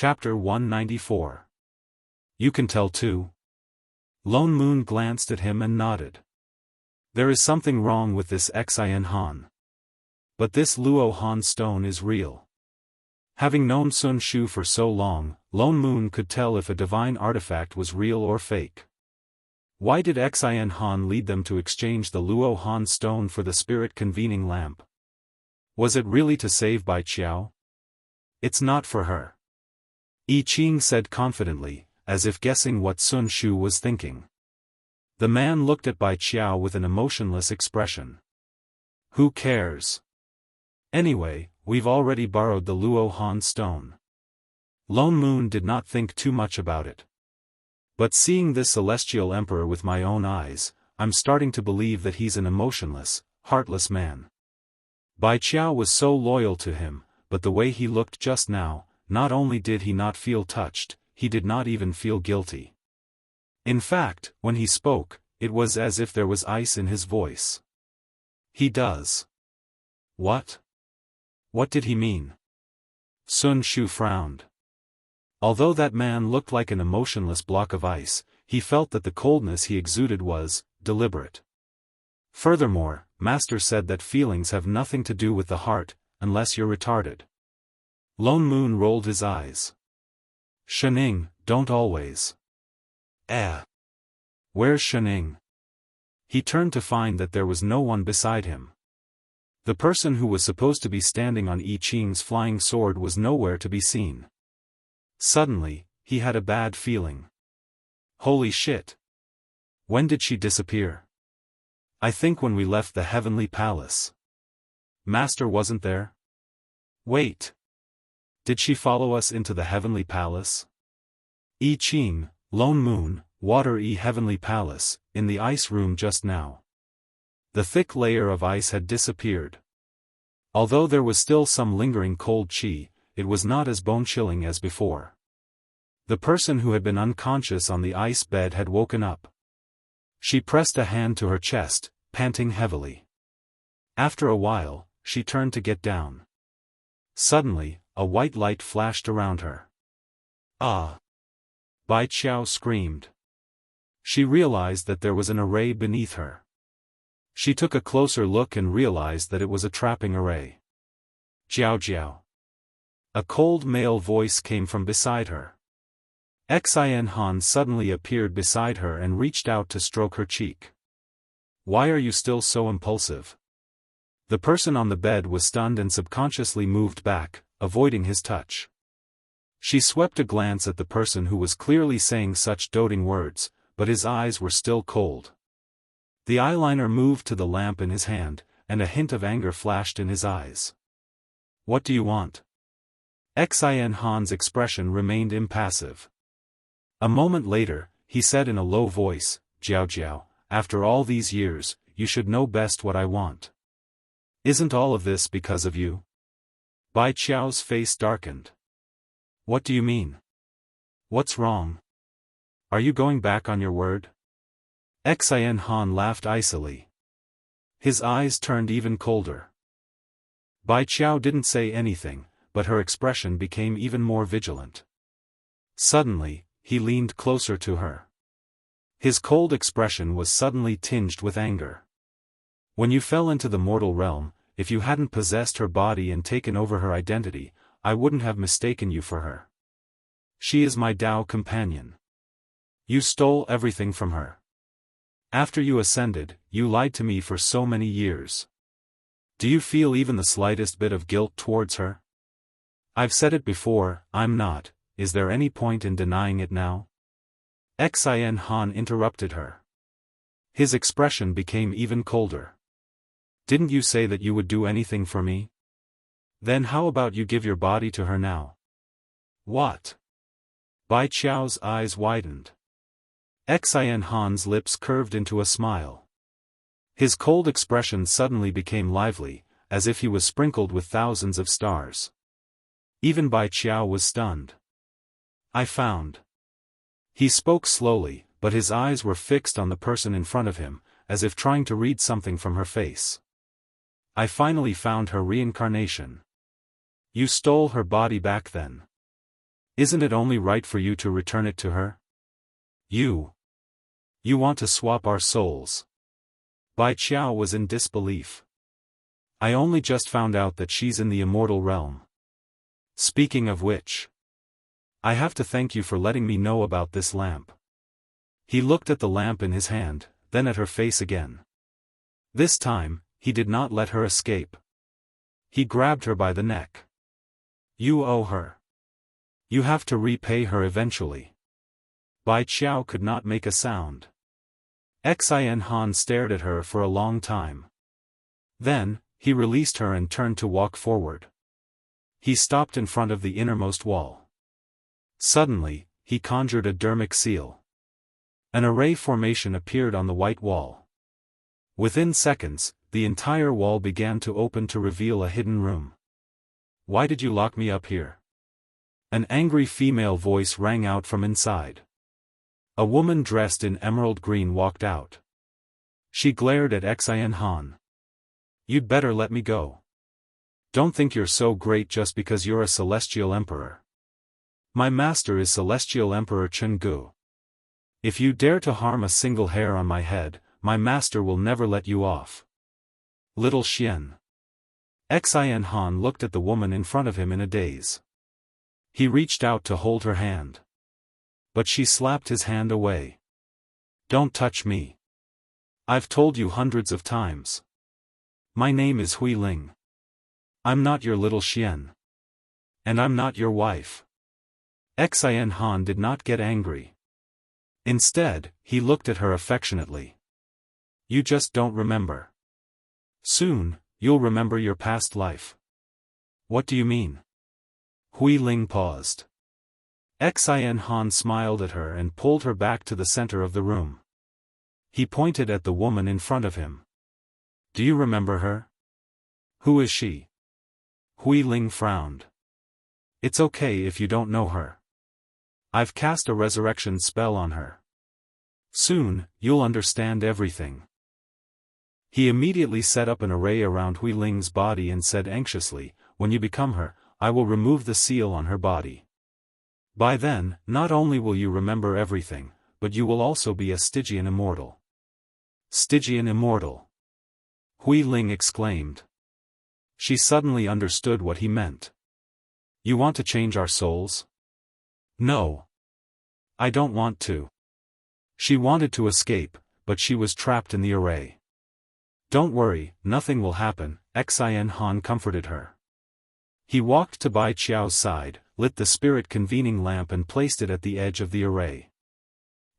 Chapter 194. You can tell too? Lone Moon glanced at him and nodded. There is something wrong with this Xin Han. But this Luo Han stone is real. Having known Sun Shu for so long, Lone Moon could tell if a divine artifact was real or fake. Why did Xin Han lead them to exchange the Luo Han stone for the spirit convening lamp? Was it really to save Bai Qiao? It's not for her. I Ching said confidently, as if guessing what Sun Shu was thinking. The man looked at Bai Qiao with an emotionless expression. Who cares? Anyway, we've already borrowed the Luo Han stone. Lone Moon did not think too much about it. But seeing this celestial emperor with my own eyes, I'm starting to believe that he's an emotionless, heartless man. Bai Qiao was so loyal to him, but the way he looked just now, not only did he not feel touched, he did not even feel guilty. In fact, when he spoke, it was as if there was ice in his voice. He does. What? What did he mean? Sun Shu frowned. Although that man looked like an emotionless block of ice, he felt that the coldness he exuded was deliberate. Furthermore, Master said that feelings have nothing to do with the heart, unless you're retarded. Lone Moon rolled his eyes. Shening, don't always. Where's Shening? He turned to find that there was no one beside him. The person who was supposed to be standing on I Ching's flying sword was nowhere to be seen. Suddenly, he had a bad feeling. Holy shit! When did she disappear? I think when we left the Heavenly Palace. Master wasn't there? Wait. Did she follow us into the Heavenly Palace? I Ching, Lone Moon, Water Heavenly Palace, in the ice room just now. The thick layer of ice had disappeared. Although there was still some lingering cold chi, it was not as bone-chilling as before. The person who had been unconscious on the ice bed had woken up. She pressed a hand to her chest, panting heavily. After a while, she turned to get down. Suddenly, a white light flashed around her. Ah! Bai Qiao screamed. She realized that there was an array beneath her. She took a closer look and realized that it was a trapping array. Jiao Jiao. A cold male voice came from beside her. Xin Han suddenly appeared beside her and reached out to stroke her cheek. Why are you still so impulsive? The person on the bed was stunned and subconsciously moved back, avoiding his touch. She swept a glance at the person who was clearly saying such doting words, but his eyes were still cold. The eyeliner moved to the lamp in his hand, and a hint of anger flashed in his eyes. What do you want? Xin Han's expression remained impassive. A moment later, he said in a low voice, Jiao Jiao, after all these years, you should know best what I want. Isn't all of this because of you? Bai Qiao's face darkened. What do you mean? What's wrong? Are you going back on your word? Xin Han laughed icily. His eyes turned even colder. Bai Qiao didn't say anything, but her expression became even more vigilant. Suddenly, he leaned closer to her. His cold expression was suddenly tinged with anger. When you fell into the mortal realm, if you hadn't possessed her body and taken over her identity, I wouldn't have mistaken you for her. She is my Tao companion. You stole everything from her. After you ascended, you lied to me for so many years. Do you feel even the slightest bit of guilt towards her? I've said it before, I'm not, is there any point in denying it now? Xin Han interrupted her. His expression became even colder. Didn't you say that you would do anything for me? Then how about you give your body to her now? What? Bai Qiao's eyes widened. Xin Han's lips curved into a smile. His cold expression suddenly became lively, as if he was sprinkled with thousands of stars. Even Bai Qiao was stunned. I found. He spoke slowly, but his eyes were fixed on the person in front of him, as if trying to read something from her face. I finally found her reincarnation. You stole her body back then. Isn't it only right for you to return it to her? You want to swap our souls. Bai Qiao was in disbelief. I only just found out that she's in the immortal realm. Speaking of which, I have to thank you for letting me know about this lamp. He looked at the lamp in his hand, then at her face again. This time, he did not let her escape. He grabbed her by the neck. You owe her. You have to repay her eventually. Bai Qiao could not make a sound. Xian Han stared at her for a long time. Then, he released her and turned to walk forward. He stopped in front of the innermost wall. Suddenly, he conjured a dermic seal. An array formation appeared on the white wall. Within seconds, the entire wall began to open to reveal a hidden room. Why did you lock me up here? An angry female voice rang out from inside. A woman dressed in emerald green walked out. She glared at Xian Han. You'd better let me go. Don't think you're so great just because you're a celestial emperor. My master is Celestial Emperor Chenggu. If you dare to harm a single hair on my head, my master will never let you off. Little Xian. Xian Han looked at the woman in front of him in a daze. He reached out to hold her hand. But she slapped his hand away. Don't touch me. I've told you hundreds of times. My name is Hui Ling. I'm not your little Xian. And I'm not your wife. Xian Han did not get angry. Instead, he looked at her affectionately. You just don't remember. Soon, you'll remember your past life. What do you mean? Hui Ling paused. Xian Han smiled at her and pulled her back to the center of the room. He pointed at the woman in front of him. Do you remember her? Who is she? Hui Ling frowned. It's okay if you don't know her. I've cast a resurrection spell on her. Soon, you'll understand everything. He immediately set up an array around Hui Ling's body and said anxiously, when you become her, I will remove the seal on her body. By then, not only will you remember everything, but you will also be a Stygian immortal. Stygian immortal. Hui Ling exclaimed. She suddenly understood what he meant. You want to change our souls? No. I don't want to. She wanted to escape, but she was trapped in the array. Don't worry, nothing will happen, Xian Han comforted her. He walked to Bai Qiao's side, lit the spirit-convening lamp and placed it at the edge of the array.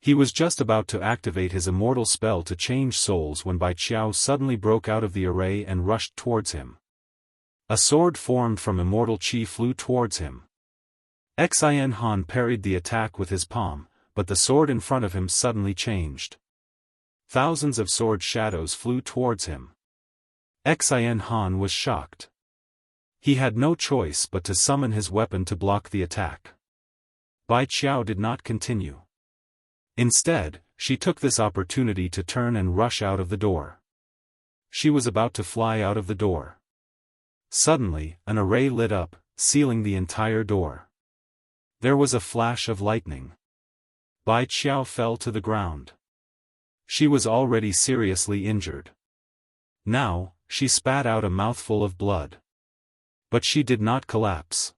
He was just about to activate his immortal spell to change souls when Bai Qiao suddenly broke out of the array and rushed towards him. A sword formed from immortal qi flew towards him. Xian Han parried the attack with his palm, but the sword in front of him suddenly changed. Thousands of sword shadows flew towards him. Xian Han was shocked. He had no choice but to summon his weapon to block the attack. Bai Qiao did not continue. Instead, she took this opportunity to turn and rush out of the door. She was about to fly out of the door. Suddenly, an array lit up, sealing the entire door. There was a flash of lightning. Bai Qiao fell to the ground. She was already seriously injured. Now, she spat out a mouthful of blood. But she did not collapse.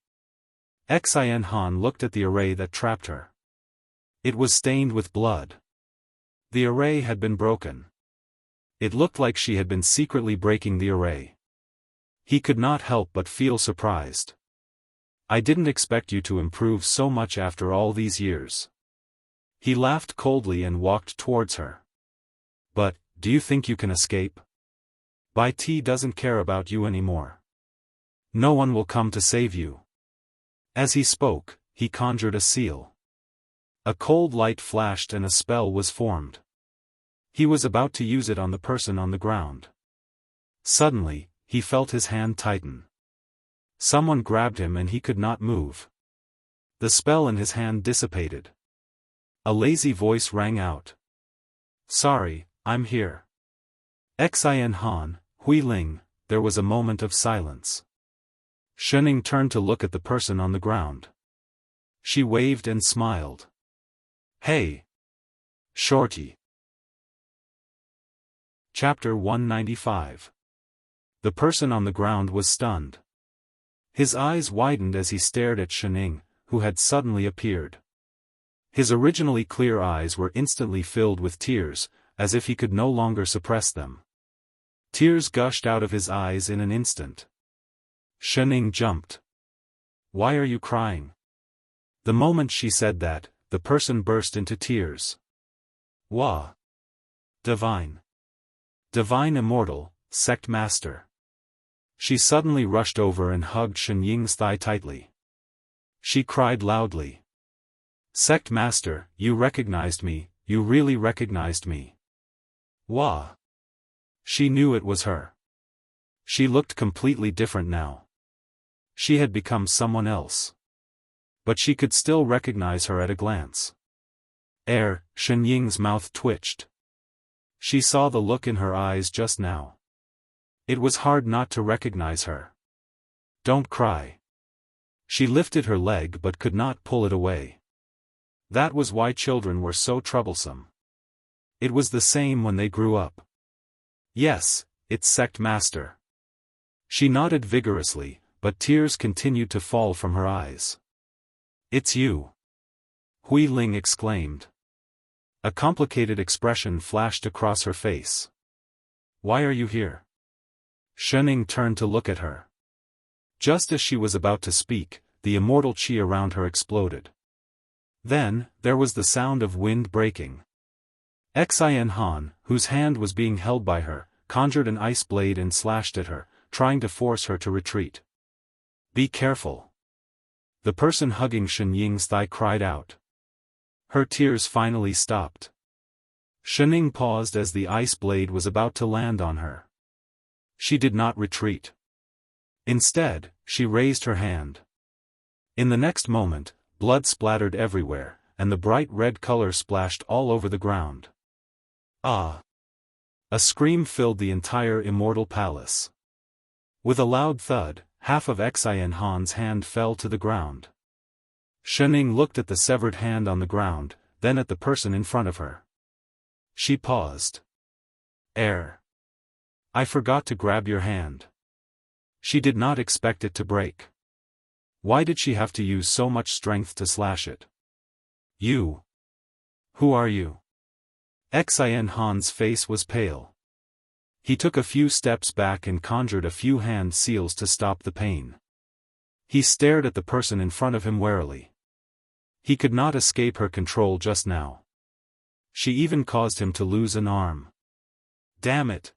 Xian Han looked at the array that trapped her. It was stained with blood. The array had been broken. It looked like she had been secretly breaking the array. He could not help but feel surprised. I didn't expect you to improve so much after all these years. He laughed coldly and walked towards her. But, do you think you can escape? Bai Ti doesn't care about you anymore. No one will come to save you. As he spoke, he conjured a seal. A cold light flashed and a spell was formed. He was about to use it on the person on the ground. Suddenly, he felt his hand tighten. Someone grabbed him and he could not move. The spell in his hand dissipated. A lazy voice rang out. Sorry, I'm here. Xian Han, Hui Ling, there was a moment of silence. Shening turned to look at the person on the ground. She waved and smiled. Hey, shorty. Chapter 195. The person on the ground was stunned. His eyes widened as he stared at Shenning, who had suddenly appeared. His originally clear eyes were instantly filled with tears, as if he could no longer suppress them. Tears gushed out of his eyes in an instant. Shenning jumped. "Why are you crying?" The moment she said that, the person burst into tears. "Wah! Divine! Divine Immortal, Sect Master!" She suddenly rushed over and hugged Shen Ying's thigh tightly. She cried loudly. "Sect Master, you recognized me, you really recognized me." Wah! She knew it was her. She looked completely different now. She had become someone else. But she could still recognize her at a glance. Shen Ying's mouth twitched. She saw the look in her eyes just now. It was hard not to recognize her. "Don't cry." She lifted her leg but could not pull it away. That was why children were so troublesome. It was the same when they grew up. "Yes, it's Sect Master." She nodded vigorously, but tears continued to fall from her eyes. "It's you!" Hui Ling exclaimed. A complicated expression flashed across her face. "Why are you here?" Shenning turned to look at her. Just as she was about to speak, the immortal qi around her exploded. Then, there was the sound of wind breaking. Xin Han, whose hand was being held by her, conjured an ice blade and slashed at her, trying to force her to retreat. "Be careful!" The person hugging Shen Ying's thigh cried out. Her tears finally stopped. Shenning paused as the ice blade was about to land on her. She did not retreat. Instead, she raised her hand. In the next moment, blood splattered everywhere, and the bright red color splashed all over the ground. "Ah!" A scream filled the entire immortal palace. With a loud thud, half of Xin Han's hand fell to the ground. Shenning looked at the severed hand on the ground, then at the person in front of her. She paused. I forgot to grab your hand." She did not expect it to break. Why did she have to use so much strength to slash it? "You. Who are you?" Xin Han's face was pale. He took a few steps back and conjured a few hand seals to stop the pain. He stared at the person in front of him warily. He could not escape her control just now. She even caused him to lose an arm. "Damn it!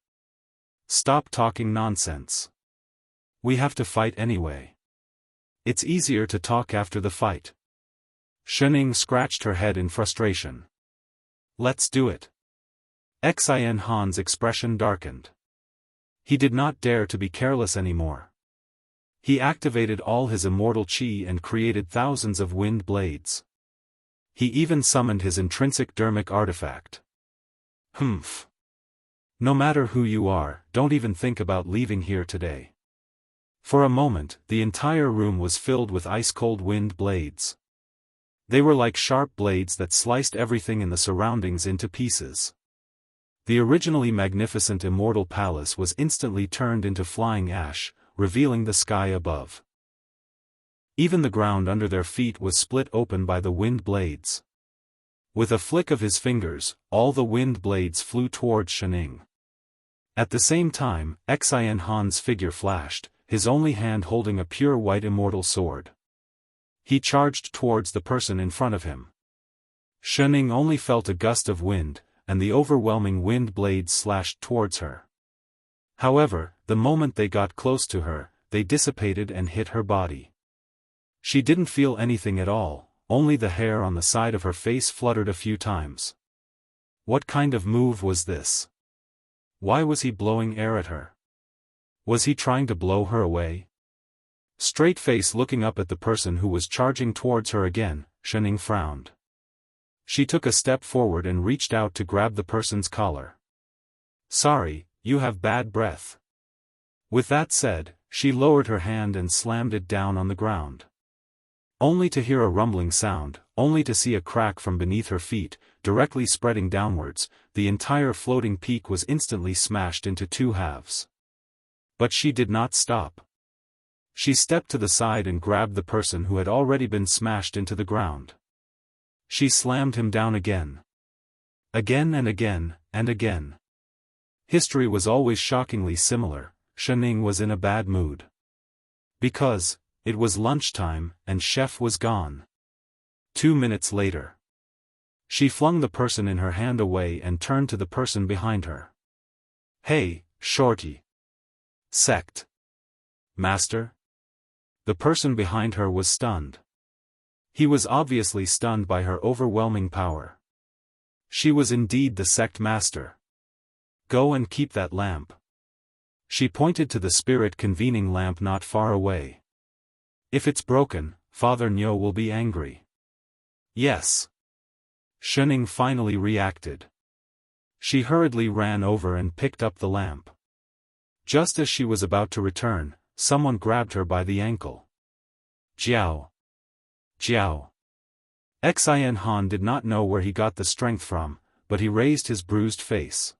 Stop talking nonsense. We have to fight anyway. It's easier to talk after the fight." Shenning scratched her head in frustration. "Let's do it." Xin Han's expression darkened. He did not dare to be careless anymore. He activated all his immortal qi and created thousands of wind blades. He even summoned his intrinsic dermic artifact. "Humph. No matter who you are, don't even think about leaving here today." For a moment, the entire room was filled with ice-cold wind blades. They were like sharp blades that sliced everything in the surroundings into pieces. The originally magnificent immortal palace was instantly turned into flying ash, revealing the sky above. Even the ground under their feet was split open by the wind blades. With a flick of his fingers, all the wind blades flew towards Shenning. At the same time, Xin Han's figure flashed, his only hand holding a pure white immortal sword. He charged towards the person in front of him. Shenning only felt a gust of wind, and the overwhelming wind blades slashed towards her. However, the moment they got close to her, they dissipated and hit her body. She didn't feel anything at all, only the hair on the side of her face fluttered a few times. What kind of move was this? Why was he blowing air at her? Was he trying to blow her away? Straight face looking up at the person who was charging towards her again, Shenning frowned. She took a step forward and reached out to grab the person's collar. "Sorry, you have bad breath." With that said, she lowered her hand and slammed it down on the ground. Only to hear a rumbling sound, only to see a crack from beneath her feet, directly spreading downwards, the entire floating peak was instantly smashed into two halves. But she did not stop. She stepped to the side and grabbed the person who had already been smashed into the ground. She slammed him down again. Again and again, and again. History was always shockingly similar. Shanning was in a bad mood. Because it was lunchtime, and Chef was gone. 2 minutes later. She flung the person in her hand away and turned to the person behind her. "Hey, Shorty. Sect. Master?" The person behind her was stunned. He was obviously stunned by her overwhelming power. She was indeed the sect master. "Go and keep that lamp." She pointed to the spirit-convening lamp not far away. "If it's broken, Father Nyo will be angry." "Yes." Shanning finally reacted. She hurriedly ran over and picked up the lamp. Just as she was about to return, someone grabbed her by the ankle. "Jiao! Jiao!" Xin Han did not know where he got the strength from, but he raised his bruised face.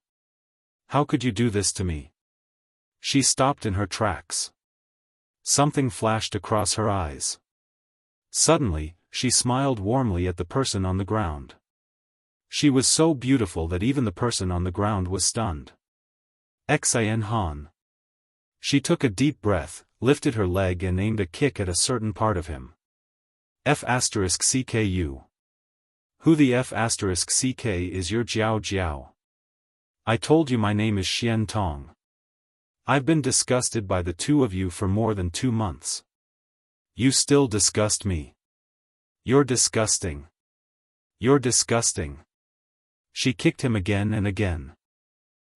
"How could you do this to me?" She stopped in her tracks. Something flashed across her eyes. Suddenly, she smiled warmly at the person on the ground. She was so beautiful that even the person on the ground was stunned. Xin Han. She took a deep breath, lifted her leg and aimed a kick at a certain part of him. F*CKU. Who the F*CK is your Jiao Jiao? I told you my name is Xian Tong. I've been disgusted by the two of you for more than 2 months. You still disgust me. You're disgusting. You're disgusting. She kicked him again and again.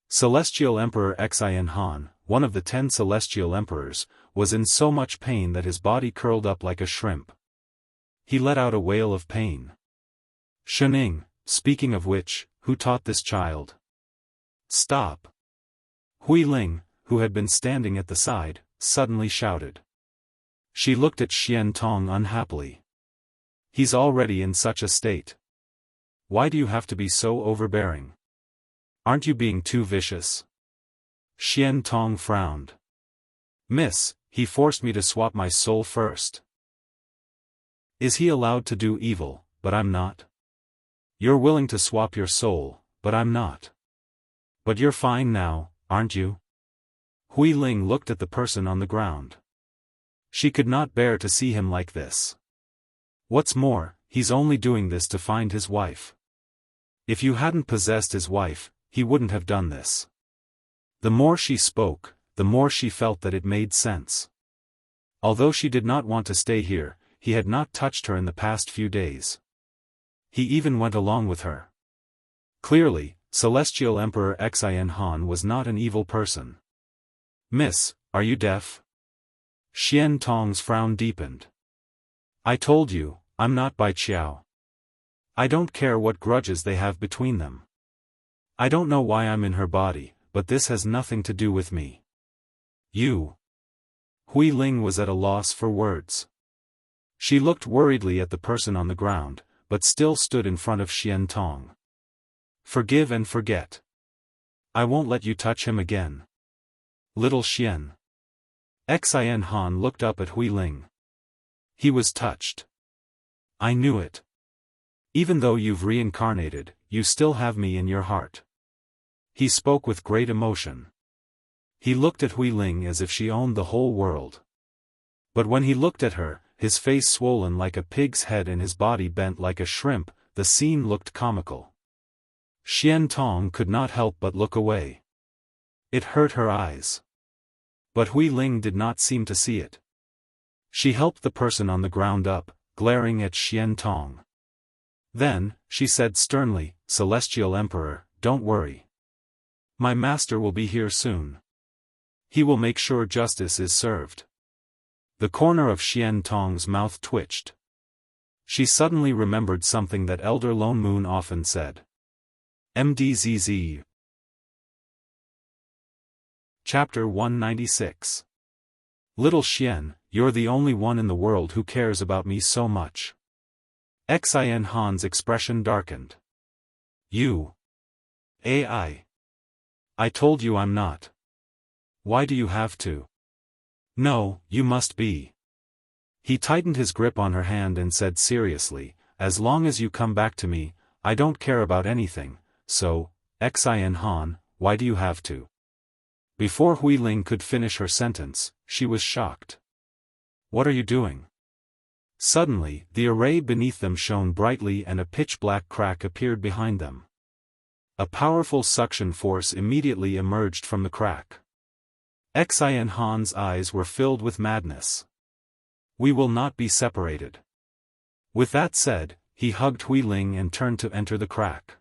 Celestial Emperor Xin Han, one of the 10 Celestial Emperors, was in so much pain that his body curled up like a shrimp. He let out a wail of pain. "Shanning, speaking of which, who taught this child?" "Stop!" Hui Ling, who had been standing at the side, suddenly shouted. She looked at Xian Tong unhappily. "He's already in such a state. Why do you have to be so overbearing? Aren't you being too vicious?" Xian Tong frowned. "Miss, he forced me to swap my soul first. Is he allowed to do evil, but I'm not? You're willing to swap your soul, but I'm not. But you're fine now, aren't you?" Hui Ling looked at the person on the ground. She could not bear to see him like this. What's more, he's only doing this to find his wife. If you hadn't possessed his wife, he wouldn't have done this. The more she spoke, the more she felt that it made sense. Although she did not want to stay here, he had not touched her in the past few days. He even went along with her. Clearly, Celestial Emperor Xin Han was not an evil person. "Miss, are you deaf?" Xian Tong's frown deepened. "I told you, I'm not Bai Qiao. I don't care what grudges they have between them. I don't know why I'm in her body, but this has nothing to do with me. You." Hui Ling was at a loss for words. She looked worriedly at the person on the ground, but still stood in front of Xian Tong. "Forgive and forget. I won't let you touch him again. Little Xian." Xin Han looked up at Hui Ling. He was touched. "I knew it. Even though you've reincarnated, you still have me in your heart." He spoke with great emotion. He looked at Hui Ling as if she owned the whole world. But when he looked at her, his face swollen like a pig's head and his body bent like a shrimp, the scene looked comical. Xian Tong could not help but look away. It hurt her eyes. But Hui Ling did not seem to see it. She helped the person on the ground up, glaring at Xian Tong. Then, she said sternly, "Celestial Emperor, don't worry. My master will be here soon. He will make sure justice is served." The corner of Xian Tong's mouth twitched. She suddenly remembered something that Elder Lone Moon often said. MDZZ. Chapter 196. Little Xian, you're the only one in the world who cares about me so much. Xin Han's expression darkened. You. AI. I told you I'm not. Why do you have to? No, you must be. He tightened his grip on her hand and said seriously, as long as you come back to me, I don't care about anything, so, Xin Han, why do you have to? Before Hui Ling could finish her sentence, she was shocked. What are you doing? Suddenly, the array beneath them shone brightly and a pitch-black crack appeared behind them. A powerful suction force immediately emerged from the crack. Xin Han's eyes were filled with madness. We will not be separated. With that said, he hugged Hui Ling and turned to enter the crack.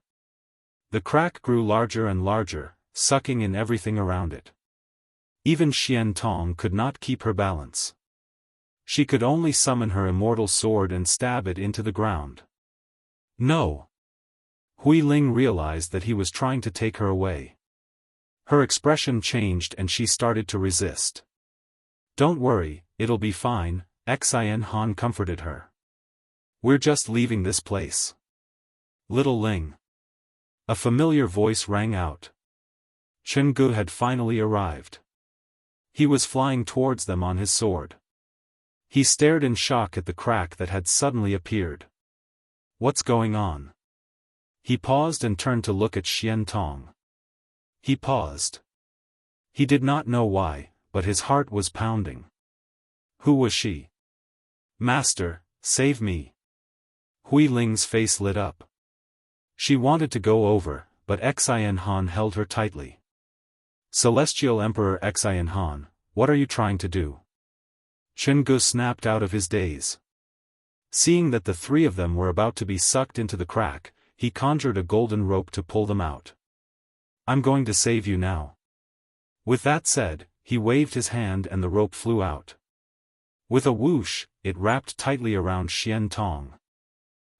The crack grew larger and larger, sucking in everything around it. Even Xian Tong could not keep her balance. She could only summon her immortal sword and stab it into the ground. No! Hui Ling realized that he was trying to take her away. Her expression changed and she started to resist. Don't worry, it'll be fine, Xin Han comforted her. We're just leaving this place. Little Ling. A familiar voice rang out. Chen Gu had finally arrived. He was flying towards them on his sword. He stared in shock at the crack that had suddenly appeared. What's going on? He paused and turned to look at Xian Tong. He paused. He did not know why, but his heart was pounding. Who was she? Master, save me. Hui Ling's face lit up. She wanted to go over, but Xin Han held her tightly. Celestial Emperor Xin Han, what are you trying to do? Chen Gu snapped out of his daze. Seeing that the three of them were about to be sucked into the crack, he conjured a golden rope to pull them out. I'm going to save you now. With that said, he waved his hand and the rope flew out. With a whoosh, it wrapped tightly around Xian Tong.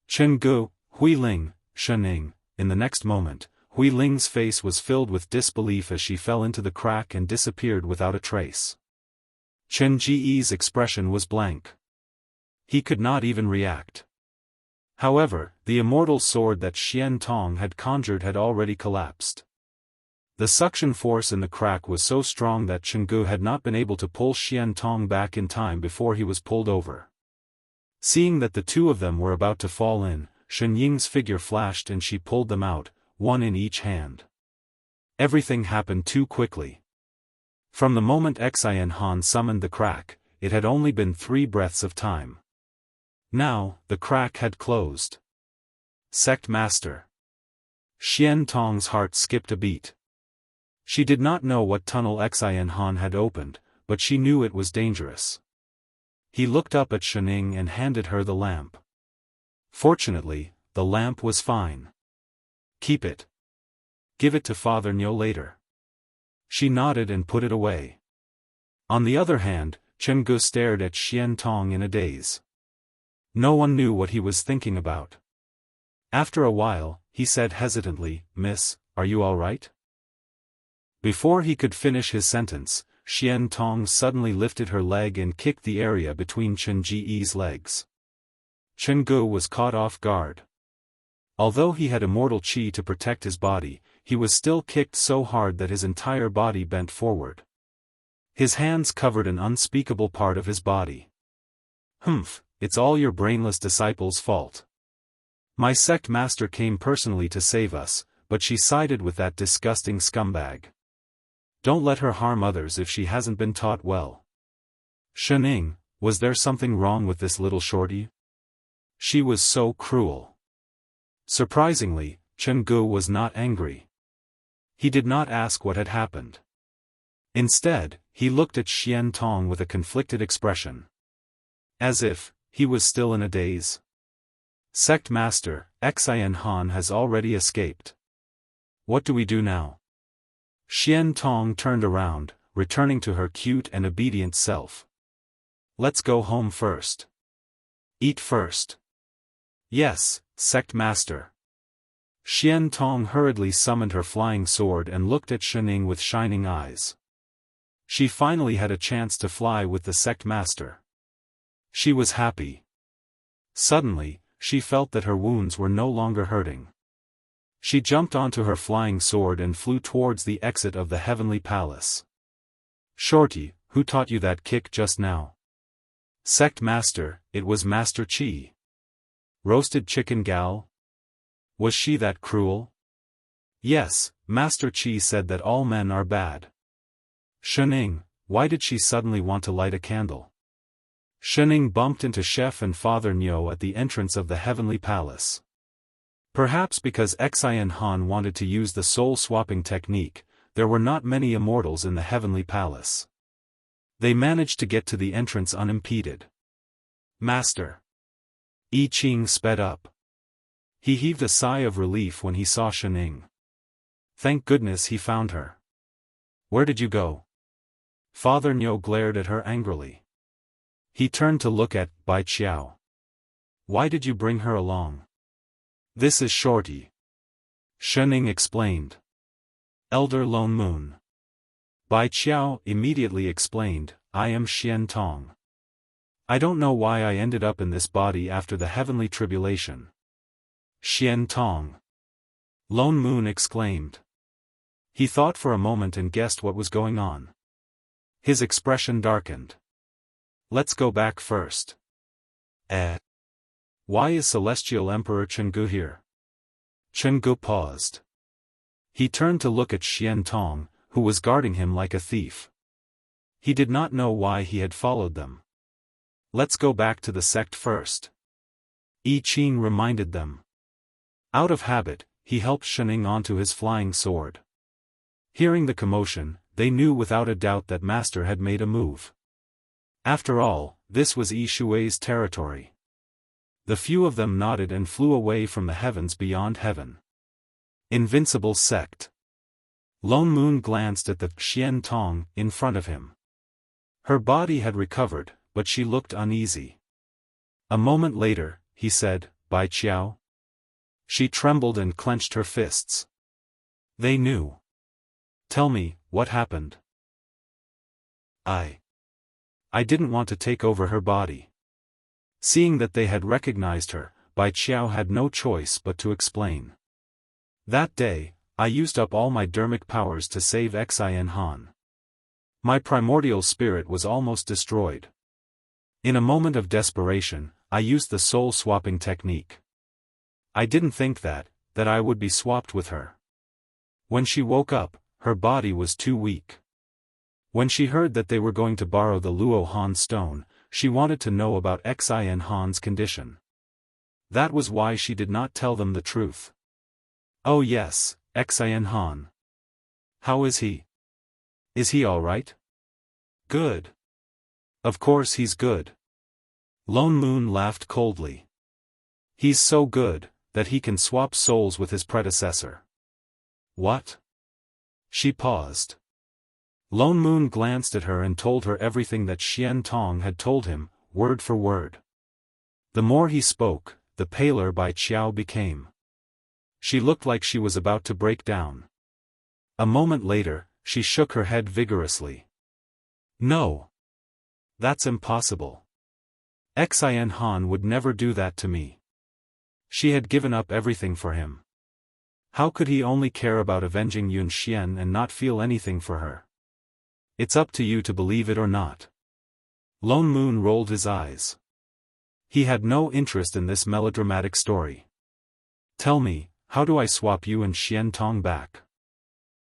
Chen Gu, Hui Ling, Shening. In the next moment, Hui Ling's face was filled with disbelief as she fell into the crack and disappeared without a trace. Chen Ji's expression was blank. He could not even react. However, the immortal sword that Xian Tong had conjured had already collapsed. The suction force in the crack was so strong that Chen Gu had not been able to pull Xian Tong back in time before he was pulled over. Seeing that the two of them were about to fall in, Shen Ying's figure flashed and she pulled them out, one in each hand. Everything happened too quickly. From the moment Xin Han summoned the crack, it had only been 3 breaths of time. Now, the crack had closed. Sect Master. Xian Tong's heart skipped a beat. She did not know what tunnel Xin Han had opened, but she knew it was dangerous. He looked up at Shening and handed her the lamp. Fortunately, the lamp was fine. Keep it. Give it to Father Nyo later. She nodded and put it away. On the other hand, Chen Gu stared at Xian Tong in a daze. No one knew what he was thinking about. After a while, he said hesitantly, Miss, are you all right? Before he could finish his sentence, Xian Tong suddenly lifted her leg and kicked the area between Chen Ji's legs. Chen Gu was caught off guard. Although he had immortal qi to protect his body, he was still kicked so hard that his entire body bent forward. His hands covered an unspeakable part of his body. Humph, it's all your brainless disciple's fault. My sect master came personally to save us, but she sided with that disgusting scumbag. Don't let her harm others if she hasn't been taught well. Shening, was there something wrong with this little shorty? She was so cruel. Surprisingly, Chen Gu was not angry. He did not ask what had happened. Instead, he looked at Xian Tong with a conflicted expression. As if he was still in a daze. Sect Master, Xin Han has already escaped. What do we do now? Xian Tong turned around, returning to her cute and obedient self. Let's go home first. Eat first. Yes, Sect Master. Xian Tong hurriedly summoned her flying sword and looked at Shening with shining eyes. She finally had a chance to fly with the Sect Master. She was happy. Suddenly, she felt that her wounds were no longer hurting. She jumped onto her flying sword and flew towards the exit of the heavenly palace. "Shorty, who taught you that kick just now?" "Sect Master, it was Master Chi." "Roasted chicken gal? Was she that cruel?" "Yes, Master Chi said that all men are bad." "Shenning, why did she suddenly want to light a candle?" Shenning bumped into Chef and Father Nyo at the entrance of the heavenly palace. Perhaps because Xian Han wanted to use the soul-swapping technique, there were not many immortals in the heavenly palace. They managed to get to the entrance unimpeded. "Master." I Ching sped up. He heaved a sigh of relief when he saw Shenning. Thank goodness he found her. "Where did you go?" Father Nyo glared at her angrily. He turned to look at Bai Qiao. "Why did you bring her along?" "This is Shorty," Shenning explained. "Elder Lone Moon." Bai Qiao immediately explained, "I am Xian Tong. I don't know why I ended up in this body after the heavenly tribulation." "Xian Tong!" Lone Moon exclaimed. He thought for a moment and guessed what was going on. His expression darkened. "Let's go back first." Why is Celestial Emperor Chenggu here?" Chenggu paused. He turned to look at Xian Tong, who was guarding him like a thief. He did not know why he had followed them. "Let's go back to the sect first," I Ching reminded them. Out of habit, he helped Shenning onto his flying sword. Hearing the commotion, they knew without a doubt that Master had made a move. After all, this was Yi Shui's territory. The few of them nodded and flew away from the heavens beyond heaven. Invincible sect. Lone Moon glanced at the Xian Tong in front of him. Her body had recovered, but she looked uneasy. A moment later, he said, "Bai Qiao?" She trembled and clenched her fists. They knew. "Tell me, what happened?" I didn't want to take over her body." Seeing that they had recognized her, Bai Qiao had no choice but to explain. "That day, I used up all my dermic powers to save Xian Han. My primordial spirit was almost destroyed. In a moment of desperation, I used the soul-swapping technique. I didn't think that I would be swapped with her. When she woke up, her body was too weak. When she heard that they were going to borrow the Luo Han stone, she wanted to know about Xian Han's condition. That was why she did not tell them the truth." "Oh yes, Xian Han. How is he? Is he all right?" "Good. Of course he's good." Lone Moon laughed coldly. "He's so good, that he can swap souls with his predecessor." "What?" She paused. Lone Moon glanced at her and told her everything that Xian Tong had told him, word for word. The more he spoke, the paler Bai Qiao became. She looked like she was about to break down. A moment later, she shook her head vigorously. "No. That's impossible. Xian Han would never do that to me." She had given up everything for him. How could he only care about avenging Yun Xian and not feel anything for her? "It's up to you to believe it or not." Lone Moon rolled his eyes. He had no interest in this melodramatic story. "Tell me, how do I swap you and Xian Tong back?"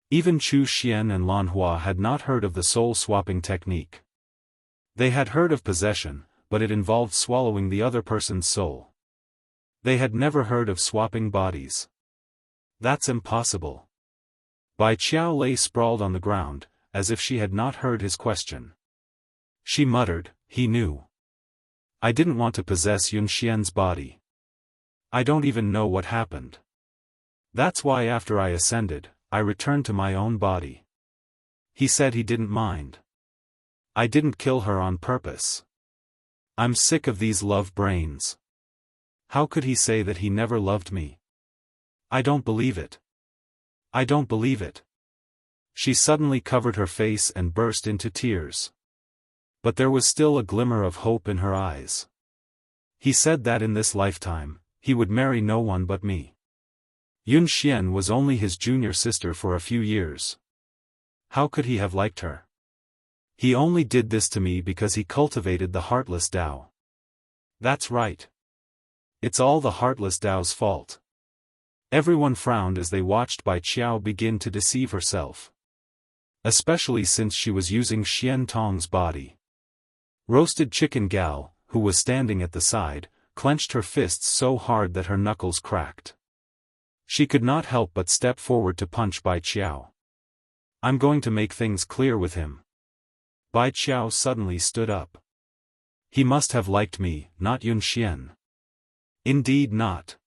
Even Chu Xian and Lan Hua had not heard of the soul-swapping technique. They had heard of possession, but it involved swallowing the other person's soul. They had never heard of swapping bodies. "That's impossible." Bai Qiao lay sprawled on the ground, as if she had not heard his question. She muttered, "He knew. I didn't want to possess Yun Xian's body. I don't even know what happened. That's why after I ascended, I returned to my own body." He said he didn't mind. "I didn't kill her on purpose. I'm sick of these love brains. How could he say that he never loved me? I don't believe it. I don't believe it." She suddenly covered her face and burst into tears. But there was still a glimmer of hope in her eyes. He said that in this lifetime, he would marry no one but me. Yun Xian was only his junior sister for a few years. How could he have liked her? He only did this to me because he cultivated the heartless Tao. That's right. It's all the heartless Tao's fault. Everyone frowned as they watched Bai Qiao begin to deceive herself. Especially since she was using Xian Tong's body. Roasted Chicken Gal, who was standing at the side, clenched her fists so hard that her knuckles cracked. She could not help but step forward to punch Bai Qiao. I'm going to make things clear with him. Bai Qiao suddenly stood up. He must have liked me, not Yun Xian. Indeed not.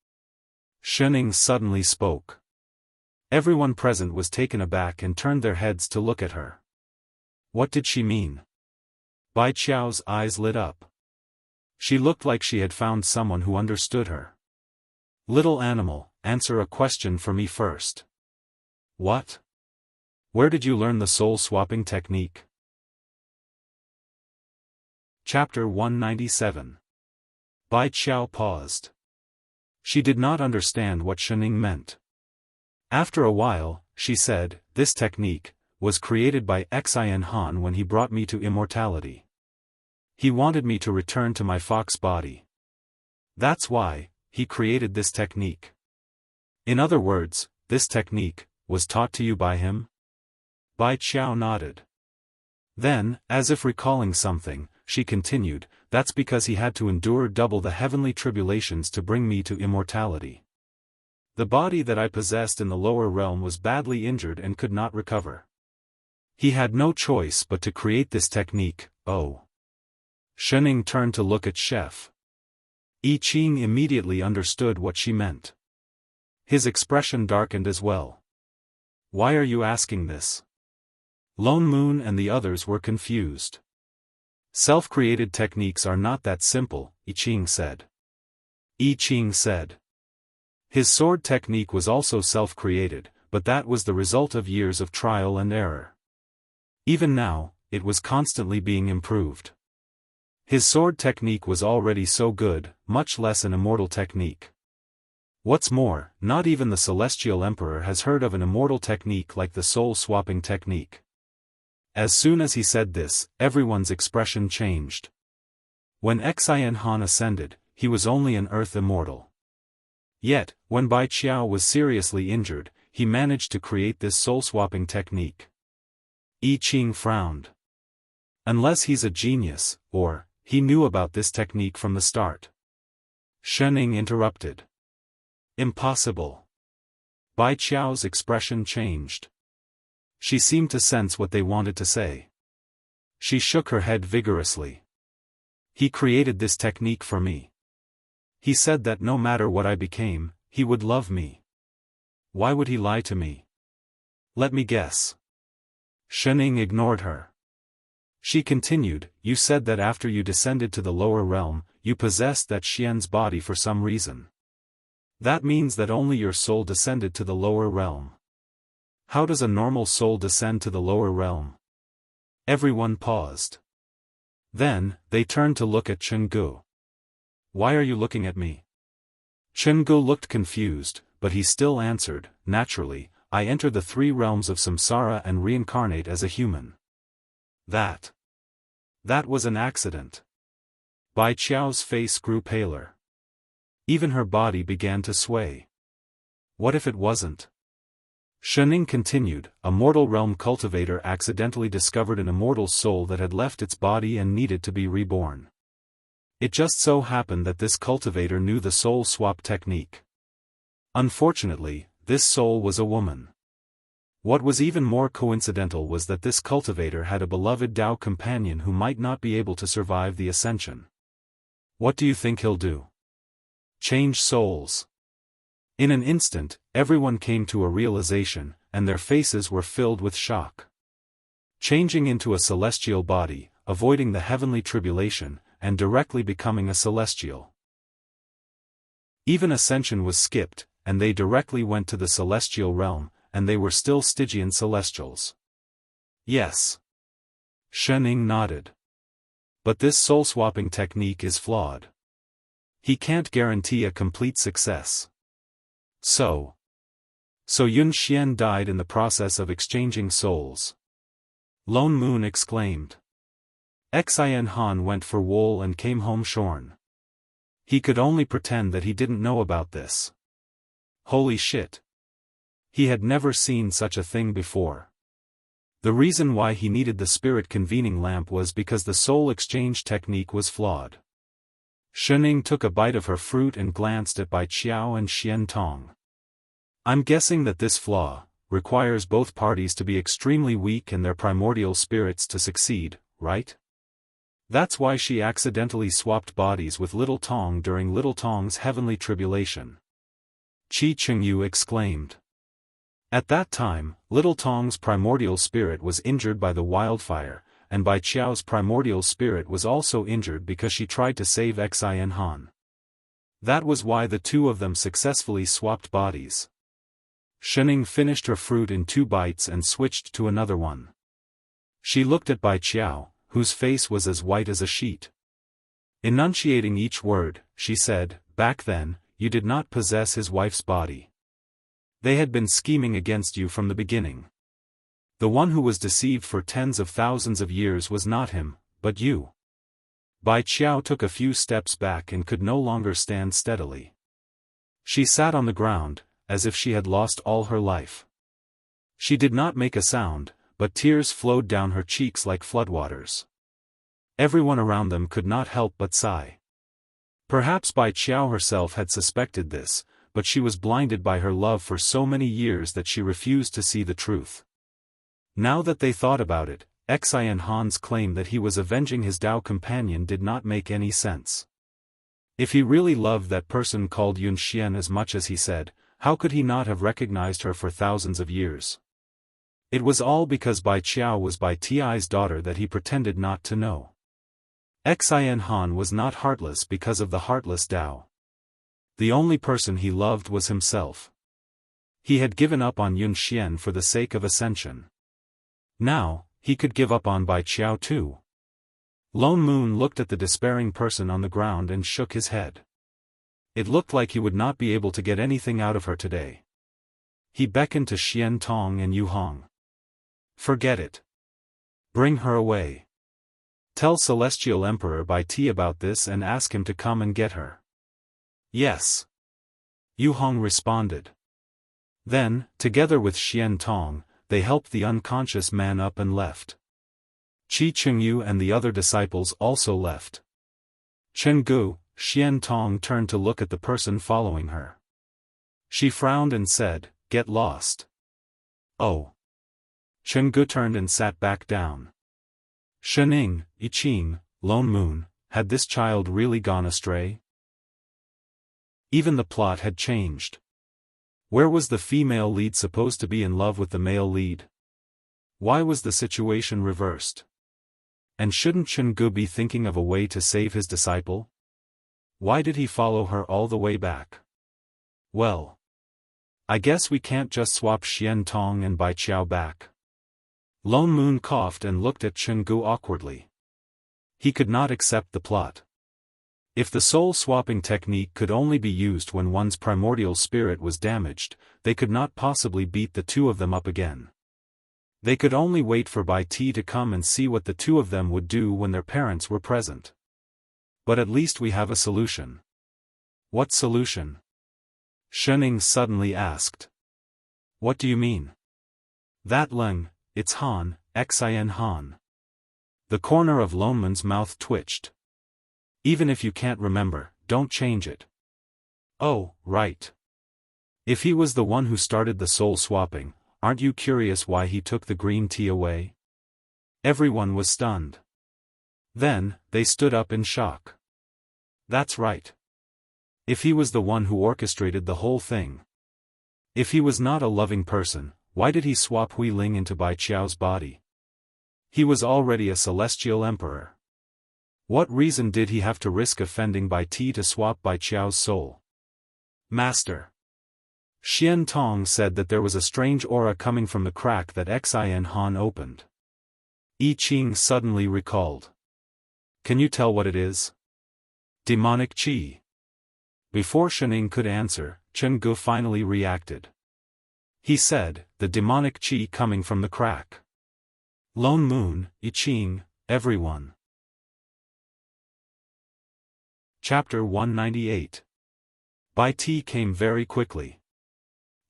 Shening suddenly spoke. Everyone present was taken aback and turned their heads to look at her. What did she mean? Bai Qiao's eyes lit up. She looked like she had found someone who understood her. Little animal, answer a question for me first. What? Where did you learn the soul-swapping technique? Chapter 197. Bai Qiao paused. She did not understand what Shening meant. After a while, she said, this technique was created by Xian Han when he brought me to immortality. He wanted me to return to my fox body. That's why he created this technique. In other words, this technique was taught to you by him? Bai Qiao nodded. Then, as if recalling something, she continued, that's because he had to endure double the heavenly tribulations to bring me to immortality. The body that I possessed in the lower realm was badly injured and could not recover. He had no choice but to create this technique. Oh. Shening turned to look at Chef. I Ching immediately understood what she meant. His expression darkened as well. Why are you asking this? Lone Moon and the others were confused. Self-created techniques are not that simple, I Ching said. I Ching said. His sword technique was also self-created, but that was the result of years of trial and error. Even now, it was constantly being improved. His sword technique was already so good, much less an immortal technique. What's more, not even the Celestial Emperor has heard of an immortal technique like the soul-swapping technique. As soon as he said this, everyone's expression changed. When Xian Han ascended, he was only an earth immortal. Yet, when Bai Qiao was seriously injured, he managed to create this soul-swapping technique. I Ching frowned. Unless he's a genius, or he knew about this technique from the start. Shening interrupted. Impossible. Bai Qiao's expression changed. She seemed to sense what they wanted to say. She shook her head vigorously. He created this technique for me. He said that no matter what I became, he would love me. Why would he lie to me? Let me guess. Shening ignored her. She continued, you said that after you descended to the lower realm, you possessed that Xian's body for some reason. That means that only your soul descended to the lower realm. How does a normal soul descend to the lower realm? Everyone paused. Then, they turned to look at Chenggu. Why are you looking at me? Chenggu looked confused, but he still answered, naturally, I enter the three realms of samsara and reincarnate as a human. That was an accident. Bai Qiao's face grew paler. Even her body began to sway. What if it wasn't? Shening continued, a mortal realm cultivator accidentally discovered an immortal soul that had left its body and needed to be reborn. It just so happened that this cultivator knew the soul swap technique. Unfortunately, this soul was a woman. What was even more coincidental was that this cultivator had a beloved Tao companion who might not be able to survive the ascension. What do you think he'll do? Change souls. In an instant, everyone came to a realization, and their faces were filled with shock. Changing into a celestial body, avoiding the heavenly tribulation, and directly becoming a celestial. Even ascension was skipped, and they directly went to the celestial realm, and they were still Stygian celestials. Yes. Shening nodded. But this soul-swapping technique is flawed. He can't guarantee a complete success. So Yun Xian died in the process of exchanging souls. Lone Moon exclaimed. Xian Han went for wool and came home shorn. He could only pretend that he didn't know about this. Holy shit. He had never seen such a thing before. The reason why he needed the spirit convening lamp was because the soul exchange technique was flawed. Shening took a bite of her fruit and glanced at Bai Qiao and Xian Tong. I'm guessing that this flaw requires both parties to be extremely weak and their primordial spirits to succeed, right? That's why she accidentally swapped bodies with Little Tong during Little Tong's heavenly tribulation. Qi Chengyu exclaimed. At that time, Little Tong's primordial spirit was injured by the wildfire, and Bai Qiao's primordial spirit was also injured because she tried to save Xian Han. That was why the two of them successfully swapped bodies. Shening finished her fruit in 2 bites and switched to another one. She looked at Bai Qiao, whose face was as white as a sheet. Enunciating each word, she said, "Back then, you did not possess his wife's body. They had been scheming against you from the beginning. The one who was deceived for tens of thousands of years was not him, but you." Bai Qiao took a few steps back and could no longer stand steadily. She sat on the ground, as if she had lost all her life. She did not make a sound, but tears flowed down her cheeks like floodwaters. Everyone around them could not help but sigh. Perhaps Bai Qiao herself had suspected this, but she was blinded by her love for so many years that she refused to see the truth. Now that they thought about it, Xian Han's claim that he was avenging his Dao companion did not make any sense. If he really loved that person called Yun Xian as much as he said, how could he not have recognized her for thousands of years? It was all because Bai Qiao was Bai Ti's daughter that he pretended not to know. Xian Han was not heartless because of the heartless Dao. The only person he loved was himself. He had given up on Yun Xian for the sake of ascension. Now, he could give up on Bai Qiao too. Lone Moon looked at the despairing person on the ground and shook his head. It looked like he would not be able to get anything out of her today. He beckoned to Xian Tong and Yu Hong. Forget it. Bring her away. Tell Celestial Emperor Bai Ti about this and ask him to come and get her. Yes. Yu Hong responded. Then, together with Xian Tong, they helped the unconscious man up and left. Qi Chengyu and the other disciples also left. Chenggu, Xian Tong turned to look at the person following her. She frowned and said, "Get lost." Oh. Chenggu turned and sat back down. Shening, Yiqing, Lone Moon, had this child really gone astray? Even the plot had changed. Where was the female lead supposed to be in love with the male lead? Why was the situation reversed? And shouldn't Chenggu be thinking of a way to save his disciple? Why did he follow her all the way back? Well, I guess we can't just swap Xian Tong and Bai Qiao back. Lone Moon coughed and looked at Chenggu awkwardly. He could not accept the plot. If the soul-swapping technique could only be used when one's primordial spirit was damaged, they could not possibly beat the two of them up again. They could only wait for Bai Ti to come and see what the two of them would do when their parents were present. But at least we have a solution. What solution? Shening suddenly asked. What do you mean? That Leng, it's Han, Xian Han. The corner of Lone Moon's mouth twitched. Even if you can't remember, don't change it. Oh, right. If he was the one who started the soul swapping, aren't you curious why he took the green tea away? Everyone was stunned. Then, they stood up in shock. That's right. If he was the one who orchestrated the whole thing. If he was not a loving person, why did he swap Hui Ling into Bai Qiao's body? He was already a celestial emperor. What reason did he have to risk offending Bai Ti to swap Bai Qiao's soul? Master. Xian Tong said that there was a strange aura coming from the crack that Xian Han opened. Yi Qing suddenly recalled. Can you tell what it is? Demonic qi. Before Shening could answer, Chen Gu finally reacted. He said, the demonic qi coming from the crack. Lone Moon, I Ching, everyone. Chapter 198. Bai Ti came very quickly.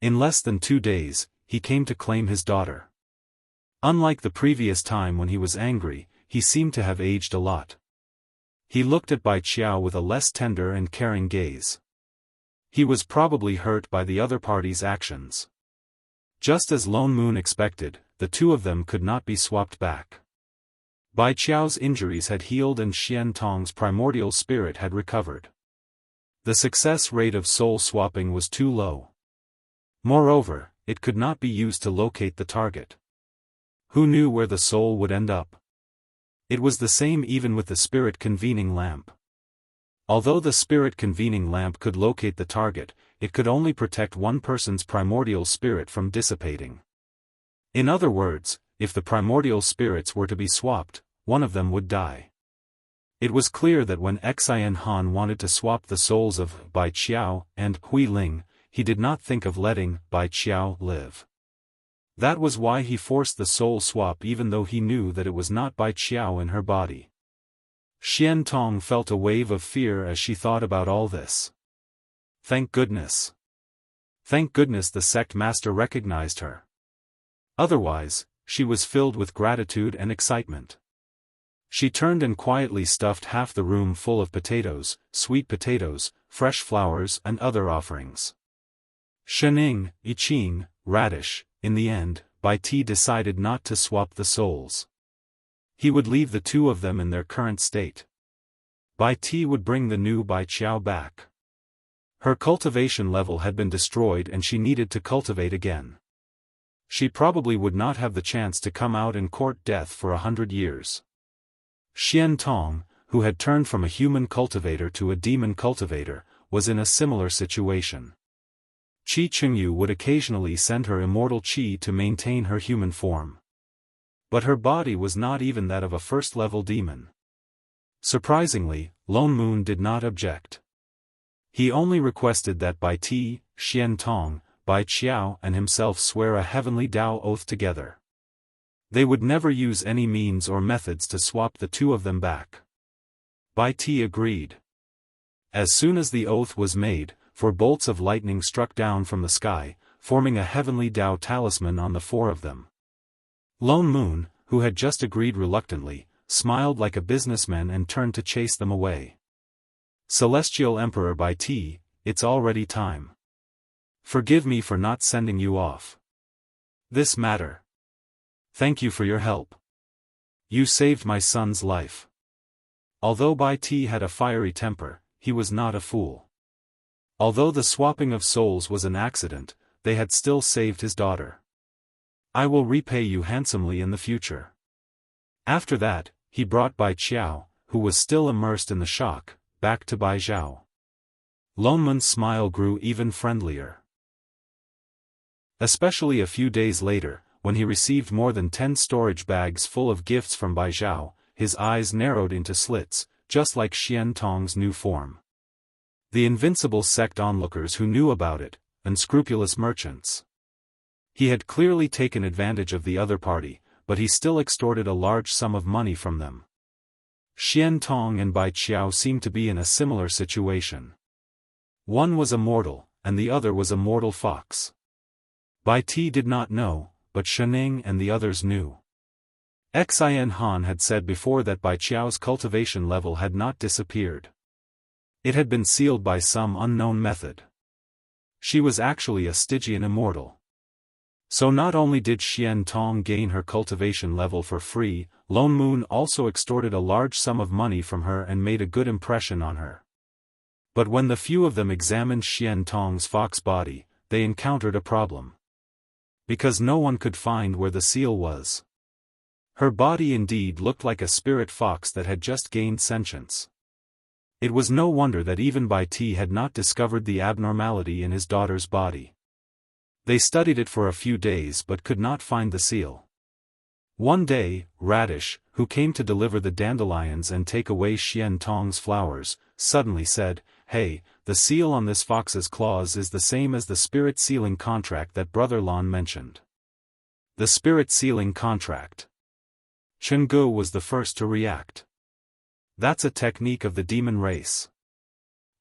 In less than 2 days, he came to claim his daughter. Unlike the previous time when he was angry, he seemed to have aged a lot. He looked at Bai Qiao with a less tender and caring gaze. He was probably hurt by the other party's actions. Just as Lone Moon expected, the two of them could not be swapped back. Bai Qiao's injuries had healed and Xian Tong's primordial spirit had recovered. The success rate of soul swapping was too low. Moreover, it could not be used to locate the target. Who knew where the soul would end up? It was the same even with the spirit convening lamp. Although the spirit convening lamp could locate the target, it could only protect one person's primordial spirit from dissipating. In other words, if the primordial spirits were to be swapped, one of them would die. It was clear that when Xian Han wanted to swap the souls of Bai Qiao and Hui Ling, he did not think of letting Bai Qiao live. That was why he forced the soul swap even though he knew that it was not Bai Qiao in her body. Xian Tong felt a wave of fear as she thought about all this. Thank goodness. Thank goodness the sect master recognized her. Otherwise, she was filled with gratitude and excitement. She turned and quietly stuffed half the room full of potatoes, sweet potatoes, fresh flowers and other offerings. Shening, I Ching, radish. In the end, Bai Ti decided not to swap the souls. He would leave the two of them in their current state. Bai Ti would bring the new Bai Qiao back. Her cultivation level had been destroyed and she needed to cultivate again. She probably would not have the chance to come out and court death for 100 years. Xian Tong, who had turned from a human cultivator to a demon cultivator, was in a similar situation. Qi Chengyu would occasionally send her immortal qi to maintain her human form. But her body was not even that of a first-level demon. Surprisingly, Lone Moon did not object. He only requested that Bai Ti, Xian Tong, Bai Qiao and himself swear a heavenly Tao oath together. They would never use any means or methods to swap the two of them back. Bai Ti agreed. As soon as the oath was made, 4 bolts of lightning struck down from the sky, forming a heavenly Tao talisman on the 4 of them. Lone Moon, who had just agreed reluctantly, smiled like a businessman and turned to chase them away. Celestial Emperor Bai Ti, it's already time. Forgive me for not sending you off this matter. Thank you for your help. You saved my son's life. Although Bai Ti had a fiery temper, he was not a fool. Although the swapping of souls was an accident, they had still saved his daughter. I will repay you handsomely in the future. After that, he brought Bai Qiao, who was still immersed in the shock, back to Bai Zhao. Lone Moon's smile grew even friendlier. Especially a few days later, when he received more than 10 storage bags full of gifts from Bai Zhao, his eyes narrowed into slits, just like Xian Tong's new form. The invincible sect onlookers who knew about it, unscrupulous merchants. He had clearly taken advantage of the other party, but he still extorted a large sum of money from them. Xian Tong and Bai Qiao seemed to be in a similar situation. One was a mortal, and the other was a mortal fox. Bai Ti did not know, but Shening and the others knew. Xian Han had said before that Bai Qiao's cultivation level had not disappeared. It had been sealed by some unknown method. She was actually a Stygian immortal. So not only did Xian Tong gain her cultivation level for free, Lone Moon also extorted a large sum of money from her and made a good impression on her. But when the few of them examined Xian Tong's fox body, they encountered a problem. Because no one could find where the seal was. Her body indeed looked like a spirit fox that had just gained sentience. It was no wonder that even Bai Ti had not discovered the abnormality in his daughter's body. They studied it for a few days but could not find the seal. One day, Radish, who came to deliver the dandelions and take away Xian Tong's flowers, suddenly said, "Hey, the seal on this fox's claws is the same as the spirit sealing contract that Brother Lan mentioned." The spirit sealing contract. Chenggu was the first to react. That's a technique of the demon race.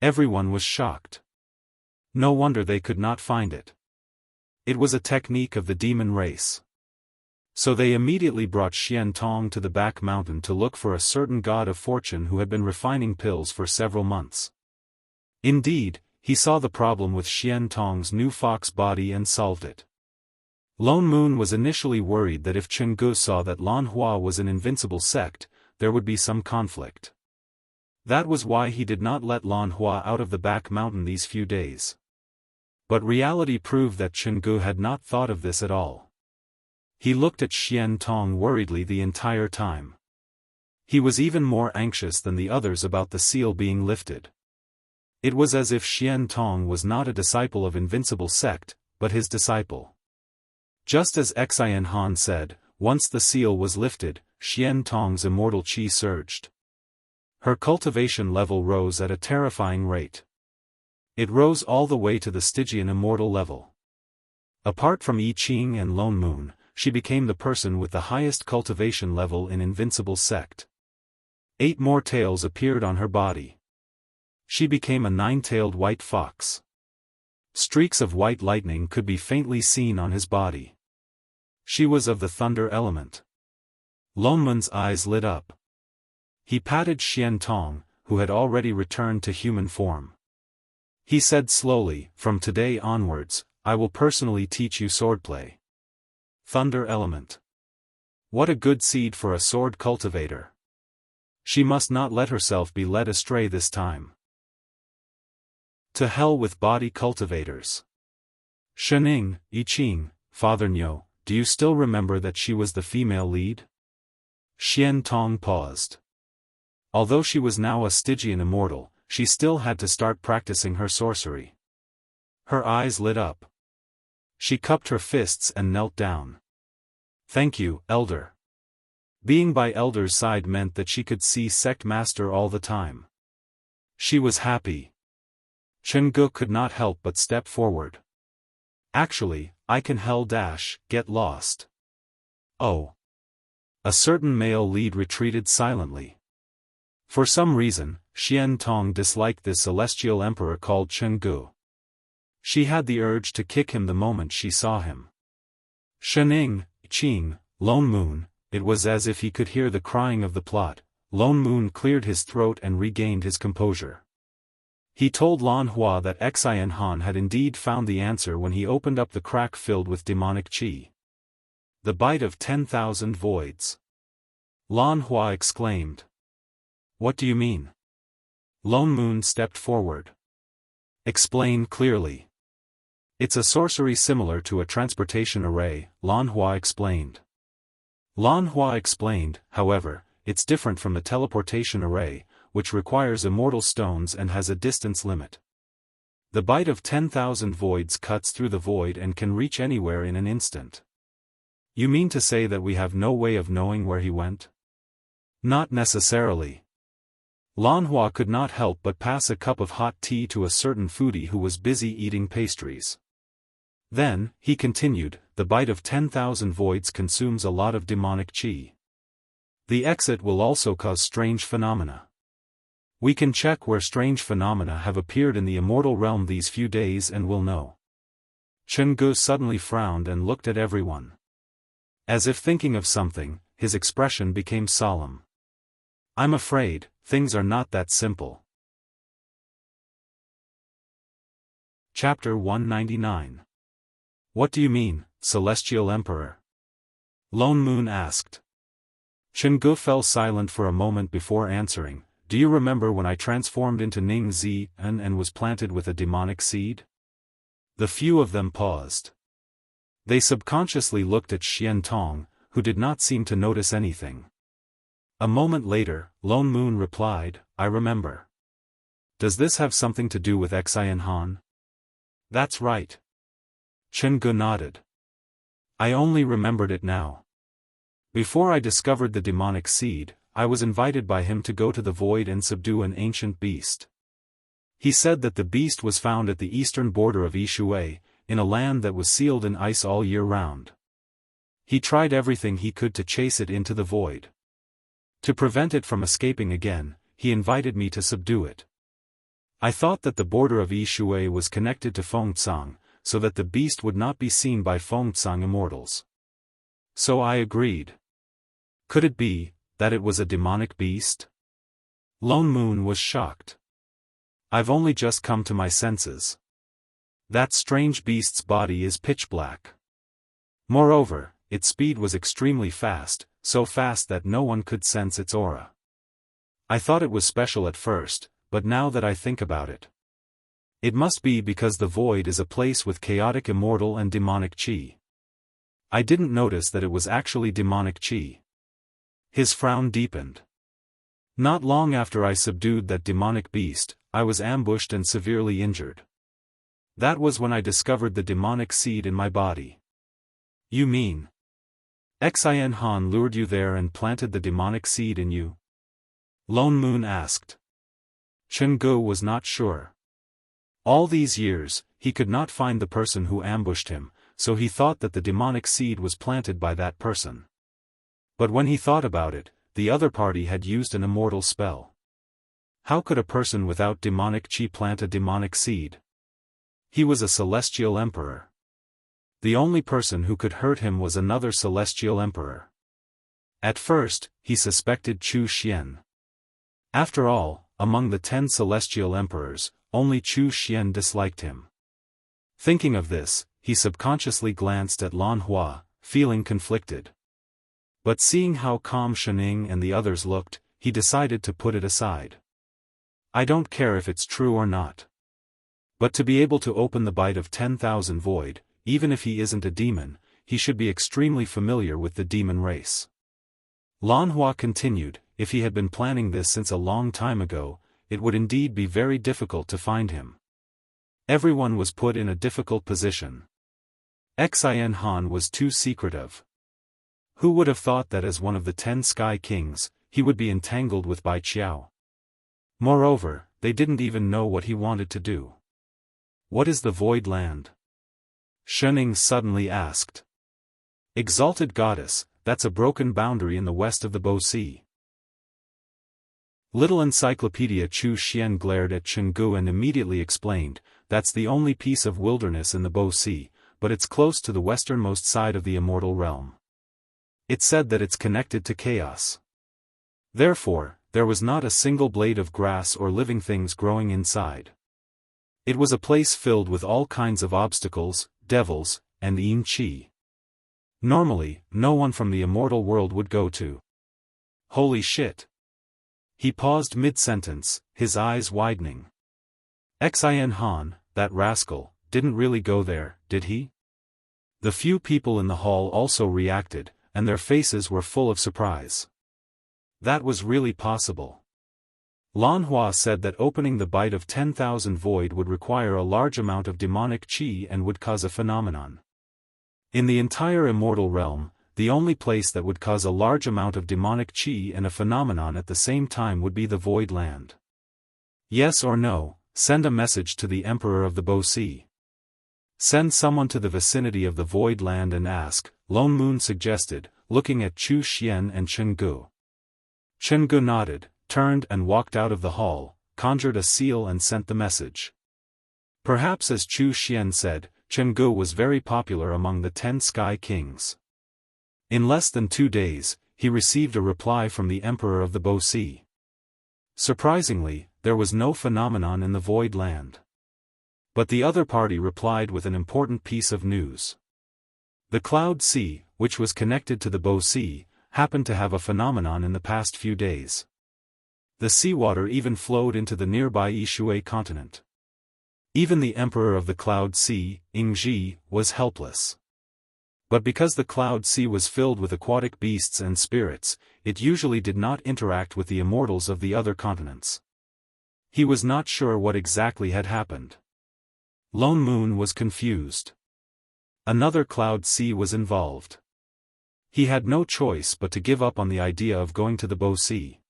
Everyone was shocked. No wonder they could not find it. It was a technique of the demon race. So they immediately brought Xian Tong to the back mountain to look for a certain god of fortune who had been refining pills for several months. Indeed, he saw the problem with Xian Tong's new fox body and solved it. Lone Moon was initially worried that if Chenggu saw that Lan Hua was an invincible sect, there would be some conflict. That was why he did not let Lan Hua out of the back mountain these few days. But reality proved that Chenggu had not thought of this at all. He looked at Xian Tong worriedly the entire time. He was even more anxious than the others about the seal being lifted. It was as if Xian Tong was not a disciple of Invincible Sect, but his disciple. Just as Xian Han said, once the seal was lifted, Xian Tong's immortal qi surged. Her cultivation level rose at a terrifying rate. It rose all the way to the Stygian immortal level. Apart from I Ching and Lone Moon, she became the person with the highest cultivation level in Invincible Sect. 8 more tails appeared on her body. She became a 9-tailed white fox. Streaks of white lightning could be faintly seen on his body. She was of the thunder element. Lone Moon's eyes lit up. He patted Xian Tong, who had already returned to human form. He said slowly, "From today onwards, I will personally teach you swordplay." Thunder element. What a good seed for a sword cultivator. She must not let herself be led astray this time. To hell with body cultivators. Shening, I Ching, Father Nyo, do you still remember that she was the female lead? Xian Tong paused. Although she was now a Stygian immortal, she still had to start practicing her sorcery. Her eyes lit up. She cupped her fists and knelt down. "Thank you, Elder." Being by Elder's side meant that she could see Sect Master all the time. She was happy. Chenggu could not help but step forward. "Actually, I can get lost." Oh. A certain male lead retreated silently. For some reason, Xian Tong disliked this celestial emperor called Chenggu. She had the urge to kick him the moment she saw him. Shening, Qing, Lone Moon, it was as if he could hear the crying of the plot. Lone Moon cleared his throat and regained his composure. He told Lan Hua that Xian Han had indeed found the answer when he opened up the crack filled with demonic qi. The bite of 10,000 voids. Lan Hua exclaimed. "What do you mean?" Lone Moon stepped forward. "Explain clearly." "It's a sorcery similar to a transportation array," Lan Hua explained. Lan Hua explained, however, it's different from the teleportation array, which requires immortal stones and has a distance limit. The bite of 10,000 voids cuts through the void and can reach anywhere in an instant. You mean to say that we have no way of knowing where he went? Not necessarily. Lan Hua could not help but pass a cup of hot tea to a certain foodie who was busy eating pastries. Then, he continued, the bite of 10,000 voids consumes a lot of demonic qi. The exit will also cause strange phenomena. We can check where strange phenomena have appeared in the immortal realm these few days and will know. Chenggu suddenly frowned and looked at everyone. As if thinking of something, his expression became solemn. "I'm afraid, things are not that simple." Chapter 199. What do you mean, Celestial Emperor? Lone Moon asked. Chenggu fell silent for a moment before answering. Do you remember when I transformed into Ning Zi and was planted with a demonic seed? The few of them paused. They subconsciously looked at Xian Tong, who did not seem to notice anything. A moment later, Lone Moon replied, I remember. Does this have something to do with Xian Han? That's right. Chenggu nodded. I only remembered it now. Before I discovered the demonic seed, I was invited by him to go to the void and subdue an ancient beast. He said that the beast was found at the eastern border of Ishui, in a land that was sealed in ice all year round. He tried everything he could to chase it into the void. To prevent it from escaping again, he invited me to subdue it. I thought that the border of Ishui was connected to Fengtsang, so that the beast would not be seen by Fengtsang immortals. So I agreed. Could it be that it was a demonic beast? Lone Moon was shocked. I've only just come to my senses. That strange beast's body is pitch black. Moreover, its speed was extremely fast, so fast that no one could sense its aura. I thought it was special at first, but now that I think about it, it must be because the void is a place with chaotic immortal and demonic chi. I didn't notice that it was actually demonic chi. His frown deepened. Not long after I subdued that demonic beast, I was ambushed and severely injured. That was when I discovered the demonic seed in my body. You mean Xin Han lured you there and planted the demonic seed in you? Lone Moon asked. Chenggu was not sure. All these years, he could not find the person who ambushed him, so he thought that the demonic seed was planted by that person. But when he thought about it, the other party had used an immortal spell. How could a person without demonic chi plant a demonic seed? He was a celestial emperor. The only person who could hurt him was another celestial emperor. At first, he suspected Chu Xian. After all, among the 10 celestial emperors, only Chu Xian disliked him. Thinking of this, he subconsciously glanced at Lan Hua, feeling conflicted. But seeing how calm Shening and the others looked, he decided to put it aside. I don't care if it's true or not. But to be able to open the bite of 10,000 void, even if he isn't a demon, he should be extremely familiar with the demon race. Lan Hua continued, if he had been planning this since a long time ago, it would indeed be very difficult to find him. Everyone was put in a difficult position. Xin Han was too secretive. Who would have thought that as one of the 10 Sky Kings, he would be entangled with Bai Qiao? Moreover, they didn't even know what he wanted to do. What is the Void Land? Shening suddenly asked. Exalted Goddess, that's a broken boundary in the west of the Bo Sea. Little Encyclopedia Chu Xian glared at Chenggu and immediately explained, that's the only piece of wilderness in the Bo Sea, but it's close to the westernmost side of the immortal realm. It said that it's connected to chaos. Therefore, there was not a single blade of grass or living things growing inside. It was a place filled with all kinds of obstacles, devils, and yin qi. Normally, no one from the immortal world would go to. Holy shit. He paused mid-sentence, his eyes widening. Xin Han, that rascal, didn't really go there, did he? The few people in the hall also reacted, and their faces were full of surprise. That was really possible. Lan Hua said that opening the bite of 10,000 void would require a large amount of demonic chi and would cause a phenomenon. In the entire immortal realm, the only place that would cause a large amount of demonic chi and a phenomenon at the same time would be the Void Land. Yes or no, send a message to the Emperor of the Bo Sea. Send someone to the vicinity of the Void Land and ask, Lone Moon suggested, looking at Chu Xian and Chenggu. Chenggu nodded, turned and walked out of the hall, conjured a seal and sent the message. Perhaps as Chu Xian said, Chenggu was very popular among the 10 Sky Kings. In less than 2 days, he received a reply from the Emperor of the Bo Sea. Surprisingly, there was no phenomenon in the Void Land. But the other party replied with an important piece of news. The Cloud Sea, which was connected to the Bo Sea, happened to have a phenomenon in the past few days. The seawater even flowed into the nearby Ishui continent. Even the Emperor of the Cloud Sea, Ingji, was helpless. But because the Cloud Sea was filled with aquatic beasts and spirits, it usually did not interact with the immortals of the other continents. He was not sure what exactly had happened. Lone Moon was confused. Another Cloud Sea was involved. He had no choice but to give up on the idea of going to the Bo Sea.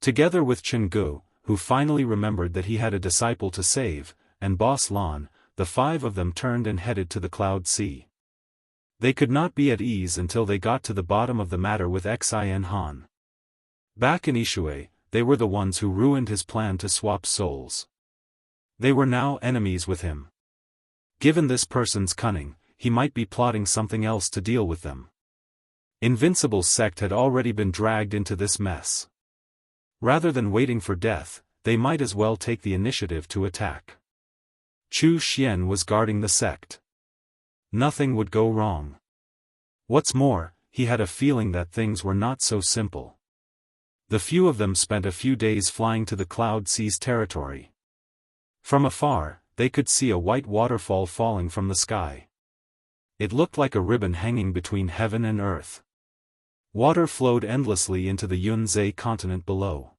Together with Chenggu, who finally remembered that he had a disciple to save, and Boss Lan, the five of them turned and headed to the Cloud Sea. They could not be at ease until they got to the bottom of the matter with Xin Han. Back in Ishui, they were the ones who ruined his plan to swap souls. They were now enemies with him. Given this person's cunning, he might be plotting something else to deal with them. Invincible's sect had already been dragged into this mess. Rather than waiting for death, they might as well take the initiative to attack. Chu Xian was guarding the sect. Nothing would go wrong. What's more, he had a feeling that things were not so simple. The few of them spent a few days flying to the Cloud Sea's territory. From afar, they could see a white waterfall falling from the sky. It looked like a ribbon hanging between heaven and earth. Water flowed endlessly into the Yunzhe continent below.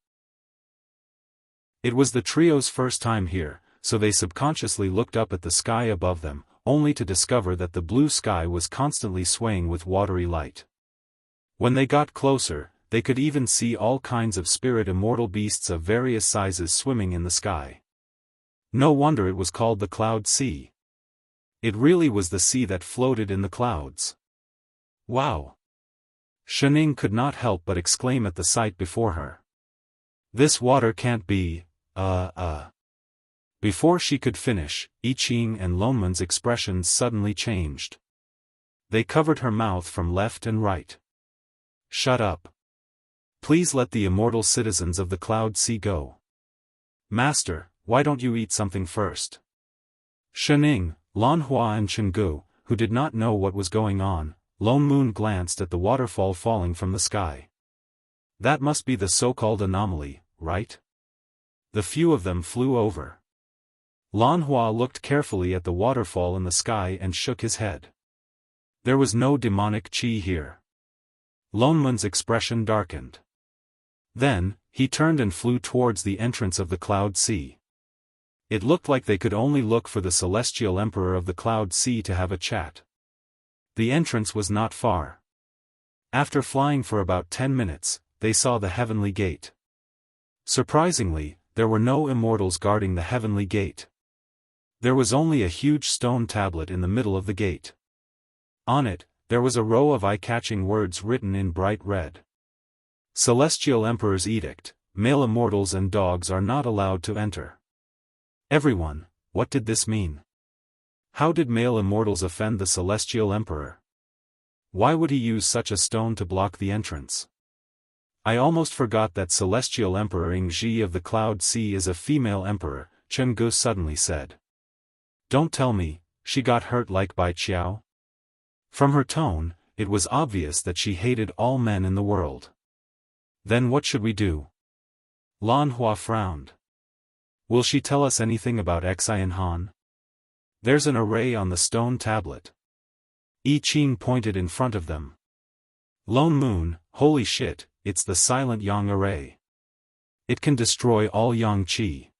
It was the trio's first time here, so they subconsciously looked up at the sky above them, only to discover that the blue sky was constantly swaying with watery light. When they got closer, they could even see all kinds of spirit immortal beasts of various sizes swimming in the sky. No wonder it was called the Cloud Sea. It really was the sea that floated in the clouds. Wow! Shening could not help but exclaim at the sight before her. This water can't be, Before she could finish, I Ching and Lonman's expressions suddenly changed. They covered her mouth from left and right. Shut up. Please let the immortal citizens of the Cloud Sea go. Master, why don't you eat something first? Shening, Lanhua and Chenggu, who did not know what was going on, Lone Moon glanced at the waterfall falling from the sky. That must be the so-called anomaly, right? The few of them flew over. Lanhua looked carefully at the waterfall in the sky and shook his head. There was no demonic qi here. Lone Moon's expression darkened. Then, he turned and flew towards the entrance of the Cloud Sea. It looked like they could only look for the celestial emperor of the Cloud Sea to have a chat. The entrance was not far. After flying for about 10 minutes, they saw the heavenly gate. Surprisingly, there were no immortals guarding the heavenly gate. There was only a huge stone tablet in the middle of the gate. On it, there was a row of eye-catching words written in bright red. Celestial Emperor's Edict, male immortals and dogs are not allowed to enter. Everyone, what did this mean? How did male immortals offend the Celestial Emperor? Why would he use such a stone to block the entrance? I almost forgot that Celestial Emperor Ingji of the Cloud Sea is a female emperor, Chenggu suddenly said. Don't tell me, she got hurt like Bai Qiao? From her tone, it was obvious that she hated all men in the world. Then what should we do? Lan Hua frowned. Will she tell us anything about Xian Han? There's an array on the stone tablet. I Ching pointed in front of them. Lone Moon, holy shit, it's the silent yang array. It can destroy all yang qi.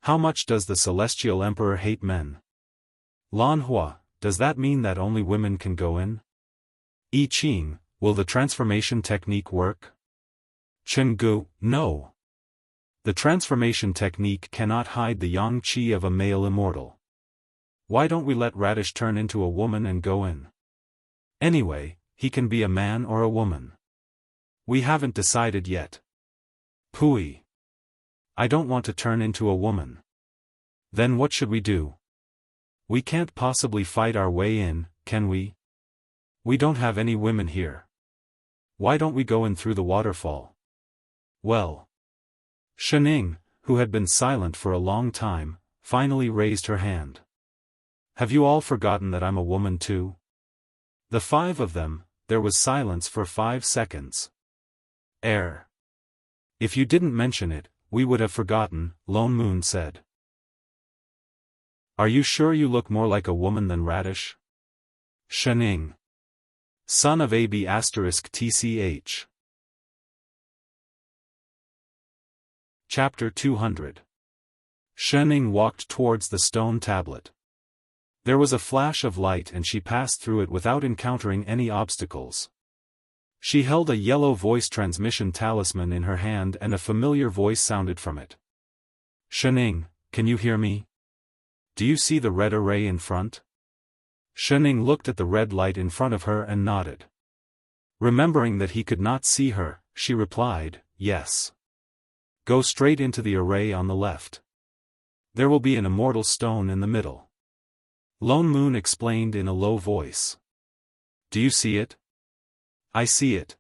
How much does the Celestial Emperor hate men? Lan Hua, does that mean that only women can go in? I Ching, will the transformation technique work? Chenggu, no. The transformation technique cannot hide the yang qi of a male immortal. Why don't we let Radish turn into a woman and go in? Anyway, he can be a man or a woman. We haven't decided yet. Pooey. I don't want to turn into a woman. Then what should we do? We can't possibly fight our way in, can we? We don't have any women here. Why don't we go in through the waterfall? Well. Shening, who had been silent for a long time, finally raised her hand. Have you all forgotten that I'm a woman too? The five of them, there was silence for 5 seconds. If you didn't mention it, we would have forgotten, Lone Moon said. Are you sure you look more like a woman than Radish? Shening. Son of AB *TCH. Chapter 200. Shening walked towards the stone tablet. There was a flash of light and she passed through it without encountering any obstacles. She held a yellow voice transmission talisman in her hand and a familiar voice sounded from it. "Shenning, can you hear me? Do you see the red array in front?" Shenning looked at the red light in front of her and nodded. Remembering that he could not see her, she replied, "Yes. Go straight into the array on the left. There will be an immortal stone in the middle." Lone Moon explained in a low voice. "Do you see it?" "I see it."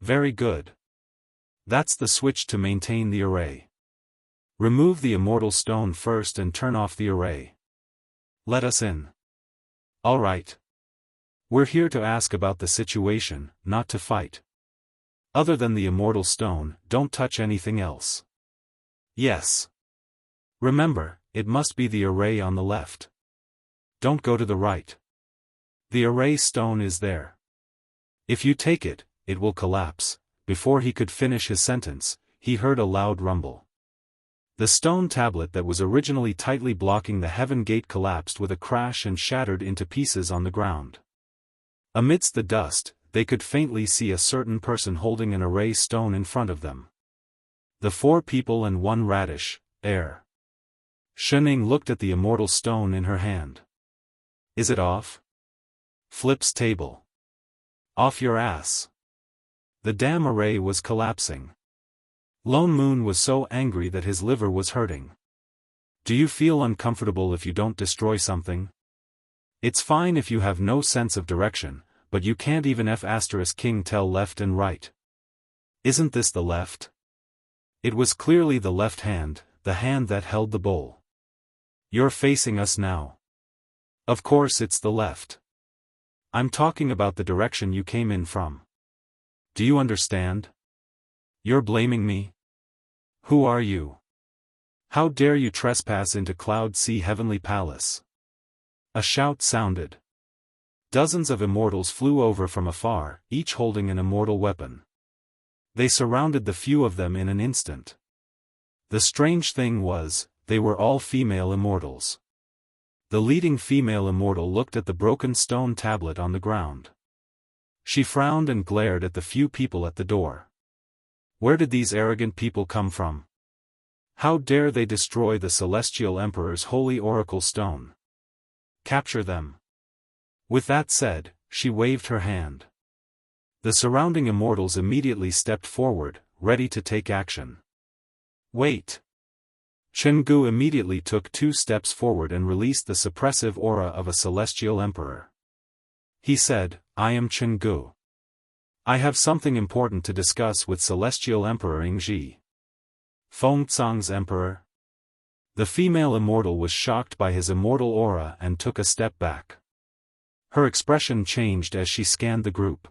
"Very good. That's the switch to maintain the array. Remove the immortal stone first and turn off the array. Let us in." "All right. We're here to ask about the situation, not to fight. Other than the immortal stone, don't touch anything else." "Yes. Remember, it must be the array on the left. Don't go to the right. The array stone is there. If you take it, it will collapse." Before he could finish his sentence, he heard a loud rumble. The stone tablet that was originally tightly blocking the heaven gate collapsed with a crash and shattered into pieces on the ground. Amidst the dust, they could faintly see a certain person holding an array stone in front of them. The 4 people and 1 radish, air. Shenning looked at the immortal stone in her hand. "Is it off?" "Flips table. Off your ass." The damn array was collapsing. Lone Moon was so angry that his liver was hurting. "Do you feel uncomfortable if you don't destroy something? It's fine if you have no sense of direction, but you can't even F*King tell left and right. Isn't this the left?" It was clearly the left hand, the hand that held the bowl. "You're facing us now. Of course it's the left. I'm talking about the direction you came in from. Do you understand? You're blaming me? Who are you? How dare you trespass into Cloud Sea Heavenly Palace?" A shout sounded. Dozens of immortals flew over from afar, each holding an immortal weapon. They surrounded the few of them in an instant. The strange thing was, they were all female immortals. The leading female immortal looked at the broken stone tablet on the ground. She frowned and glared at the few people at the door. Where did these arrogant people come from? How dare they destroy the Celestial Emperor's holy oracle stone? Capture them. With that said, she waved her hand. The surrounding immortals immediately stepped forward, ready to take action. "Wait." Chenggu immediately took 2 steps forward and released the suppressive aura of a Celestial Emperor. He said, "I am Chenggu. I have something important to discuss with Celestial Emperor Ingji. Fengcang's Emperor." The female immortal was shocked by his immortal aura and took a step back. Her expression changed as she scanned the group.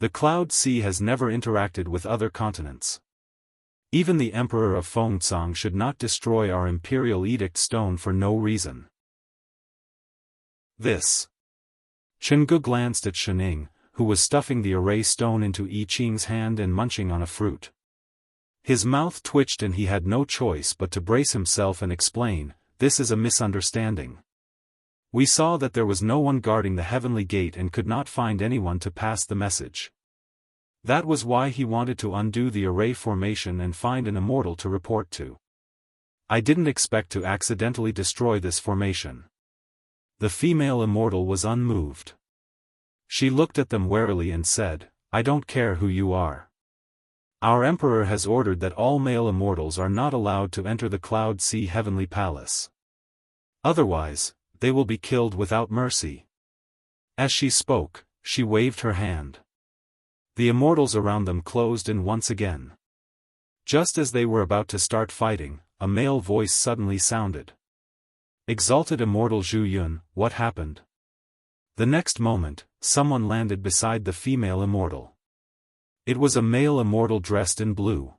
The Cloud Sea has never interacted with other continents. Even the Emperor of Fengcang should not destroy our Imperial Edict stone for no reason. This. Chenggu glanced at Shenning, who was stuffing the array stone into I Ching's hand and munching on a fruit. His mouth twitched and he had no choice but to brace himself and explain, "This is a misunderstanding. We saw that there was no one guarding the heavenly gate and could not find anyone to pass the message. That was why he wanted to undo the array formation and find an immortal to report to. I didn't expect to accidentally destroy this formation." The female immortal was unmoved. She looked at them warily and said, "I don't care who you are. Our Emperor has ordered that all male immortals are not allowed to enter the Cloud Sea Heavenly Palace. Otherwise, they will be killed without mercy." As she spoke, she waved her hand. The immortals around them closed in once again. Just as they were about to start fighting, a male voice suddenly sounded. "Exalted Immortal Zhu Yun, what happened?" The next moment, someone landed beside the female immortal. It was a male immortal dressed in blue.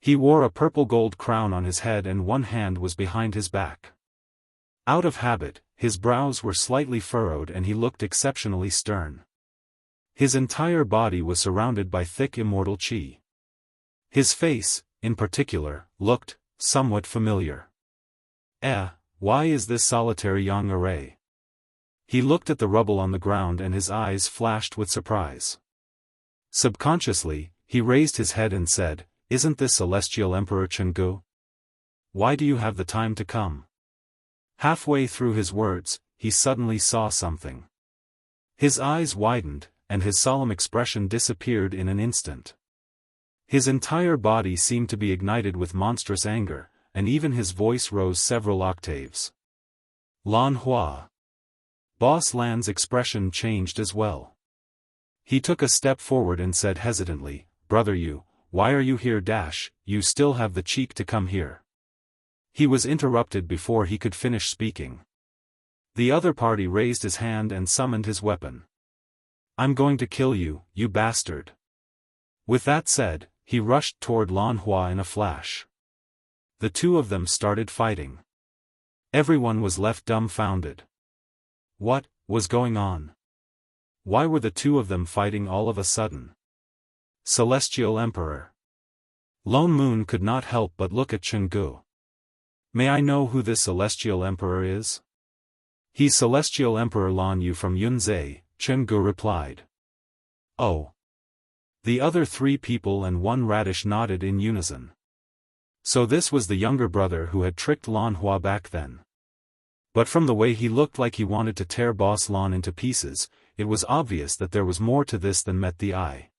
He wore a purple gold crown on his head and one hand was behind his back. Out of habit, his brows were slightly furrowed and he looked exceptionally stern. His entire body was surrounded by thick immortal qi. His face, in particular, looked somewhat familiar. Why is this solitary young array? He looked at the rubble on the ground and his eyes flashed with surprise. Subconsciously, he raised his head and said, "Isn't this Celestial Emperor Chenggu? Why do you have the time to come?" Halfway through his words, he suddenly saw something. His eyes widened, and his solemn expression disappeared in an instant. His entire body seemed to be ignited with monstrous anger, and even his voice rose several octaves. Lan Hua. Boss Lan's expression changed as well. He took a step forward and said hesitantly, "Brother Yu, why are you here? You still have the cheek to come here." He was interrupted before he could finish speaking. The other party raised his hand and summoned his weapon. "I'm going to kill you, you bastard." With that said, he rushed toward Lan Hua in a flash. The two of them started fighting. Everyone was left dumbfounded. What was going on? Why were the two of them fighting all of a sudden? Celestial Emperor. Lone Moon could not help but look at Chenggu. "May I know who this Celestial Emperor is?" "He's Celestial Emperor Lan Yu from Yunzhe," Chenggu replied. "Oh." The other three people and one radish nodded in unison. So this was the younger brother who had tricked Lan Hua back then. But from the way he looked like he wanted to tear Boss Lan into pieces, it was obvious that there was more to this than met the eye.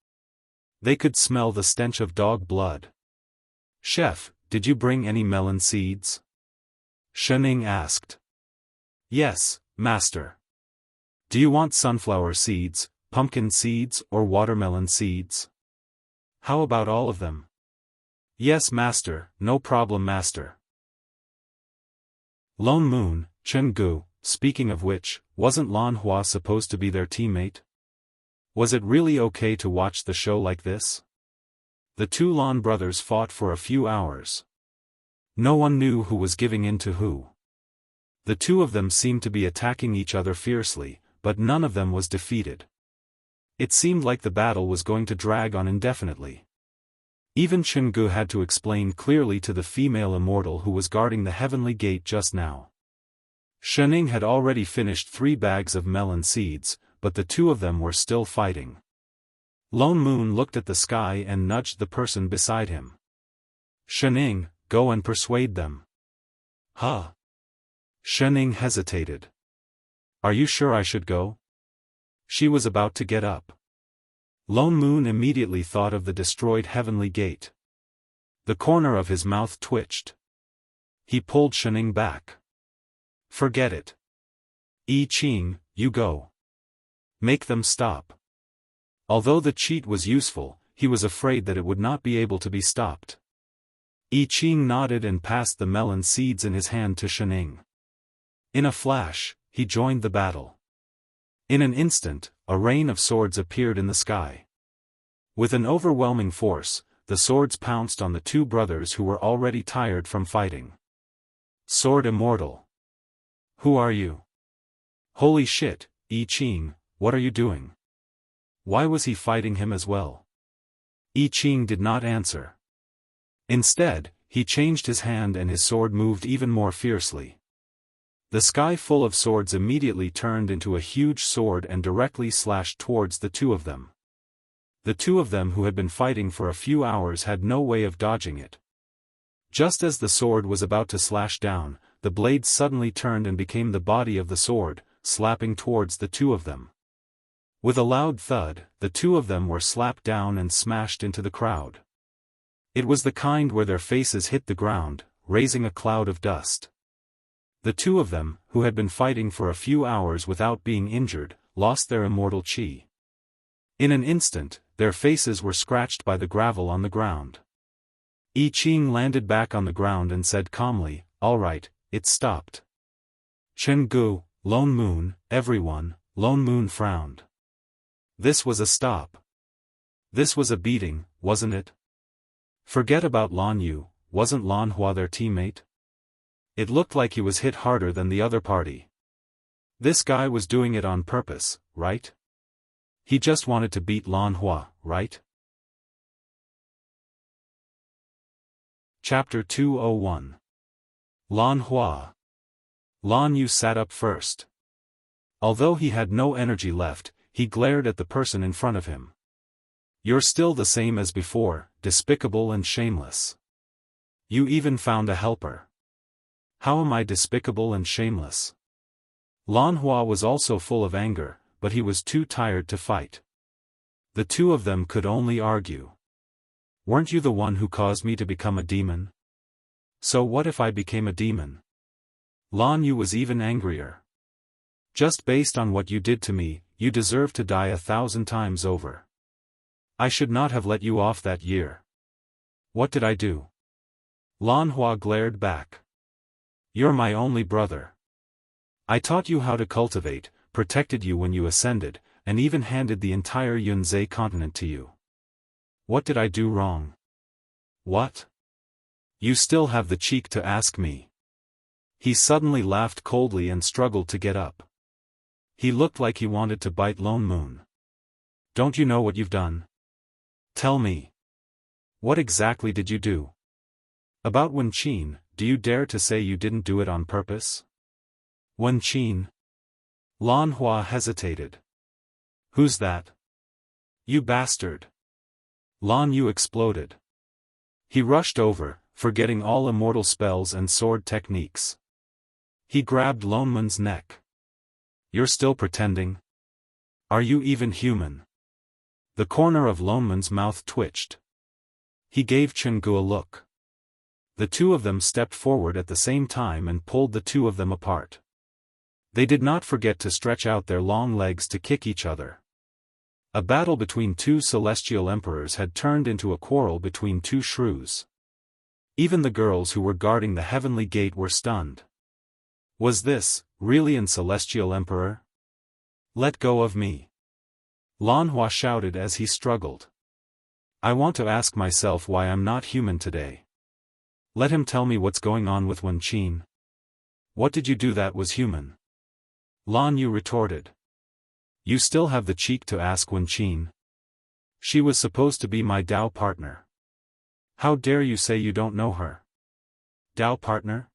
They could smell the stench of dog blood. "Chef, did you bring any melon seeds?" Shening asked. "Yes, master." "Do you want sunflower seeds, pumpkin seeds or watermelon seeds?" "How about all of them?" "Yes master, no problem master." Lone Moon, Chenggu, speaking of which, wasn't Lan Hua supposed to be their teammate? Was it really okay to watch the show like this? The two Lan brothers fought for a few hours. No one knew who was giving in to who. The two of them seemed to be attacking each other fiercely, but none of them was defeated. It seemed like the battle was going to drag on indefinitely. Even Chenggu had to explain clearly to the female immortal who was guarding the heavenly gate just now. Shening had already finished 3 bags of melon seeds, but the two of them were still fighting. Lone Moon looked at the sky and nudged the person beside him. "Shening, go and persuade them." "Huh?" Shening hesitated. "Are you sure I should go?" She was about to get up. Lone Moon immediately thought of the destroyed heavenly gate. The corner of his mouth twitched. He pulled Shening back. "Forget it. I Ching, you go. Make them stop." Although the cheat was useful, he was afraid that it would not be able to be stopped. I Ching nodded and passed the melon seeds in his hand to Shening. In a flash, he joined the battle. In an instant, a rain of swords appeared in the sky. With an overwhelming force, the swords pounced on the two brothers who were already tired from fighting. "Sword Immortal. Who are you?" "Holy shit, I Ching, what are you doing?" Why was he fighting him as well? I Ching did not answer. Instead, he changed his hand and his sword moved even more fiercely. The sky full of swords immediately turned into a huge sword and directly slashed towards the two of them. The two of them who had been fighting for a few hours had no way of dodging it. Just as the sword was about to slash down, the blade suddenly turned and became the body of the sword, slapping towards the two of them. With a loud thud, the two of them were slapped down and smashed into the crowd. It was the kind where their faces hit the ground, raising a cloud of dust. The two of them, who had been fighting for a few hours without being injured, lost their immortal chi. In an instant, their faces were scratched by the gravel on the ground. I Ching landed back on the ground and said calmly, "All right, it stopped." Chenggu, Lone Moon, everyone, Lone Moon frowned. This was a stop. This was a beating, wasn't it? Forget about Lan Yu, wasn't Lan Hua their teammate? It looked like he was hit harder than the other party. This guy was doing it on purpose, right? He just wanted to beat Lan Hua, right? Chapter 201. Lan Hua. Lan Yu sat up first. Although he had no energy left, he glared at the person in front of him. You're still the same as before, despicable and shameless. You even found a helper. How am I despicable and shameless? Lan Hua was also full of anger, but he was too tired to fight. The two of them could only argue. Weren't you the one who caused me to become a demon? So what if I became a demon? Lan Yu was even angrier. Just based on what you did to me, you deserve to die 1,000 times over. I should not have let you off that year. What did I do? Lan Hua glared back. You're my only brother. I taught you how to cultivate, protected you when you ascended, and even handed the entire Yunzhe continent to you. What did I do wrong? What? You still have the cheek to ask me. He suddenly laughed coldly and struggled to get up. He looked like he wanted to bite Lone Moon. Don't you know what you've done? Tell me. What exactly did you do? About Wen Qin, do you dare to say you didn't do it on purpose? Wen Qin? Lan Hua hesitated. Who's that? You bastard. Lan Yu exploded. He rushed over, forgetting all immortal spells and sword techniques. He grabbed Lone Moon's neck. You're still pretending? Are you even human? The corner of Lone Moon's mouth twitched. He gave Chenggu a look. The two of them stepped forward at the same time and pulled the two of them apart. They did not forget to stretch out their long legs to kick each other. A battle between two celestial emperors had turned into a quarrel between two shrews. Even the girls who were guarding the heavenly gate were stunned. Was this, really an celestial emperor? Let go of me. Lan Hua shouted as he struggled. I want to ask myself why I'm not human today. Let him tell me what's going on with Wen Qin. What did you do that was human? Lan Yu retorted. You still have the cheek to ask Wen Qin. She was supposed to be my Dao partner. How dare you say you don't know her? Dao partner?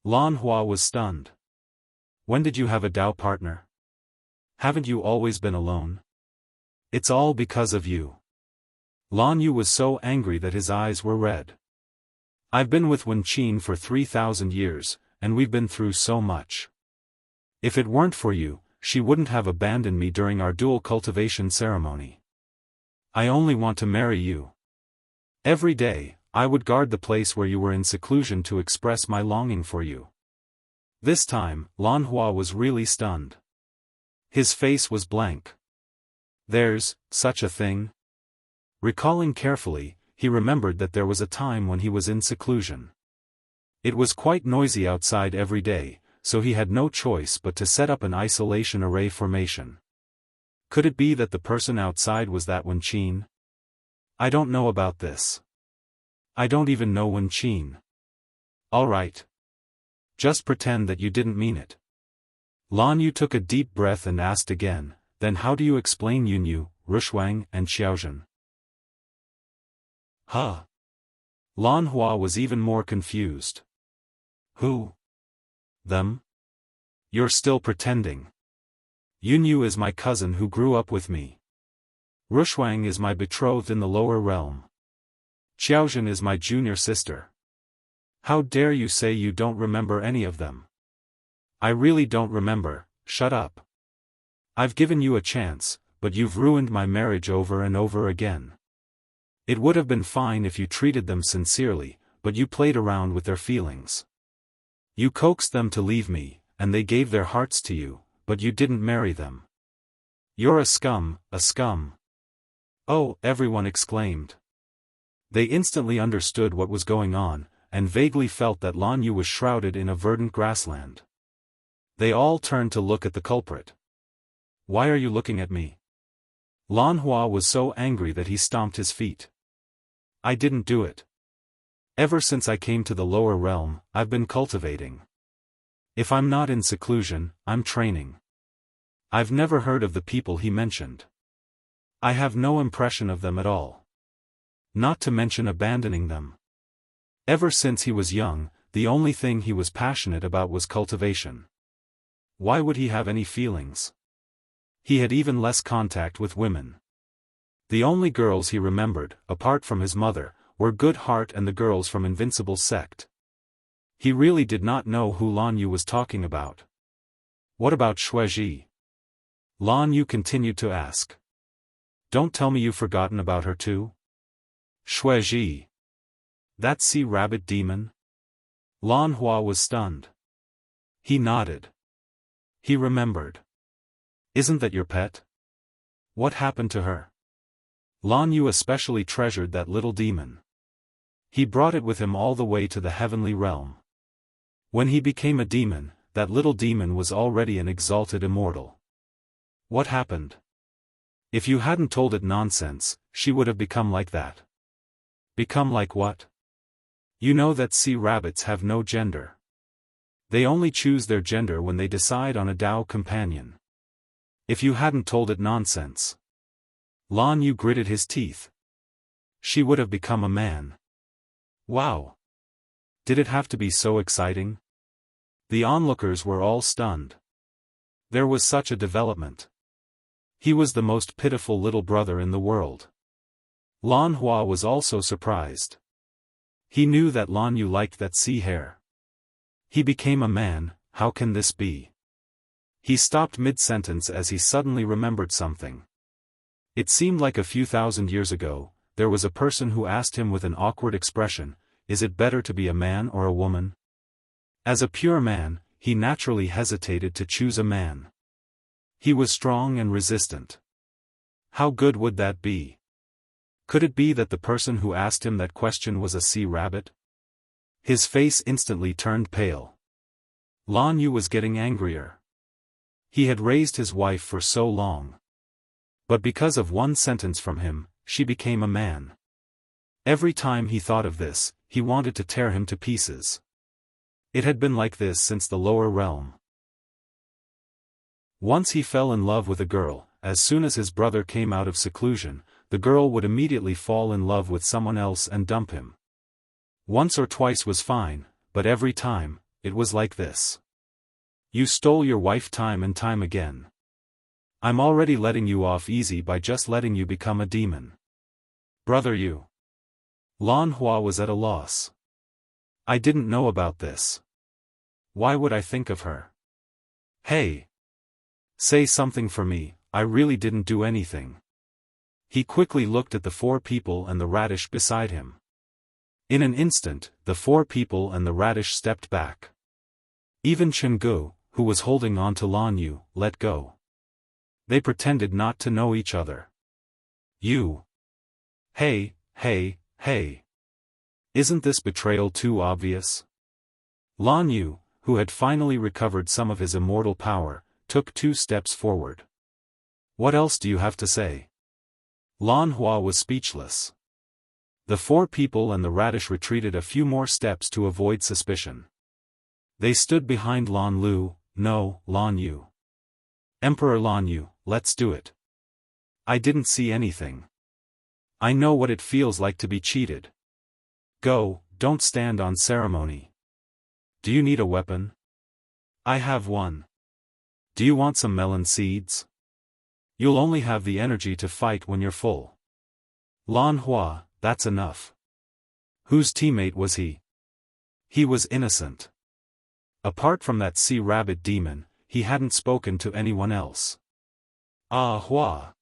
Lan Hua was stunned. When did you have a Dao partner? Haven't you always been alone? It's all because of you. Lan Yu was so angry that his eyes were red. I've been with Wen Qin for 3,000 years, and we've been through so much. If it weren't for you, she wouldn't have abandoned me during our dual cultivation ceremony. I only want to marry you. Every day, I would guard the place where you were in seclusion to express my longing for you. This time, Lan Hua was really stunned. His face was blank. There's such a thing? Recalling carefully, he remembered that there was a time when he was in seclusion. It was quite noisy outside every day, so he had no choice but to set up an isolation array formation. Could it be that the person outside was that Wen Qin? I don't know about this. I don't even know Wen Qin. All right. Just pretend that you didn't mean it. Lan Yu took a deep breath and asked again, then how do you explain Yunyu, Rushuang and Xiaozhen? Huh? Lan Hua was even more confused. Who? Them? You're still pretending. Yunyu is my cousin who grew up with me. Rushuang is my betrothed in the lower realm. Xiaozhen is my junior sister. How dare you say you don't remember any of them? I really don't remember, shut up. I've given you a chance, but you've ruined my marriage over and over again. It would have been fine if you treated them sincerely, but you played around with their feelings. You coaxed them to leave me, and they gave their hearts to you, but you didn't marry them. You're a scum, a scum. Oh, everyone exclaimed. They instantly understood what was going on, and vaguely felt that Lan Yu was shrouded in a verdant grassland. They all turned to look at the culprit. Why are you looking at me? Lan Hua was so angry that he stomped his feet. I didn't do it. Ever since I came to the lower realm, I've been cultivating. If I'm not in seclusion, I'm training. I've never heard of the people he mentioned. I have no impression of them at all. Not to mention abandoning them. Ever since he was young, the only thing he was passionate about was cultivation. Why would he have any feelings? He had even less contact with women. The only girls he remembered, apart from his mother, were Good Heart and the girls from Invincible's sect. He really did not know who Lan Yu was talking about. What about Shuiji? Lan Yu continued to ask. Don't tell me you've forgotten about her too? Shuiji. That sea rabbit demon? Lan Hua was stunned. He nodded. He remembered. Isn't that your pet? What happened to her? Lan Yu especially treasured that little demon. He brought it with him all the way to the heavenly realm. When he became a demon, that little demon was already an exalted immortal. What happened? If you hadn't told it nonsense, she would have become like that. Become like what? You know that sea rabbits have no gender. They only choose their gender when they decide on a Dao companion. If you hadn't told it nonsense. Lan Yu gritted his teeth. She would have become a man. Wow! Did it have to be so exciting? The onlookers were all stunned. There was such a development. He was the most pitiful little brother in the world. Lan Hua was also surprised. He knew that Lan Yu liked that sea hare. He became a man, how can this be? He stopped mid-sentence as he suddenly remembered something. It seemed like a few thousand years ago, there was a person who asked him with an awkward expression, is it better to be a man or a woman? As a pure man, he naturally hesitated to choose a man. He was strong and resistant. How good would that be? Could it be that the person who asked him that question was a sea rabbit? His face instantly turned pale. Lan Yu was getting angrier. He had raised his wife for so long. But because of one sentence from him, she became a man. Every time he thought of this, he wanted to tear him to pieces. It had been like this since the lower realm. Once he fell in love with a girl, as soon as his brother came out of seclusion, the girl would immediately fall in love with someone else and dump him. Once or twice was fine, but every time, it was like this. You stole your wife time and time again. I'm already letting you off easy by just letting you become a demon. Brother you. Lan Hua was at a loss. I didn't know about this. Why would I think of her? Hey! Say something for me, I really didn't do anything. He quickly looked at the four people and the radish beside him. In an instant, the four people and the radish stepped back. Even Chenggu, who was holding on to Lan Yu, let go. They pretended not to know each other. You. Hey, hey, hey. Isn't this betrayal too obvious? Lan Yu, who had finally recovered some of his immortal power, took 2 steps forward. What else do you have to say? Lan Hua was speechless. The four people and the radish retreated a few more steps to avoid suspicion. They stood behind Lan Lu, no, Lan Yu. Emperor Lan Yu, let's do it. I didn't see anything. I know what it feels like to be cheated. Go, don't stand on ceremony. Do you need a weapon? I have one. Do you want some melon seeds? You'll only have the energy to fight when you're full. Lan Hua, that's enough. Whose teammate was he? He was innocent. Apart from that sea rabbit demon, he hadn't spoken to anyone else. Ah Hua.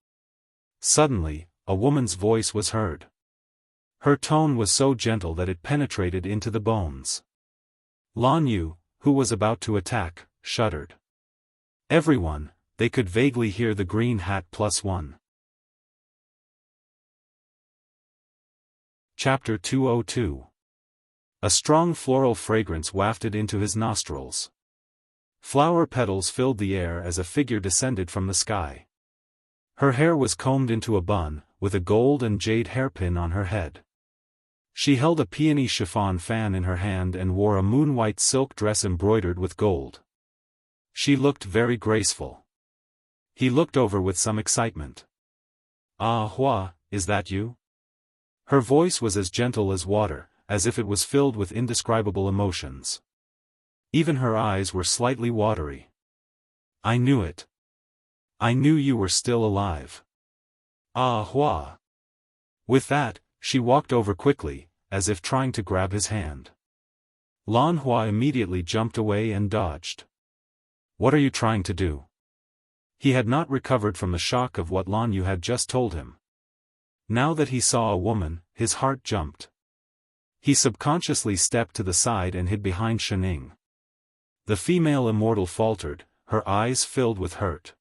Suddenly, a woman's voice was heard. Her tone was so gentle that it penetrated into the bones. Lan Yu, who was about to attack, shuddered. Everyone, they could vaguely hear the green hat +1. Chapter 202. A strong floral fragrance wafted into his nostrils. Flower petals filled the air as a figure descended from the sky. Her hair was combed into a bun, with a gold and jade hairpin on her head. She held a peony chiffon fan in her hand and wore a moon-white silk dress embroidered with gold. She looked very graceful. He looked over with some excitement. Ah Hua, is that you? Her voice was as gentle as water, as if it was filled with indescribable emotions. Even her eyes were slightly watery. I knew it. I knew you were still alive. Ah Hua. With that, she walked over quickly, as if trying to grab his hand. Lan Hua immediately jumped away and dodged. What are you trying to do? He had not recovered from the shock of what Lan Yu had just told him. Now that he saw a woman, his heart jumped. He subconsciously stepped to the side and hid behind Shening. The female immortal faltered, her eyes filled with hurt.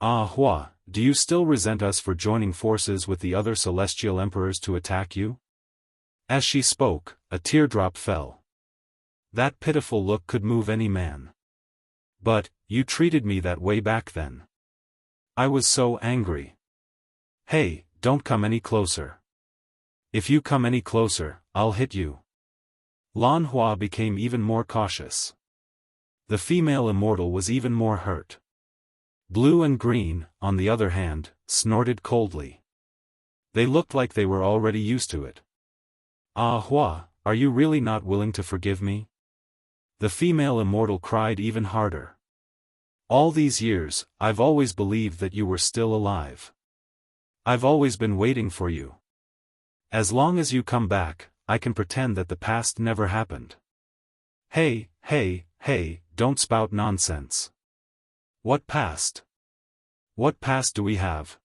Ah Hua, do you still resent us for joining forces with the other celestial emperors to attack you? As she spoke, a teardrop fell. That pitiful look could move any man. But, you treated me that way back then. I was so angry. Hey, don't come any closer. If you come any closer, I'll hit you. Lan Hua became even more cautious. The female immortal was even more hurt. Blue and Green, on the other hand, snorted coldly. They looked like they were already used to it. Ah Hua, are you really not willing to forgive me? The female immortal cried even harder. All these years, I've always believed that you were still alive. I've always been waiting for you. As long as you come back, I can pretend that the past never happened. Hey, don't spout nonsense. What past? What past do we have?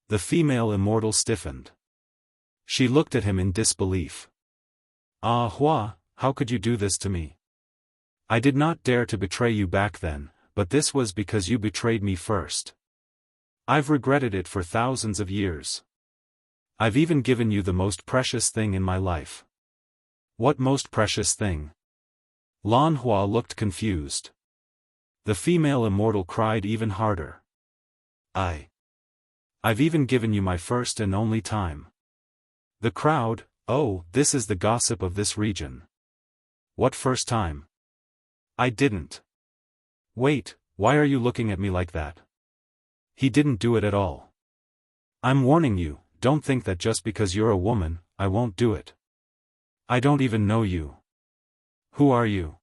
The female immortal stiffened. She looked at him in disbelief. Ah Hua, how could you do this to me? I did not dare to betray you back then, but this was because you betrayed me first. I've regretted it for thousands of years. I've even given you the most precious thing in my life. What most precious thing? Lan Hua looked confused. The female immortal cried even harder. I've even given you my first and only time. The crowd, oh, this is the gossip of this region. What first time? I didn't. Wait, why are you looking at me like that? He didn't do it at all. I'm warning you, don't think that just because you're a woman, I won't do it. I don't even know you. Who are you?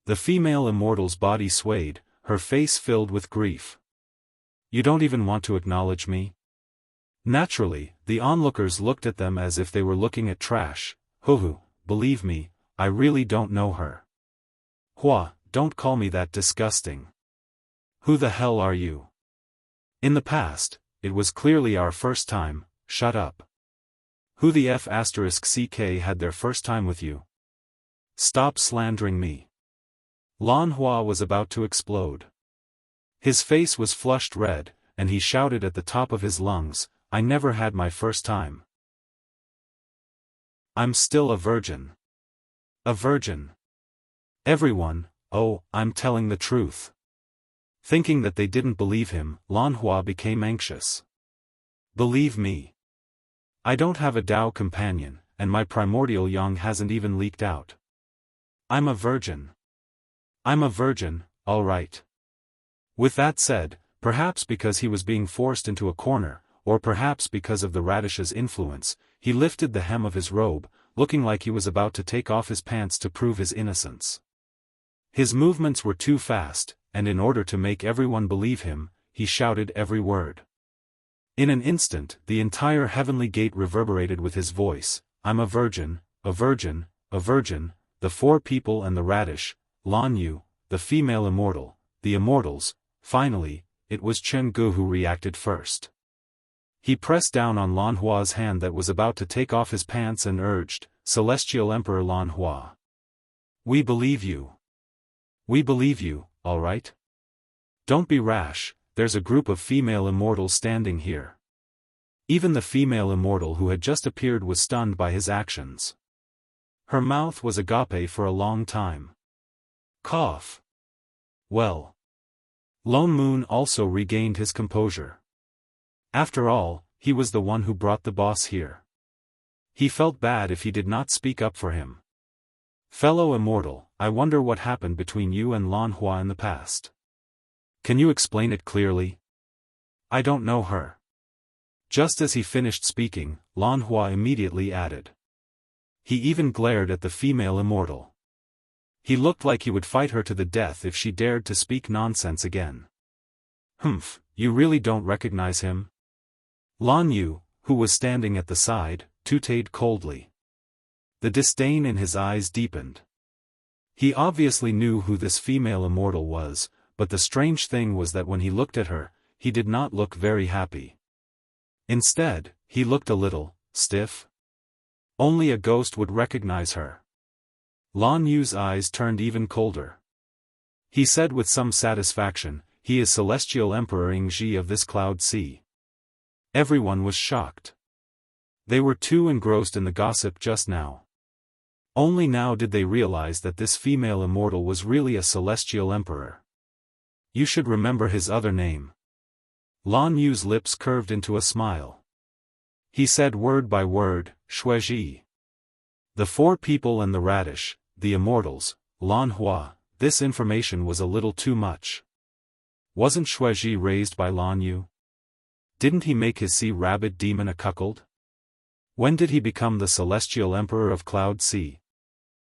The female immortal's body swayed, her face filled with grief. You don't even want to acknowledge me? Naturally, the onlookers looked at them as if they were looking at trash. Hoo, believe me, I really don't know her. Hua, don't call me that disgusting. Who the hell are you? In the past, it was clearly our first time, shut up. Who the F***ck had their first time with you? Stop slandering me. Lan Hua was about to explode. His face was flushed red, and he shouted at the top of his lungs, I never had my first time. I'm still a virgin. A virgin. Everyone, oh, I'm telling the truth. Thinking that they didn't believe him, Lan Hua became anxious. Believe me. I don't have a Dao companion, and my primordial yang hasn't even leaked out. I'm a virgin. I'm a virgin, all right. With that said, perhaps because he was being forced into a corner, or perhaps because of the radish's influence, he lifted the hem of his robe, looking like he was about to take off his pants to prove his innocence. His movements were too fast, and in order to make everyone believe him, he shouted every word. In an instant, the entire heavenly gate reverberated with his voice, I'm a virgin, a virgin, a virgin, the four people and the radish, Lan Yu, the female immortal, the immortals. Finally, it was Chen Gu who reacted first. He pressed down on Lan Hua's hand that was about to take off his pants and urged, Celestial Emperor Lan Hua. We believe you. We believe you, all right? Don't be rash, there's a group of female immortals standing here. Even the female immortal who had just appeared was stunned by his actions. Her mouth was agape for a long time. Cough. Well. Lone Moon also regained his composure. After all, he was the one who brought the boss here. He felt bad if he did not speak up for him. Fellow immortal, I wonder what happened between you and Lan Hua in the past. Can you explain it clearly? I don't know her. Just as he finished speaking, Lan Hua immediately added. He even glared at the female immortal. He looked like he would fight her to the death if she dared to speak nonsense again. "Humph, you really don't recognize him?" Lan Yu, who was standing at the side, tooted coldly. The disdain in his eyes deepened. He obviously knew who this female immortal was, but the strange thing was that when he looked at her, he did not look very happy. Instead, he looked a little stiff. Only a ghost would recognize her. Lan Yu's eyes turned even colder. He said with some satisfaction, "He is Celestial Emperor Ingji of this Cloud Sea." Everyone was shocked. They were too engrossed in the gossip just now. Only now did they realize that this female immortal was really a Celestial Emperor. "You should remember his other name." Lan Yu's lips curved into a smile. He said word by word, "Shuiji." The four people and the radish, the immortals, Lan Hua, this information was a little too much. Wasn't Shuiji raised by Lan Yu? Didn't he make his sea rabbit demon a cuckold? When did he become the Celestial Emperor of Cloud Sea?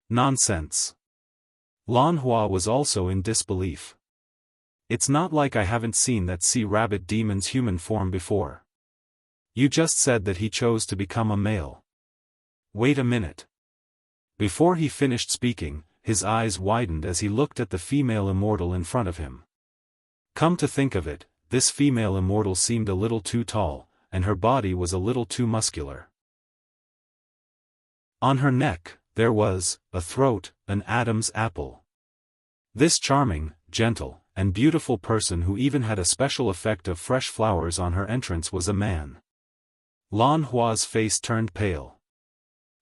Nonsense. Lan Hua was also in disbelief. "It's not like I haven't seen that sea rabbit demon's human form before. You just said that he chose to become a male." "Wait a minute." Before he finished speaking, his eyes widened as he looked at the female immortal in front of him. Come to think of it, this female immortal seemed a little too tall, and her body was a little too muscular. On her neck, there was a throat, an Adam's apple. This charming, gentle, and beautiful person who even had a special effect of fresh flowers on her entrance was a man. Lan Hua's face turned pale.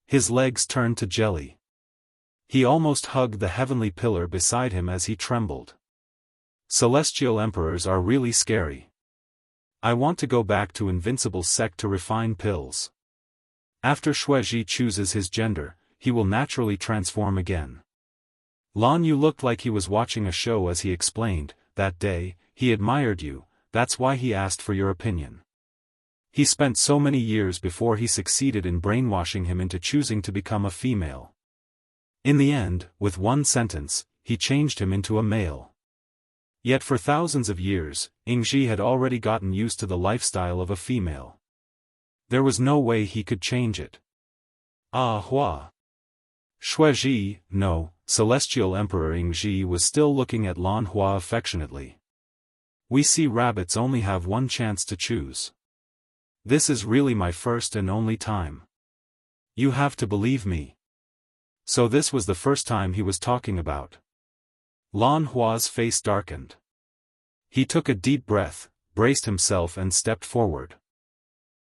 His legs turned to jelly. He almost hugged the heavenly pillar beside him as he trembled. Celestial emperors are really scary. I want to go back to Invincible's sect to refine pills. After Shuiji chooses his gender, he will naturally transform again. Lan Yu looked like he was watching a show as he explained, "That day, he admired you, that's why he asked for your opinion. He spent so many years before he succeeded in brainwashing him into choosing to become a female. In the end, with one sentence, he changed him into a male. Yet for thousands of years, Ingji had already gotten used to the lifestyle of a female. There was no way he could change it. Ah Hua. Shuiji, no, Celestial Emperor Ingji was still looking at Lan Hua affectionately. We sea rabbits only have one chance to choose. This is really my first and only time. You have to believe me. So this was the first time he was talking about. Lan Hua's face darkened. He took a deep breath, braced himself and stepped forward.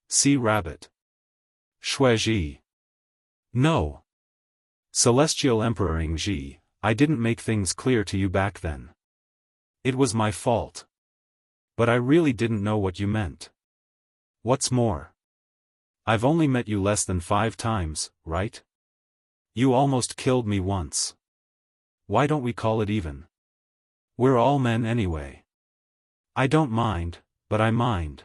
Sea rabbit. Shuiji. No. Celestial Emperor Ingji, I didn't make things clear to you back then. It was my fault. But I really didn't know what you meant. What's more, I've only met you less than 5 times, right? You almost killed me once. Why don't we call it even? We're all men anyway. I don't mind, but I mind.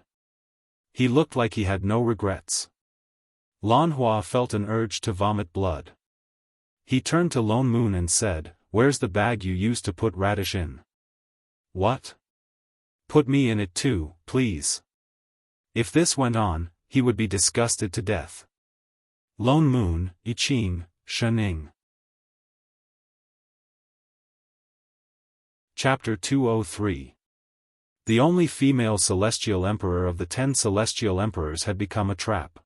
He looked like he had no regrets. Lan Hua felt an urge to vomit blood. He turned to Lone Moon and said, "Where's the bag you used to put radish in?" "What? Put me in it too, please." If this went on, he would be disgusted to death. Lone Moon, I Ching, Shening. Chapter 203. The only female celestial emperor of the 10 celestial emperors had become a trap.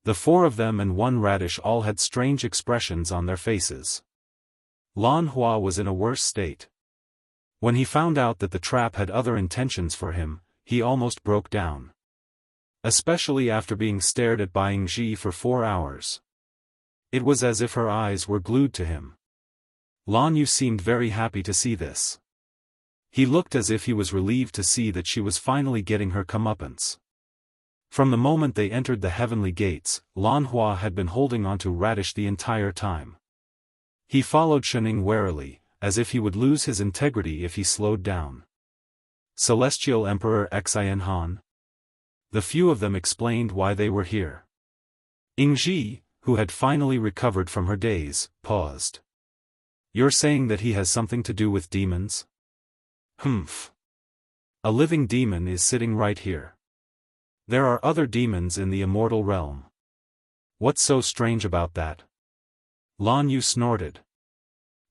The 4 of them and 1 radish all had strange expressions on their faces. Lan Hua was in a worse state. When he found out that the trap had other intentions for him, he almost broke down. Especially after being stared at by Ingji for 4 hours. It was as if her eyes were glued to him. Lan Yu seemed very happy to see this. He looked as if he was relieved to see that she was finally getting her comeuppance. From the moment they entered the heavenly gates, Lan Hua had been holding onto Radish the entire time. He followed Shening warily, as if he would lose his integrity if he slowed down. Celestial Emperor Xin Han? The few of them explained why they were here. Ingji, who had finally recovered from her daze, paused. You're saying that he has something to do with demons? Humph. A living demon is sitting right here. There are other demons in the immortal realm. What's so strange about that? Lan Yu snorted.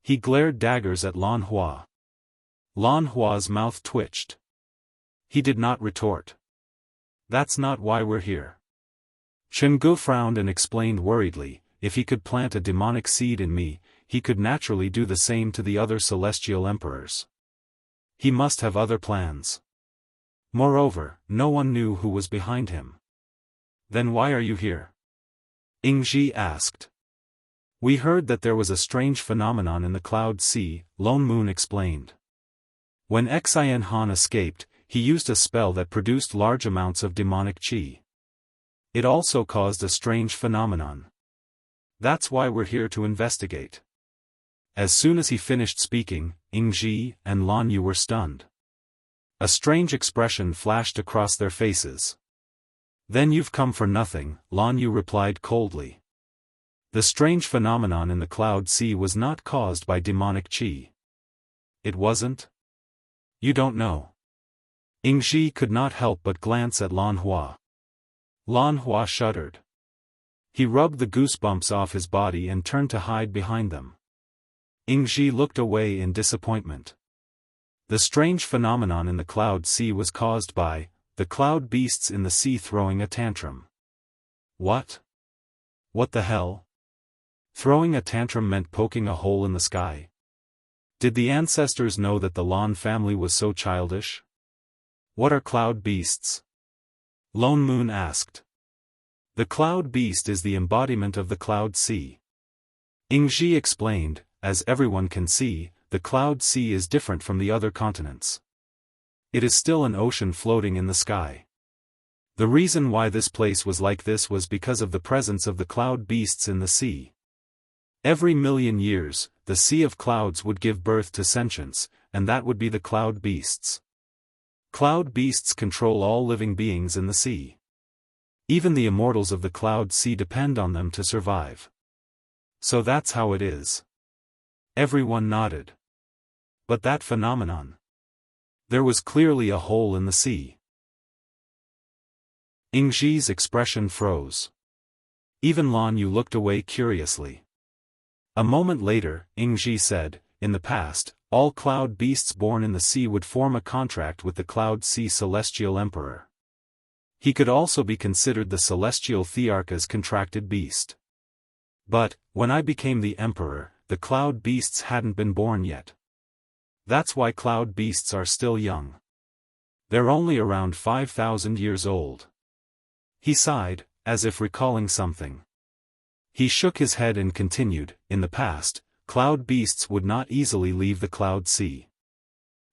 He glared daggers at Lan Hua. Lan Hua's mouth twitched. He did not retort. That's not why we're here. Chen Gu frowned and explained worriedly, if he could plant a demonic seed in me, he could naturally do the same to the other celestial emperors. He must have other plans. Moreover, no one knew who was behind him. Then why are you here? Yingji asked. We heard that there was a strange phenomenon in the Cloud Sea, Lone Moon explained. When Xian Han escaped, he used a spell that produced large amounts of demonic qi. It also caused a strange phenomenon. That's why we're here to investigate. As soon as he finished speaking, Yingji and Lan Yu were stunned. A strange expression flashed across their faces. Then you've come for nothing, Lan Yu replied coldly. The strange phenomenon in the Cloud Sea was not caused by demonic qi. It wasn't? You don't know. Yingji could not help but glance at Lan Hua. Lan Hua shuddered. He rubbed the goosebumps off his body and turned to hide behind them. Yingji looked away in disappointment. The strange phenomenon in the Cloud Sea was caused by the cloud beasts in the sea throwing a tantrum. What? What the hell? Throwing a tantrum meant poking a hole in the sky. Did the ancestors know that the Lan family was so childish? What are cloud beasts? Lone Moon asked. The cloud beast is the embodiment of the Cloud Sea. Yingji explained, as everyone can see, the Cloud Sea is different from the other continents. It is still an ocean floating in the sky. The reason why this place was like this was because of the presence of the cloud beasts in the sea. Every million years, the sea of clouds would give birth to sentience, and that would be the cloud beasts. Cloud beasts control all living beings in the sea. Even the immortals of the Cloud Sea depend on them to survive. So that's how it is. Everyone nodded. But that phenomenon. There was clearly a hole in the sea. Yingji's expression froze. Even Lan Yu looked away curiously. A moment later, Yingji said, in the past, all cloud beasts born in the sea would form a contract with the Cloud Sea Celestial Emperor. He could also be considered the Celestial Thearcha's contracted beast. But, when I became the Emperor, the cloud beasts hadn't been born yet. That's why cloud beasts are still young. They're only around 5,000 years old. He sighed, as if recalling something. He shook his head and continued, in the past, cloud beasts would not easily leave the Cloud Sea.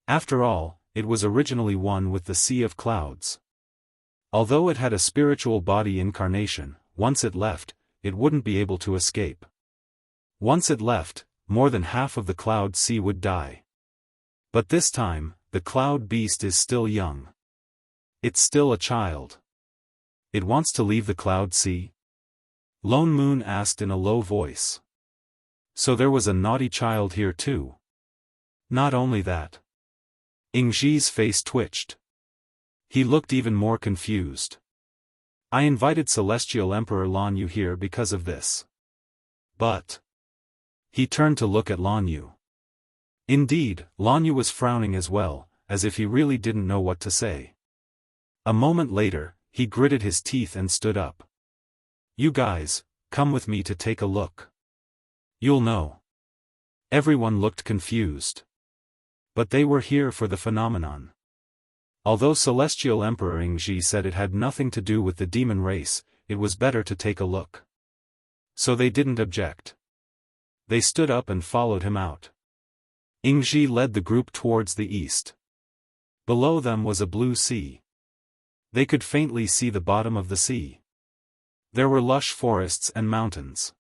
After all, it was originally one with the Sea of Clouds. Although it had a spiritual body incarnation, once it left, it wouldn't be able to escape. Once it left, more than half of the Cloud Sea would die. But this time, the cloud beast is still young. It's still a child. It wants to leave the Cloud Sea? Lone Moon asked in a low voice. So there was a naughty child here too. Not only that. Yingji's face twitched. He looked even more confused. I invited Celestial Emperor Lan Yu here because of this. But. He turned to look at Lan Yu. Indeed, Lan Yu was frowning as well, as if he really didn't know what to say. A moment later, he gritted his teeth and stood up. You guys, come with me to take a look. You'll know. Everyone looked confused. But they were here for the phenomenon. Although Celestial Emperor Yingji said it had nothing to do with the demon race, it was better to take a look. So they didn't object. They stood up and followed him out. Yingji led the group towards the east. Below them was a blue sea. They could faintly see the bottom of the sea. There were lush forests and mountains.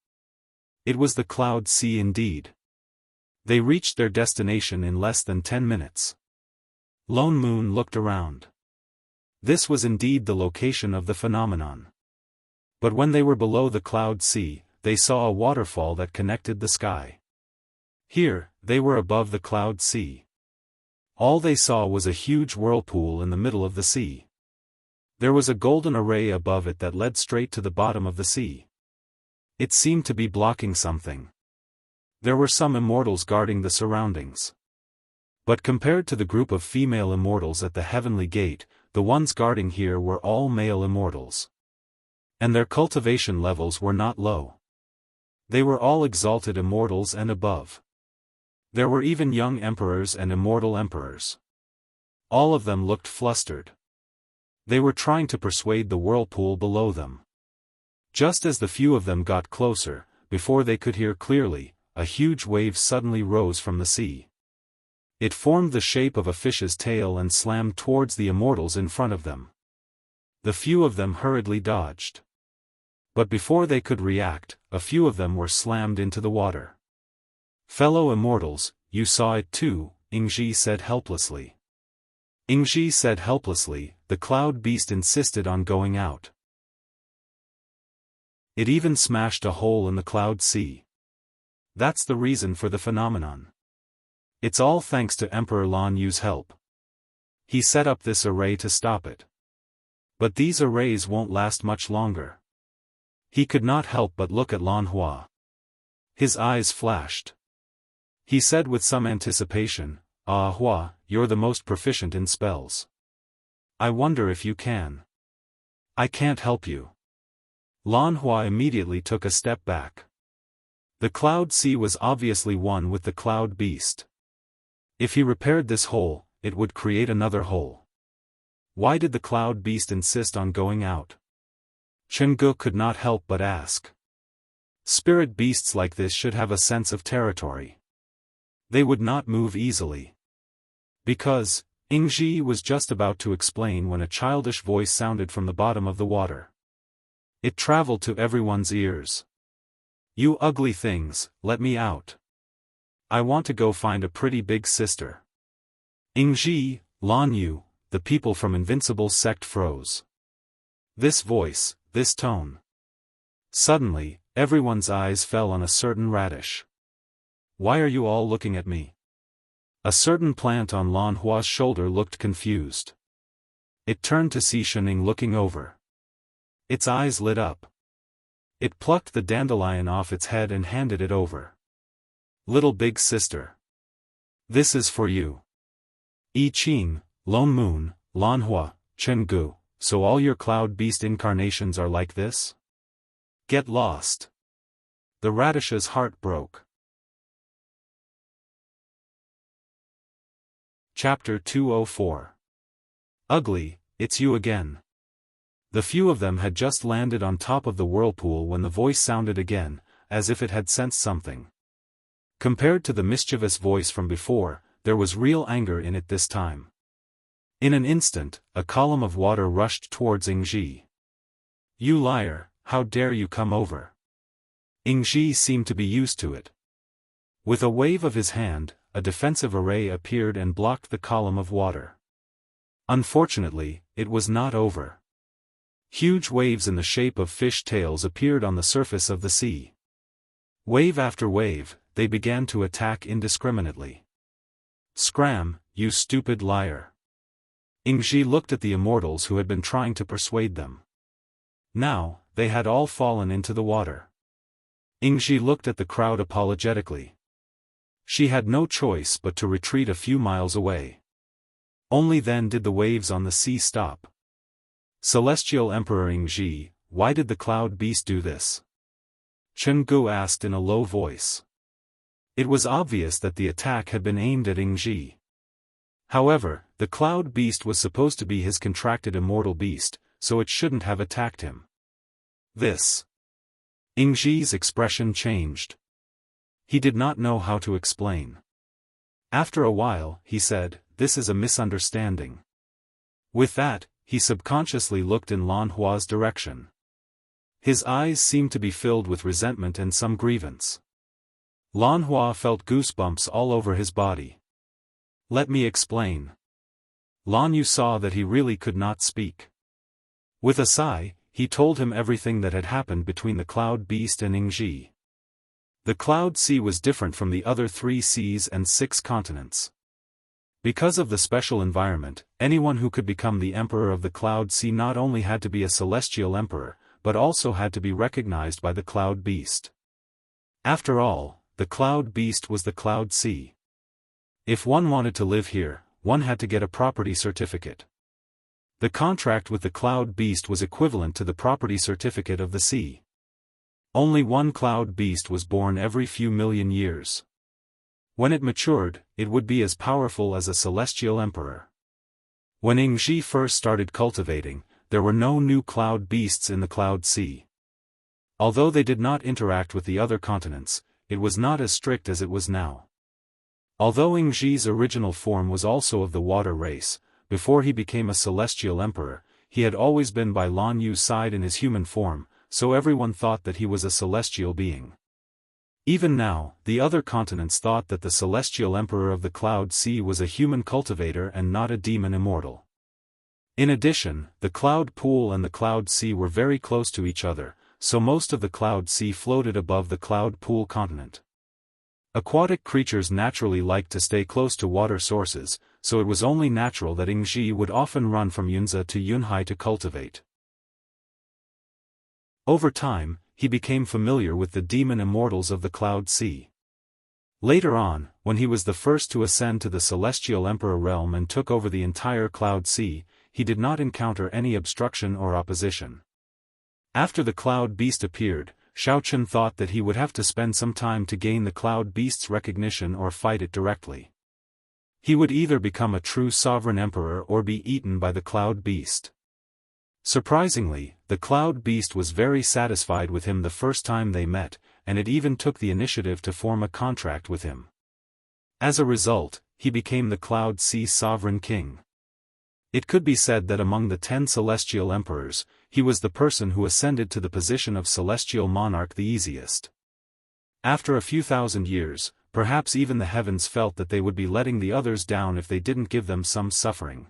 It was the Cloud Sea indeed. They reached their destination in less than 10 minutes. Lone Moon looked around. This was indeed the location of the phenomenon. But when they were below the Cloud Sea, they saw a waterfall that connected the sky. Here, they were above the cloud sea. All they saw was a huge whirlpool in the middle of the sea. There was a golden array above it that led straight to the bottom of the sea. It seemed to be blocking something. There were some immortals guarding the surroundings. But compared to the group of female immortals at the heavenly gate, the ones guarding here were all male immortals. And their cultivation levels were not low. They were all exalted immortals and above. There were even young emperors and immortal emperors. All of them looked flustered. They were trying to persuade the whirlpool below them. Just as the few of them got closer, before they could hear clearly, a huge wave suddenly rose from the sea. It formed the shape of a fish's tail and slammed towards the immortals in front of them. The few of them hurriedly dodged. But before they could react, a few of them were slammed into the water. "Fellow immortals, you saw it too," Ingji said helplessly. Ingji said helplessly, the cloud beast insisted on going out. It even smashed a hole in the cloud sea. That's the reason for the phenomenon. It's all thanks to Emperor Lan Yu's help. He set up this array to stop it. But these arrays won't last much longer. He could not help but look at Lan Hua. His eyes flashed. He said with some anticipation, "Ah Hua, you're the most proficient in spells. I wonder if you can." "I can't help you." Lan Hua immediately took a step back. The cloud sea was obviously one with the cloud beast. If he repaired this hole, it would create another hole. Why did the cloud beast insist on going out? Chenggu could not help but ask. Spirit beasts like this should have a sense of territory. They would not move easily. Because, Ingji was just about to explain when a childish voice sounded from the bottom of the water. It traveled to everyone's ears. "You ugly things, let me out. I want to go find a pretty big sister." Ingji, Lan Yu, the people from Invincible sect froze. This voice, this tone. Suddenly, everyone's eyes fell on a certain radish. "Why are you all looking at me?" A certain plant on Lan Hua's shoulder looked confused. It turned to see Shening looking over. Its eyes lit up. It plucked the dandelion off its head and handed it over. "Little big sister. This is for you. I Ching, Lone Moon, Lan Hua, Chenggu, so all your cloud beast incarnations are like this? Get lost." The radish's heart broke. Chapter 204. Ugly, it's you again. The few of them had just landed on top of the whirlpool when the voice sounded again, as if it had sensed something. Compared to the mischievous voice from before, there was real anger in it this time. In an instant, a column of water rushed towards Ingji. "You liar, how dare you come over?" Ingji seemed to be used to it. With a wave of his hand, a defensive array appeared and blocked the column of water. Unfortunately, it was not over. Huge waves in the shape of fish tails appeared on the surface of the sea. Wave after wave, they began to attack indiscriminately. "Scram, you stupid liar." Ingji looked at the immortals who had been trying to persuade them. Now, they had all fallen into the water. Ingji looked at the crowd apologetically. She had no choice but to retreat a few miles away. Only then did the waves on the sea stop. "Celestial Emperor Ingji, why did the cloud beast do this?" Chenggu asked in a low voice. It was obvious that the attack had been aimed at Ingji. However, the cloud beast was supposed to be his contracted immortal beast, so it shouldn't have attacked him. This. Ingji's expression changed. He did not know how to explain. After a while, he said, "This is a misunderstanding." With that, he subconsciously looked in Lan Hua's direction. His eyes seemed to be filled with resentment and some grievance. Lan Hua felt goosebumps all over his body. "Let me explain." Lan Yu saw that he really could not speak. With a sigh, he told him everything that had happened between the Cloud Beast and Ingji. The Cloud Sea was different from the other 3 seas and 6 continents. Because of the special environment, anyone who could become the Emperor of the Cloud Sea not only had to be a celestial emperor, but also had to be recognized by the Cloud Beast. After all, the Cloud Beast was the Cloud Sea. If one wanted to live here, one had to get a property certificate. The contract with the Cloud Beast was equivalent to the property certificate of the sea. Only one Cloud Beast was born every few million years. When it matured, it would be as powerful as a celestial emperor. When Ingji first started cultivating, there were no new Cloud Beasts in the Cloud Sea. Although they did not interact with the other continents, it was not as strict as it was now. Although Ingji's original form was also of the water race, before he became a celestial emperor, he had always been by Lan Yu's side in his human form, so everyone thought that he was a celestial being. Even now, the other continents thought that the celestial emperor of the Cloud Sea was a human cultivator and not a demon immortal. In addition, the Cloud Pool and the Cloud Sea were very close to each other, so most of the Cloud Sea floated above the Cloud Pool continent. Aquatic creatures naturally like to stay close to water sources, so it was only natural that Ingji would often run from Yunzi to Yunhai to cultivate. Over time, he became familiar with the demon immortals of the Cloud Sea. Later on, when he was the first to ascend to the Celestial Emperor realm and took over the entire Cloud Sea, he did not encounter any obstruction or opposition. After the Cloud Beast appeared, Shaochen thought that he would have to spend some time to gain the Cloud Beast's recognition or fight it directly. He would either become a true sovereign emperor or be eaten by the Cloud Beast. Surprisingly, the Cloud Beast was very satisfied with him the first time they met, and it even took the initiative to form a contract with him. As a result, he became the Cloud Sea Sovereign King. It could be said that among the 10 celestial emperors, he was the person who ascended to the position of celestial monarch the easiest. After a few thousand years, perhaps even the heavens felt that they would be letting the others down if they didn't give them some suffering.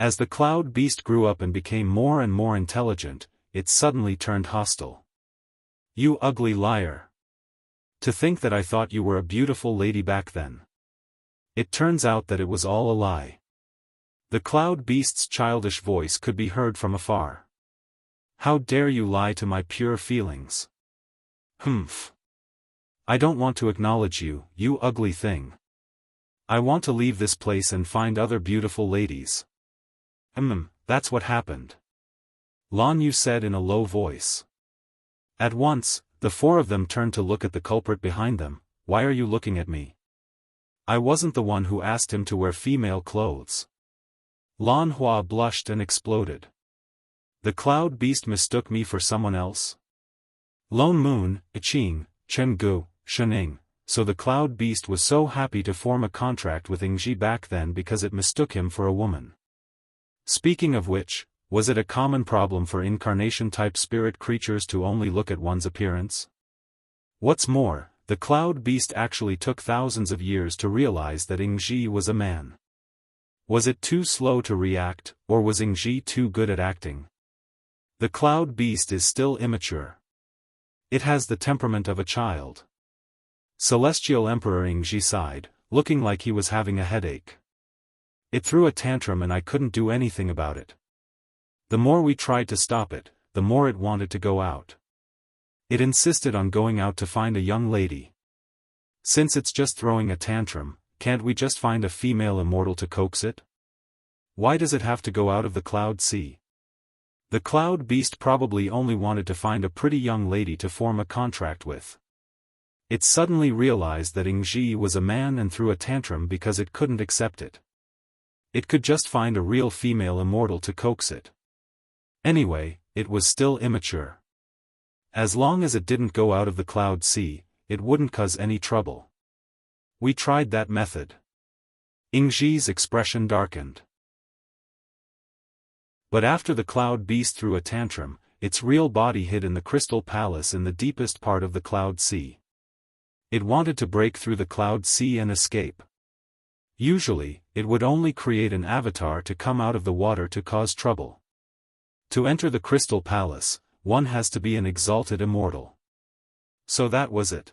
As the Cloud Beast grew up and became more and more intelligent, it suddenly turned hostile. "You ugly liar! To think that I thought you were a beautiful lady back then. It turns out that it was all a lie." The Cloud Beast's childish voice could be heard from afar. "How dare you lie to my pure feelings? Humph! I don't want to acknowledge you, you ugly thing. I want to leave this place and find other beautiful ladies." That's what happened," Lan Yu said in a low voice. At once, the 4 of them turned to look at the culprit behind them. "Why are you looking at me? I wasn't the one who asked him to wear female clothes." Lan Hua blushed and exploded. "The Cloud Beast mistook me for someone else? Lone Moon, Iqing, Chenggu, Shening." So the Cloud Beast was so happy to form a contract with Ingji back then because it mistook him for a woman. Speaking of which, was it a common problem for incarnation-type spirit creatures to only look at one's appearance? What's more, the Cloud Beast actually took thousands of years to realize that Ingji was a man. Was it too slow to react, or was Ingji too good at acting? The Cloud Beast is still immature. It has the temperament of a child. Celestial Emperor Ingji sighed, looking like he was having a headache. "It threw a tantrum and I couldn't do anything about it. The more we tried to stop it, the more it wanted to go out. It insisted on going out to find a young lady. Since it's just throwing a tantrum, can't we just find a female immortal to coax it? Why does it have to go out of the Cloud Sea?" The Cloud Beast probably only wanted to find a pretty young lady to form a contract with. It suddenly realized that Ingji was a man and threw a tantrum because it couldn't accept it. It could just find a real female immortal to coax it. Anyway, it was still immature. As long as it didn't go out of the Cloud Sea, it wouldn't cause any trouble. "We tried that method." Ingji's expression darkened. But after the Cloud Beast threw a tantrum, its real body hid in the Crystal Palace in the deepest part of the Cloud Sea. It wanted to break through the Cloud Sea and escape. Usually, it would only create an avatar to come out of the water to cause trouble. To enter the Crystal Palace, one has to be an exalted immortal. So that was it.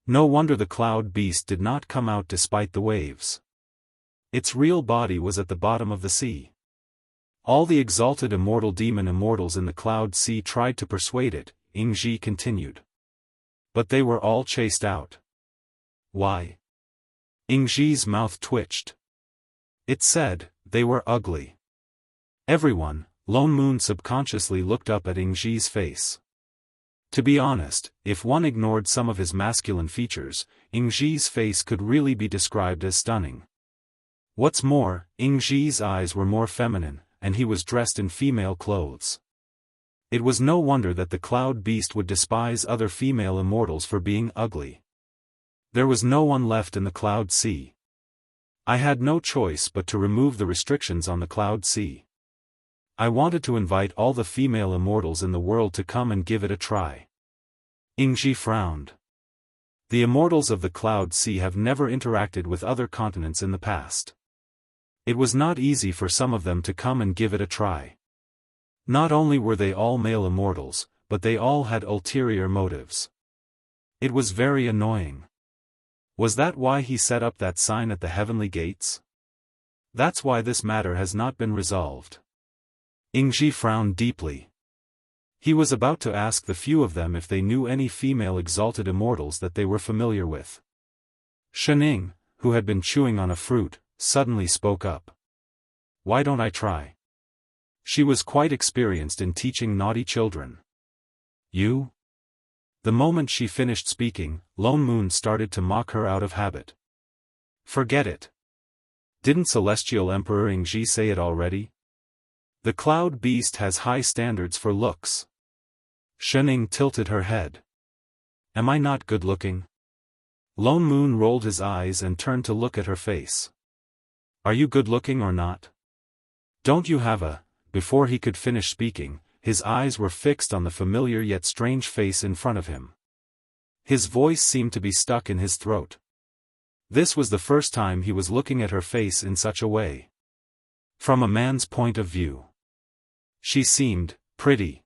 No wonder the cloud beast did not come out despite the waves. Its real body was at the bottom of the sea. All the exalted immortal demon immortals in the cloud sea tried to persuade it, Ingji continued. But they were all chased out. Why? Ingji's mouth twitched. It said, they were ugly. Everyone, Lone Moon subconsciously looked up at Ingji's face. To be honest, if one ignored some of his masculine features, Ingji's face could really be described as stunning. What's more, Ingji's eyes were more feminine, and he was dressed in female clothes. It was no wonder that the cloud beast would despise other female immortals for being ugly. There was no one left in the cloud sea. I had no choice but to remove the restrictions on the cloud sea. I wanted to invite all the female immortals in the world to come and give it a try. Ingji frowned. The immortals of the cloud sea have never interacted with other continents in the past. It was not easy for some of them to come and give it a try. Not only were they all male immortals, but they all had ulterior motives. It was very annoying. Was that why he set up that sign at the heavenly gates? That's why this matter has not been resolved. Ingji frowned deeply. He was about to ask the few of them if they knew any female exalted immortals that they were familiar with. Shening, who had been chewing on a fruit, suddenly spoke up. Why don't I try? She was quite experienced in teaching naughty children. You? The moment she finished speaking, Lone Moon started to mock her out of habit. Forget it. Didn't Celestial Emperor Ingji say it already? The cloud beast has high standards for looks. Shening tilted her head. Am I not good looking? Lone Moon rolled his eyes and turned to look at her face. Are you good looking or not? Don't you have a... Before he could finish speaking, his eyes were fixed on the familiar yet strange face in front of him. His voice seemed to be stuck in his throat. This was the first time he was looking at her face in such a way. From a man's point of view. She seemed pretty.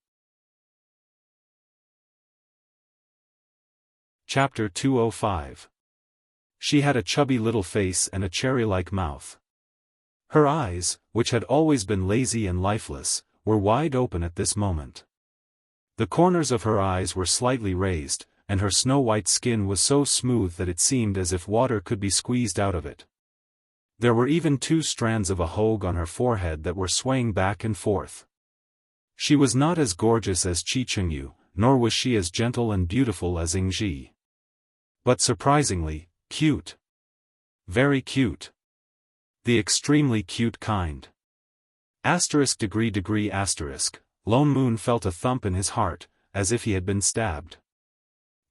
Chapter 205. She had a chubby little face and a cherry-like mouth. Her eyes, which had always been lazy and lifeless, were wide open at this moment. The corners of her eyes were slightly raised, and her snow-white skin was so smooth that it seemed as if water could be squeezed out of it. There were even 2 strands of a hoge on her forehead that were swaying back and forth. She was not as gorgeous as Chi Chengyu, nor was she as gentle and beautiful as Ingji. But surprisingly, cute. Very cute. The extremely cute kind. ******. Lone Moon felt a thump in his heart, as if he had been stabbed.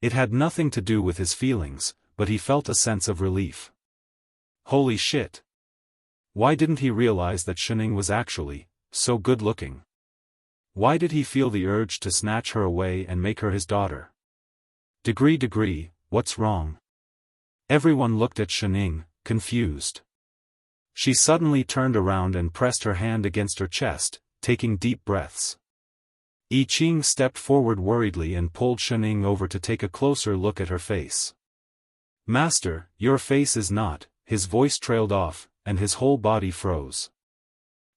It had nothing to do with his feelings, but he felt a sense of relief. Holy shit. Why didn't he realize that Shening was actually so good-looking? Why did he feel the urge to snatch her away and make her his daughter? What's wrong? Everyone looked at Shening, confused. She suddenly turned around and pressed her hand against her chest, taking deep breaths. I Ching stepped forward worriedly and pulled Shening over to take a closer look at her face. Master, your face is not... His voice trailed off, and his whole body froze.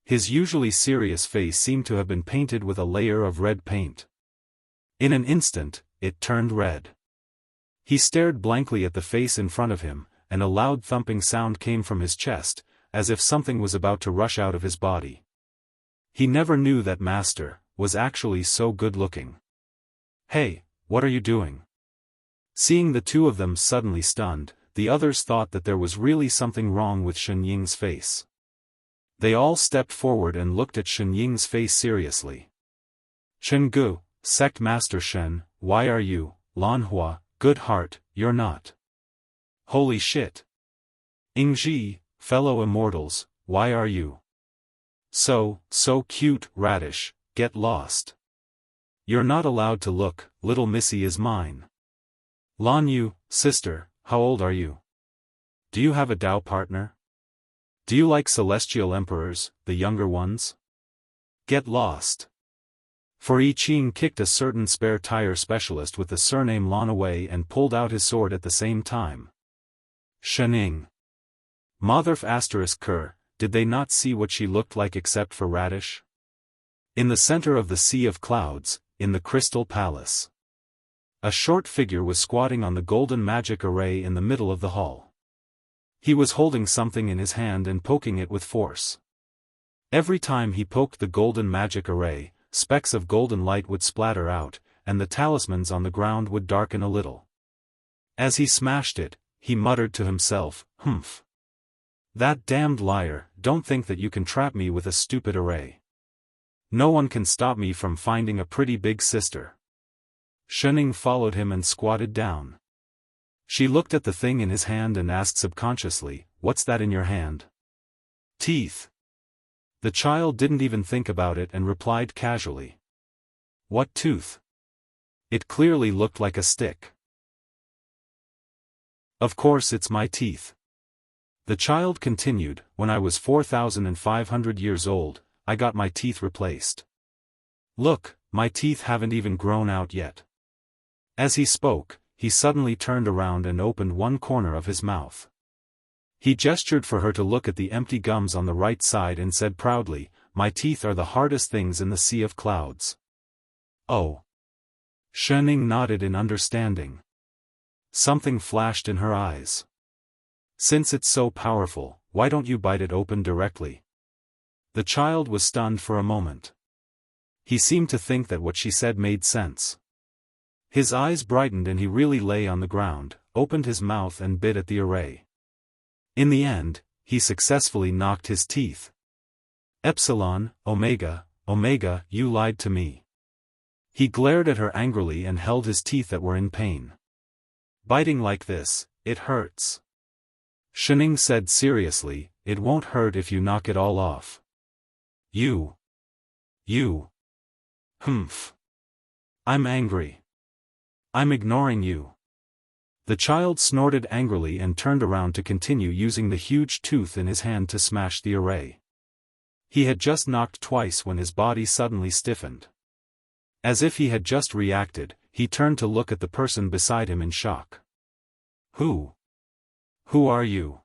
His usually serious face seemed to have been painted with a layer of red paint. In an instant, it turned red. He stared blankly at the face in front of him, and a loud thumping sound came from his chest, as if something was about to rush out of his body. He never knew that Master was actually so good-looking. Hey, what are you doing? Seeing the 2 of them suddenly stunned, the others thought that there was really something wrong with Shen Ying's face. They all stepped forward and looked at Shen Ying's face seriously. Chenggu, Sect Master Shen, why are you, Lanhua, good heart, you're not. Holy shit. Ingji, fellow immortals, why are you so cute, radish, get lost. You're not allowed to look, little missy is mine. Lanyu, sister, how old are you? Do you have a Dao partner? Do you like celestial emperors, the younger ones? Get lost. For I Ching kicked a certain spare tire specialist with the surname Lon away and pulled out his sword at the same time. Shening. Motherf asterisk Ker, did they not see what she looked like except for radish? In the center of the sea of clouds, in the crystal palace. A short figure was squatting on the golden magic array in the middle of the hall. He was holding something in his hand and poking it with force. Every time he poked the golden magic array, specks of golden light would splatter out, and the talismans on the ground would darken a little. As he smashed it, he muttered to himself, "Humph. That damned liar, don't think that you can trap me with a stupid array. No one can stop me from finding a pretty big sister." Shening followed him and squatted down. She looked at the thing in his hand and asked subconsciously, "What's that in your hand?" "Teeth." The child didn't even think about it and replied casually. "What tooth?" It clearly looked like a stick. "Of course it's my teeth." The child continued, "When I was 4,500 years old, I got my teeth replaced. Look, my teeth haven't even grown out yet." As he spoke, he suddenly turned around and opened one corner of his mouth. He gestured for her to look at the empty gums on the right side and said proudly, "My teeth are the hardest things in the sea of clouds." "Oh." Shening nodded in understanding. Something flashed in her eyes. "Since it's so powerful, why don't you bite it open directly?" The child was stunned for a moment. He seemed to think that what she said made sense. His eyes brightened and he really lay on the ground, opened his mouth and bit at the array. In the end, he successfully knocked his teeth. "Epsilon, Omega, Omega, you lied to me." He glared at her angrily and held his teeth that were in pain. "Biting like this, it hurts." Shening said seriously, "It won't hurt if you knock it all off." You. Humph. I'm angry. I'm ignoring you." The child snorted angrily and turned around to continue using the huge tooth in his hand to smash the array. He had just knocked twice when his body suddenly stiffened. As if he had just reacted, he turned to look at the person beside him in shock. Who are you?"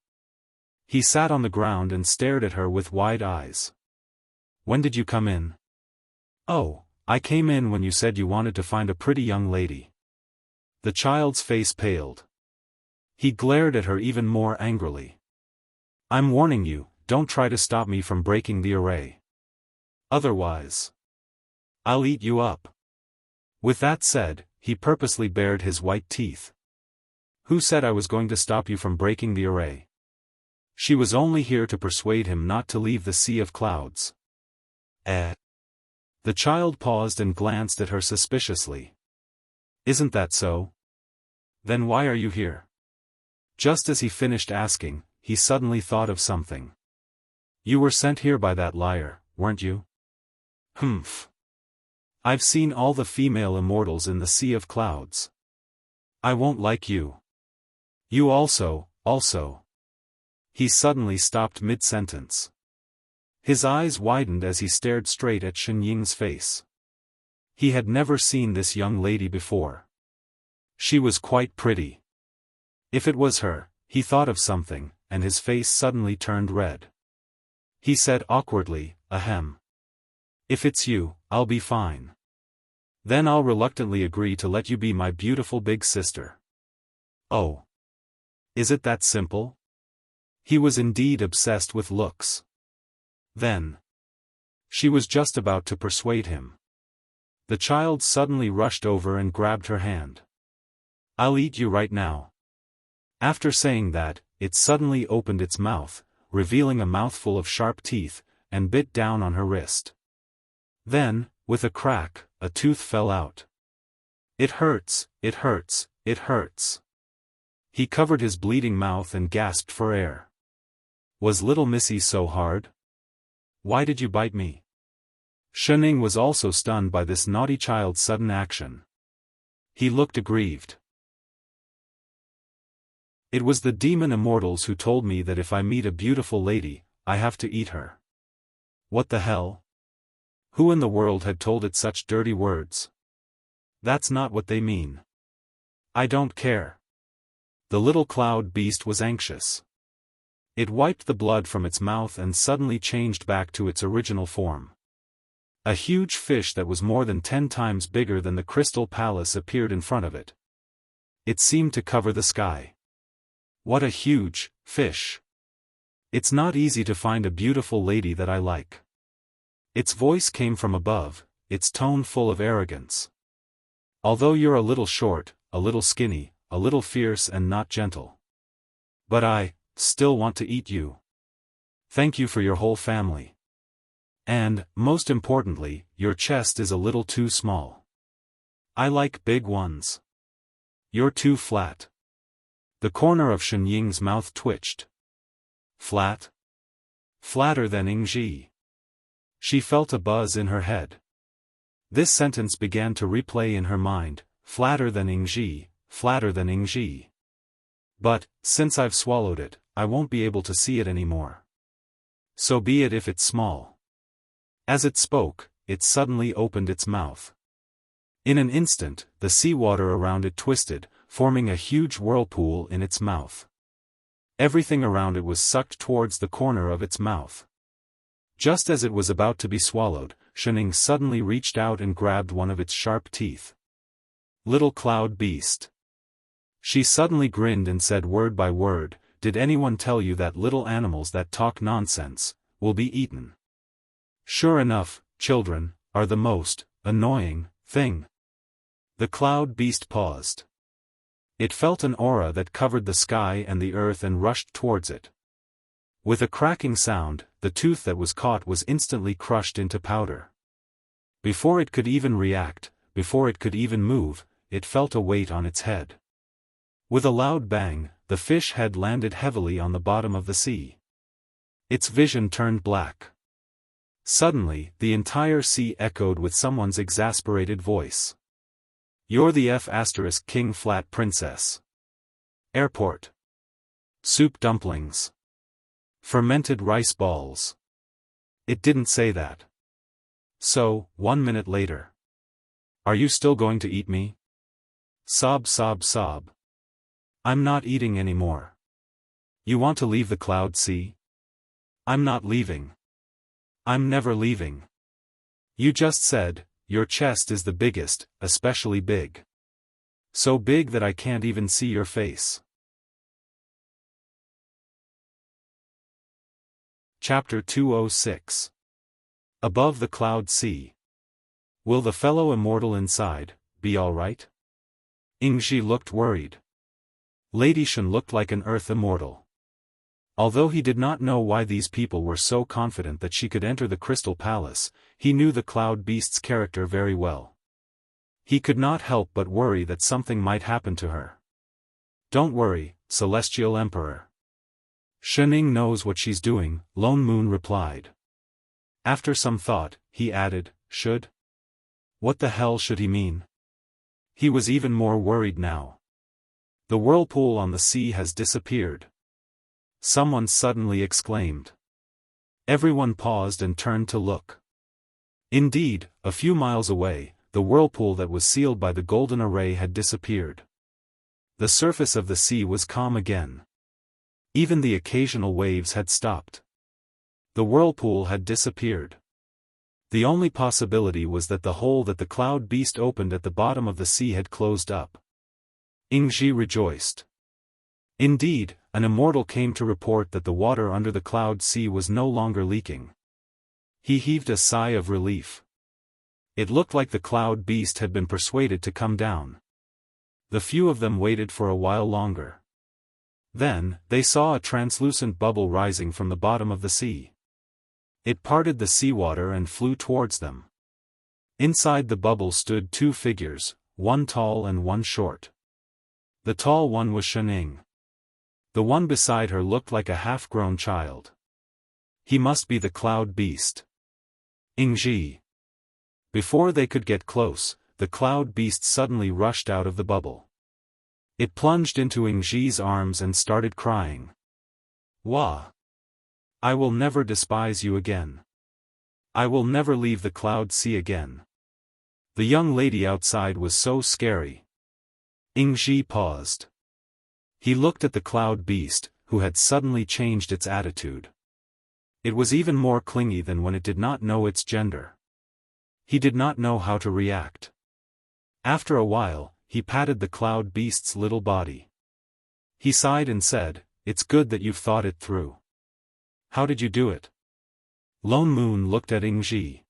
He sat on the ground and stared at her with wide eyes. "When did you come in?" "Oh, I came in when you said you wanted to find a pretty young lady." The child's face paled. He glared at her even more angrily. "I'm warning you, don't try to stop me from breaking the array. Otherwise, I'll eat you up." With that said, he purposely bared his white teeth. "Who said I was going to stop you from breaking the array?" She was only here to persuade him not to leave the sea of clouds. The child paused and glanced at her suspiciously. "Isn't that so? Then why are you here?" Just as he finished asking, he suddenly thought of something. "You were sent here by that liar, weren't you?" "Humph. I've seen all the female immortals in the sea of clouds. I won't like you. You also. He suddenly stopped mid-sentence. His eyes widened as he stared straight at Shen Ying's face. He had never seen this young lady before. She was quite pretty. If it was her, he thought of something, and his face suddenly turned red. He said awkwardly, "Ahem. If it's you, I'll be fine. Then I'll reluctantly agree to let you be my beautiful big sister." "Oh. Is it that simple?" He was indeed obsessed with looks. Then. She was just about to persuade him. The child suddenly rushed over and grabbed her hand. "I'll eat you right now." After saying that, it suddenly opened its mouth, revealing a mouthful of sharp teeth, and bit down on her wrist. Then, with a crack, a tooth fell out. "It hurts, it hurts, it hurts." He covered his bleeding mouth and gasped for air. "Was little Missy so hard? Why did you bite me?" Shening was also stunned by this naughty child's sudden action. He looked aggrieved. "It was the demon immortals who told me that if I meet a beautiful lady, I have to eat her." "What the hell? Who in the world had told it such dirty words? That's not what they mean. I don't care. The little cloud beast was anxious. It wiped the blood from its mouth and suddenly changed back to its original form. A huge fish that was more than 10 times bigger than the crystal palace appeared in front of it. It seemed to cover the sky. What a huge fish! It's not easy to find a beautiful lady that I like. Its voice came from above, its tone full of arrogance. Although you're a little short, a little skinny, a little fierce and not gentle. But I still want to eat you. Thank you for your whole family. And, most importantly, your chest is a little too small. I like big ones. You're too flat. The corner of Shen Ying's mouth twitched. Flat? Flatter than Ingji. She felt a buzz in her head. This sentence began to replay in her mind, flatter than Ingji, flatter than Ingji. But, since I've swallowed it, I won't be able to see it anymore. So be it if it's small. As it spoke, it suddenly opened its mouth. In an instant, the seawater around it twisted, forming a huge whirlpool in its mouth. Everything around it was sucked towards the corner of its mouth. Just as it was about to be swallowed, Shening suddenly reached out and grabbed one of its sharp teeth. Little cloud beast. She suddenly grinned and said word by word, "Did anyone tell you that little animals that talk nonsense will be eaten? Sure enough, children are the most annoying thing." The cloud beast paused. It felt an aura that covered the sky and the earth and rushed towards it. With a cracking sound, the tooth that was caught was instantly crushed into powder. Before it could even react, before it could even move, it felt a weight on its head. With a loud bang, the fish head landed heavily on the bottom of the sea. Its vision turned black. Suddenly, the entire sea echoed with someone's exasperated voice. "You're the King Flat Princess. Airport. Soup dumplings. Fermented rice balls." It didn't say that. So, 1 minute later. "Are you still going to eat me?" Sob, sob, sob. "I'm not eating anymore." "You want to leave the cloud sea?" "I'm not leaving. I'm never leaving. You just said, your chest is the biggest, especially big. So big that I can't even see your face." Chapter 206. Above the Cloud Sea. Will the fellow immortal inside be alright? Ingji looked worried. Lady Shen looked like an earth immortal. Although he did not know why these people were so confident that she could enter the Crystal Palace, he knew the Cloud Beast's character very well. He could not help but worry that something might happen to her. "Don't worry, Celestial Emperor. Shening knows what she's doing," Lone Moon replied. After some thought, he added, "Should?" What the hell should he mean? He was even more worried now. The whirlpool on the sea has disappeared. Someone suddenly exclaimed. Everyone paused and turned to look. Indeed, a few miles away, the whirlpool that was sealed by the golden array had disappeared. The surface of the sea was calm again. Even the occasional waves had stopped. The whirlpool had disappeared. The only possibility was that the hole that the cloud beast opened at the bottom of the sea had closed up. Ingji rejoiced. Indeed, an immortal came to report that the water under the cloud sea was no longer leaking. He heaved a sigh of relief. It looked like the cloud beast had been persuaded to come down. The few of them waited for a while longer. Then, they saw a translucent bubble rising from the bottom of the sea. It parted the seawater and flew towards them. Inside the bubble stood 2 figures, one tall and one short. The tall one was Shening. The one beside her looked like a half-grown child. He must be the cloud beast. Ingji. Before they could get close, the cloud beast suddenly rushed out of the bubble. It plunged into Ingji's arms and started crying. "Wah! I will never despise you again. I will never leave the cloud sea again. The young lady outside was so scary. Ingji paused. He looked at the cloud beast, who had suddenly changed its attitude. It was even more clingy than when it did not know its gender. He did not know how to react. After a while, he patted the cloud beast's little body. He sighed and said, "It's good that you've thought it through. How did you do it?" Lone Moon looked at Ingji.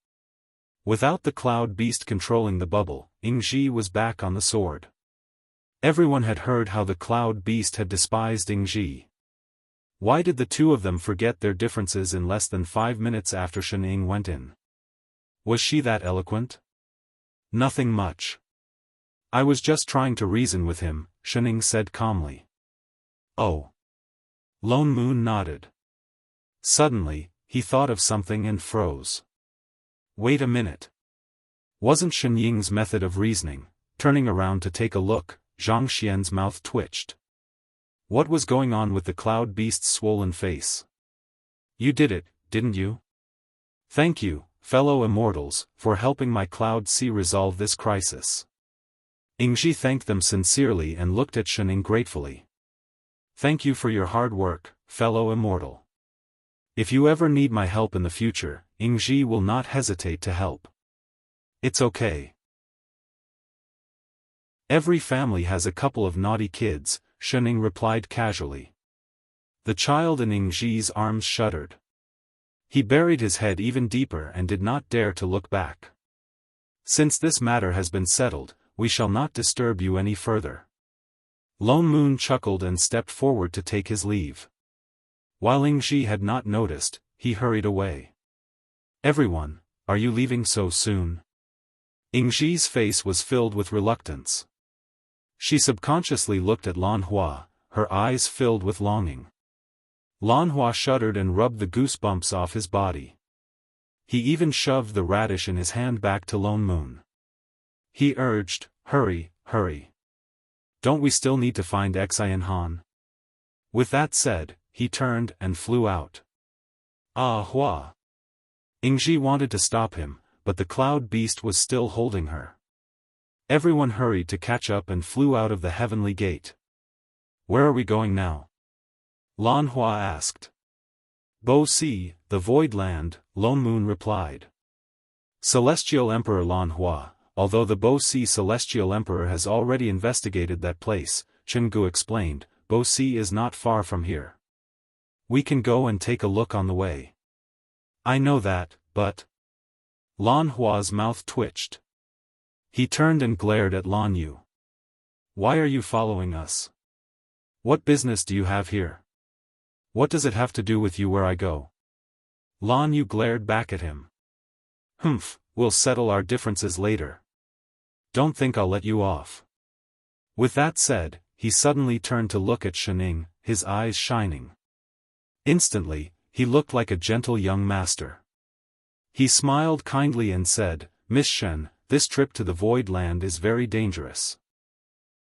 Without the cloud beast controlling the bubble, Ingji was back on the sword. Everyone had heard how the cloud beast had despised Ingji. Why did the two of them forget their differences in less than 5 minutes after Shen went in? Was she that eloquent? Nothing much. I was just trying to reason with him, Shen said calmly. Oh. Lone Moon nodded. Suddenly, he thought of something and froze. Wait a minute. Wasn't Shen Ying's method of reasoning? Turning around to take a look, Zhang Xian's mouth twitched. What was going on with the cloud beast's swollen face? You did it, didn't you? Thank you, fellow immortals, for helping my cloud sea resolve this crisis. Ingji thanked them sincerely and looked at Shen gratefully. Thank you for your hard work, fellow immortal. If you ever need my help in the future, Ingji will not hesitate to help. It's okay. Every family has a couple of naughty kids, Shen replied casually. The child in Ingji's arms shuddered. He buried his head even deeper and did not dare to look back. Since this matter has been settled, we shall not disturb you any further. Lone Moon chuckled and stepped forward to take his leave. While Ingji had not noticed, he hurried away. Everyone, are you leaving so soon? Ingji's face was filled with reluctance. She subconsciously looked at Lan Hua, her eyes filled with longing. Lan Hua shuddered and rubbed the goosebumps off his body. He even shoved the radish in his hand back to Lone Moon. He urged, hurry, hurry. Don't we still need to find Xian Han? With that said, he turned and flew out. Ah Hua! Ingji wanted to stop him, but the cloud beast was still holding her. Everyone hurried to catch up and flew out of the heavenly gate. Where are we going now? Lan Hua asked. Bo Si, the Void Land, Lone Moon replied. Celestial Emperor Lan Hua, although the Bo Si Celestial Emperor has already investigated that place, Chen Gu explained, Bo Si is not far from here. We can go and take a look on the way. I know that, but... Lan Hua's mouth twitched. He turned and glared at Lan Yu. Why are you following us? What business do you have here? What does it have to do with you where I go? Lan Yu glared back at him. Humph, we'll settle our differences later. Don't think I'll let you off. With that said, he suddenly turned to look at Shen, his eyes shining. Instantly, he looked like a gentle young master. He smiled kindly and said, Miss Shen, this trip to the Void Land is very dangerous.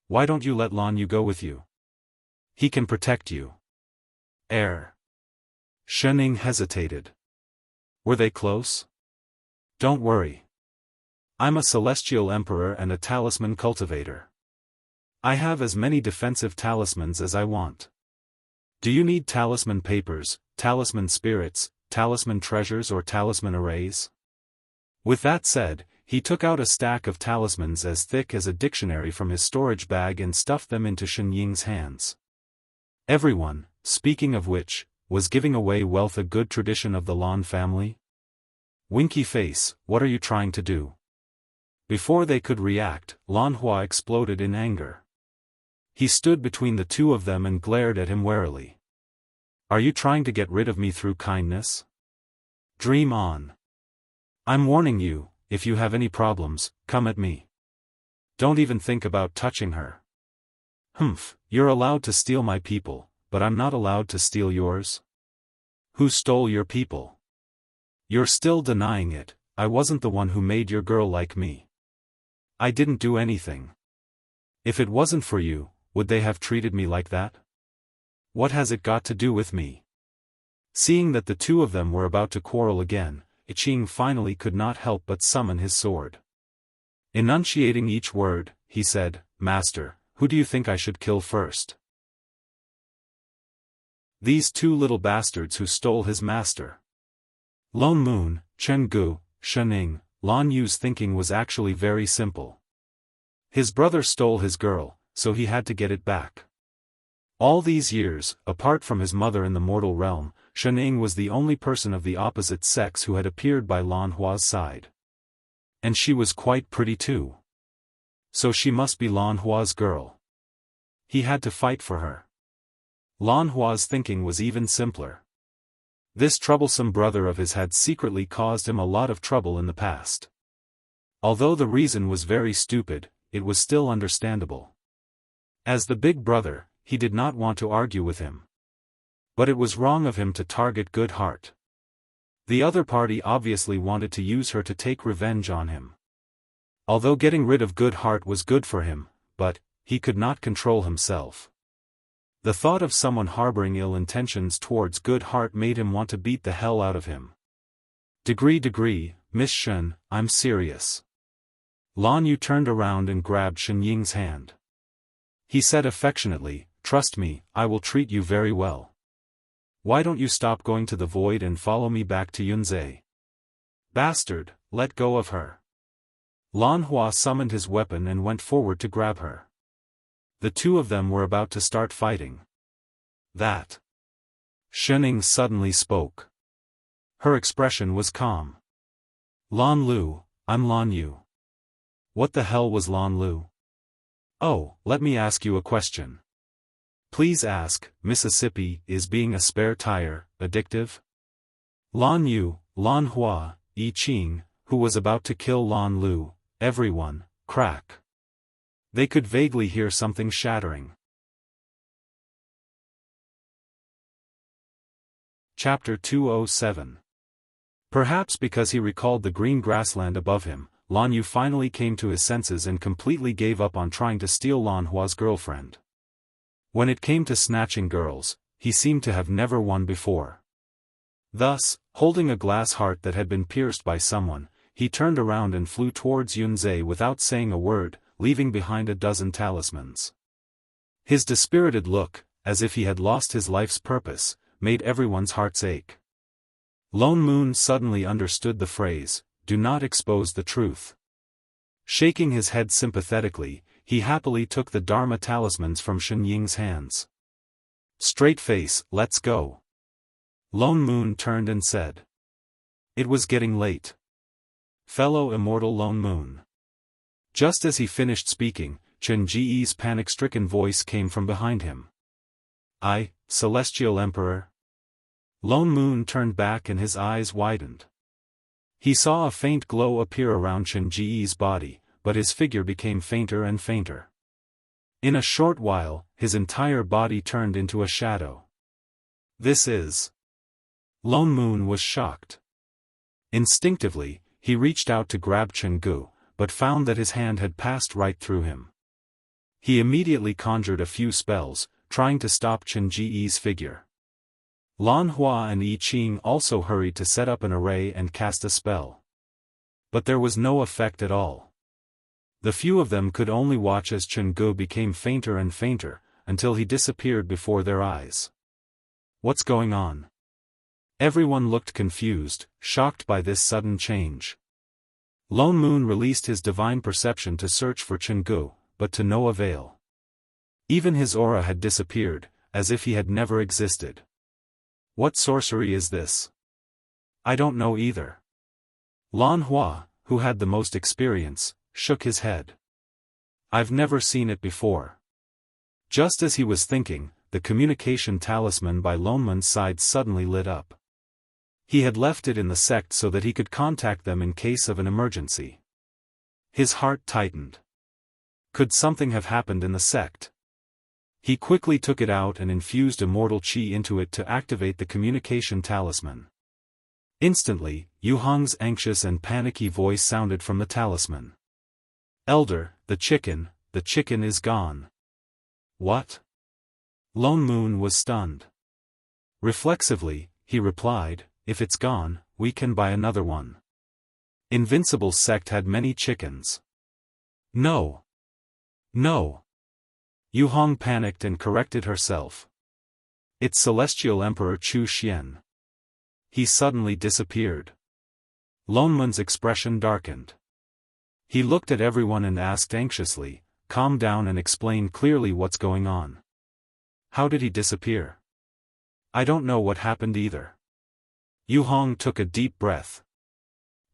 Why don't you let Lan Yu go with you? He can protect you. Shen hesitated. Were they close? Don't worry. I'm a celestial emperor and a talisman cultivator. I have as many defensive talismans as I want. Do you need talisman papers, talisman spirits, talisman treasures or talisman arrays? With that said, he took out a stack of talismans as thick as a dictionary from his storage bag and stuffed them into Shen Ying's hands. Everyone, speaking of which, was giving away wealth a good tradition of the Lan family? Winky face, what are you trying to do? Before they could react, Lan Hua exploded in anger. He stood between the two of them and glared at him warily. Are you trying to get rid of me through kindness? Dream on. I'm warning you, if you have any problems, come at me. Don't even think about touching her. Humph, you're allowed to steal my people, but I'm not allowed to steal yours. Who stole your people? You're still denying it. I wasn't the one who made your girl like me. I didn't do anything. If it wasn't for you, would they have treated me like that? What has it got to do with me? Seeing that the two of them were about to quarrel again, Iching finally could not help but summon his sword. Enunciating each word, he said, "Master, who do you think I should kill first?" "These two little bastards who stole his master." Lone Moon, Chen Gu, Shening, Lan Yu's thinking was actually very simple. His brother stole his girl, so he had to get it back. All these years, apart from his mother in the mortal realm, Shening was the only person of the opposite sex who had appeared by Lan Hua's side. And she was quite pretty too. So she must be Lan Hua's girl. He had to fight for her. Lan Hua's thinking was even simpler. This troublesome brother of his had secretly caused him a lot of trouble in the past. Although the reason was very stupid, it was still understandable. As the big brother, he did not want to argue with him. But it was wrong of him to target Good Heart. The other party obviously wanted to use her to take revenge on him. Although getting rid of Good Heart was good for him, but he could not control himself. The thought of someone harboring ill intentions towards Good Heart made him want to beat the hell out of him. Degree, Miss Shen, I'm serious." Lan Yu turned around and grabbed Shen Ying's hand. He said affectionately, "Trust me, I will treat you very well. Why don't you stop going to the void and follow me back to Yunzhe?" "Bastard, let go of her." Lan Hua summoned his weapon and went forward to grab her. The two of them were about to start fighting. "That." Shening suddenly spoke. Her expression was calm. "Lan Lu, I'm Lan Yu." What the hell was Lan Lu? "Oh, let me ask you a question." "Please ask, Mississippi, is being a spare tire addictive?" Lan Yu, Lan Hua, Yi Qing, who was about to kill Lan Lu, everyone, crack. They could vaguely hear something shattering. Chapter 207. Perhaps because he recalled the green grassland above him, Lan Yu finally came to his senses and completely gave up on trying to steal Lan Hua's girlfriend. When it came to snatching girls, he seemed to have never won before. Thus, holding a glass heart that had been pierced by someone, he turned around and flew towards Yunzhe without saying a word, leaving behind a dozen talismans. His dispirited look, as if he had lost his life's purpose, made everyone's hearts ache. Lone Moon suddenly understood the phrase, "Do not expose the truth." Shaking his head sympathetically, he happily took the Dharma talismans from Shen Ying's hands. "Straight face, let's go." Lone Moon turned and said. It was getting late. "Fellow immortal Lone Moon." Just as he finished speaking, Chen Ji's panic-stricken voice came from behind him. "I, Celestial Emperor?" Lone Moon turned back and his eyes widened. He saw a faint glow appear around Chen Ji's body, but his figure became fainter and fainter. In a short while, his entire body turned into a shadow. "This is..." Lone Moon was shocked. Instinctively, he reached out to grab Chen Gu, but found that his hand had passed right through him. He immediately conjured a few spells, trying to stop Chen Ji's figure. Lan Hua and Yi Qing also hurried to set up an array and cast a spell. But there was no effect at all. The few of them could only watch as Chen Gu became fainter and fainter, until he disappeared before their eyes. What's going on? Everyone looked confused, shocked by this sudden change. Lone Moon released his divine perception to search for Chen Gu, but to no avail. Even his aura had disappeared, as if he had never existed. What sorcery is this? I don't know either. Lan Hua, who had the most experience, shook his head. I've never seen it before. Just as he was thinking, the communication talisman by Lone Moon's side suddenly lit up. He had left it in the sect so that he could contact them in case of an emergency. His heart tightened. Could something have happened in the sect? He quickly took it out and infused immortal qi into it to activate the communication talisman. Instantly, Yu Hong's anxious and panicky voice sounded from the talisman. "Elder, the chicken is gone." "What?" Lone Moon was stunned. Reflexively, he replied, "If it's gone, we can buy another one. Invincible's sect had many chickens. No. No. Yu Hong panicked and corrected herself. It's Celestial Emperor Chu Xian. He suddenly disappeared. Lonman's expression darkened. He looked at everyone and asked anxiously, "Calm down and explain clearly what's going on. How did he disappear?" "I don't know what happened either." Yu Hong took a deep breath.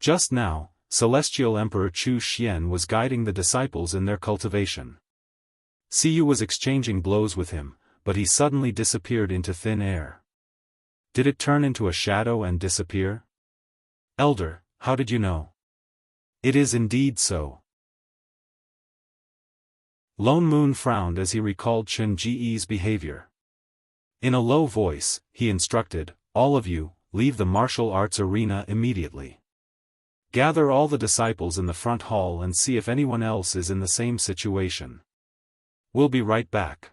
Just now, Celestial Emperor Chu Xian was guiding the disciples in their cultivation. Siyu was exchanging blows with him, but he suddenly disappeared into thin air. Did it turn into a shadow and disappear? "Elder, how did you know?" "It is indeed so." Lone Moon frowned as he recalled Chen Ji's behavior. In a low voice, he instructed, "All of you, leave the martial arts arena immediately. Gather all the disciples in the front hall and see if anyone else is in the same situation. We'll be right back."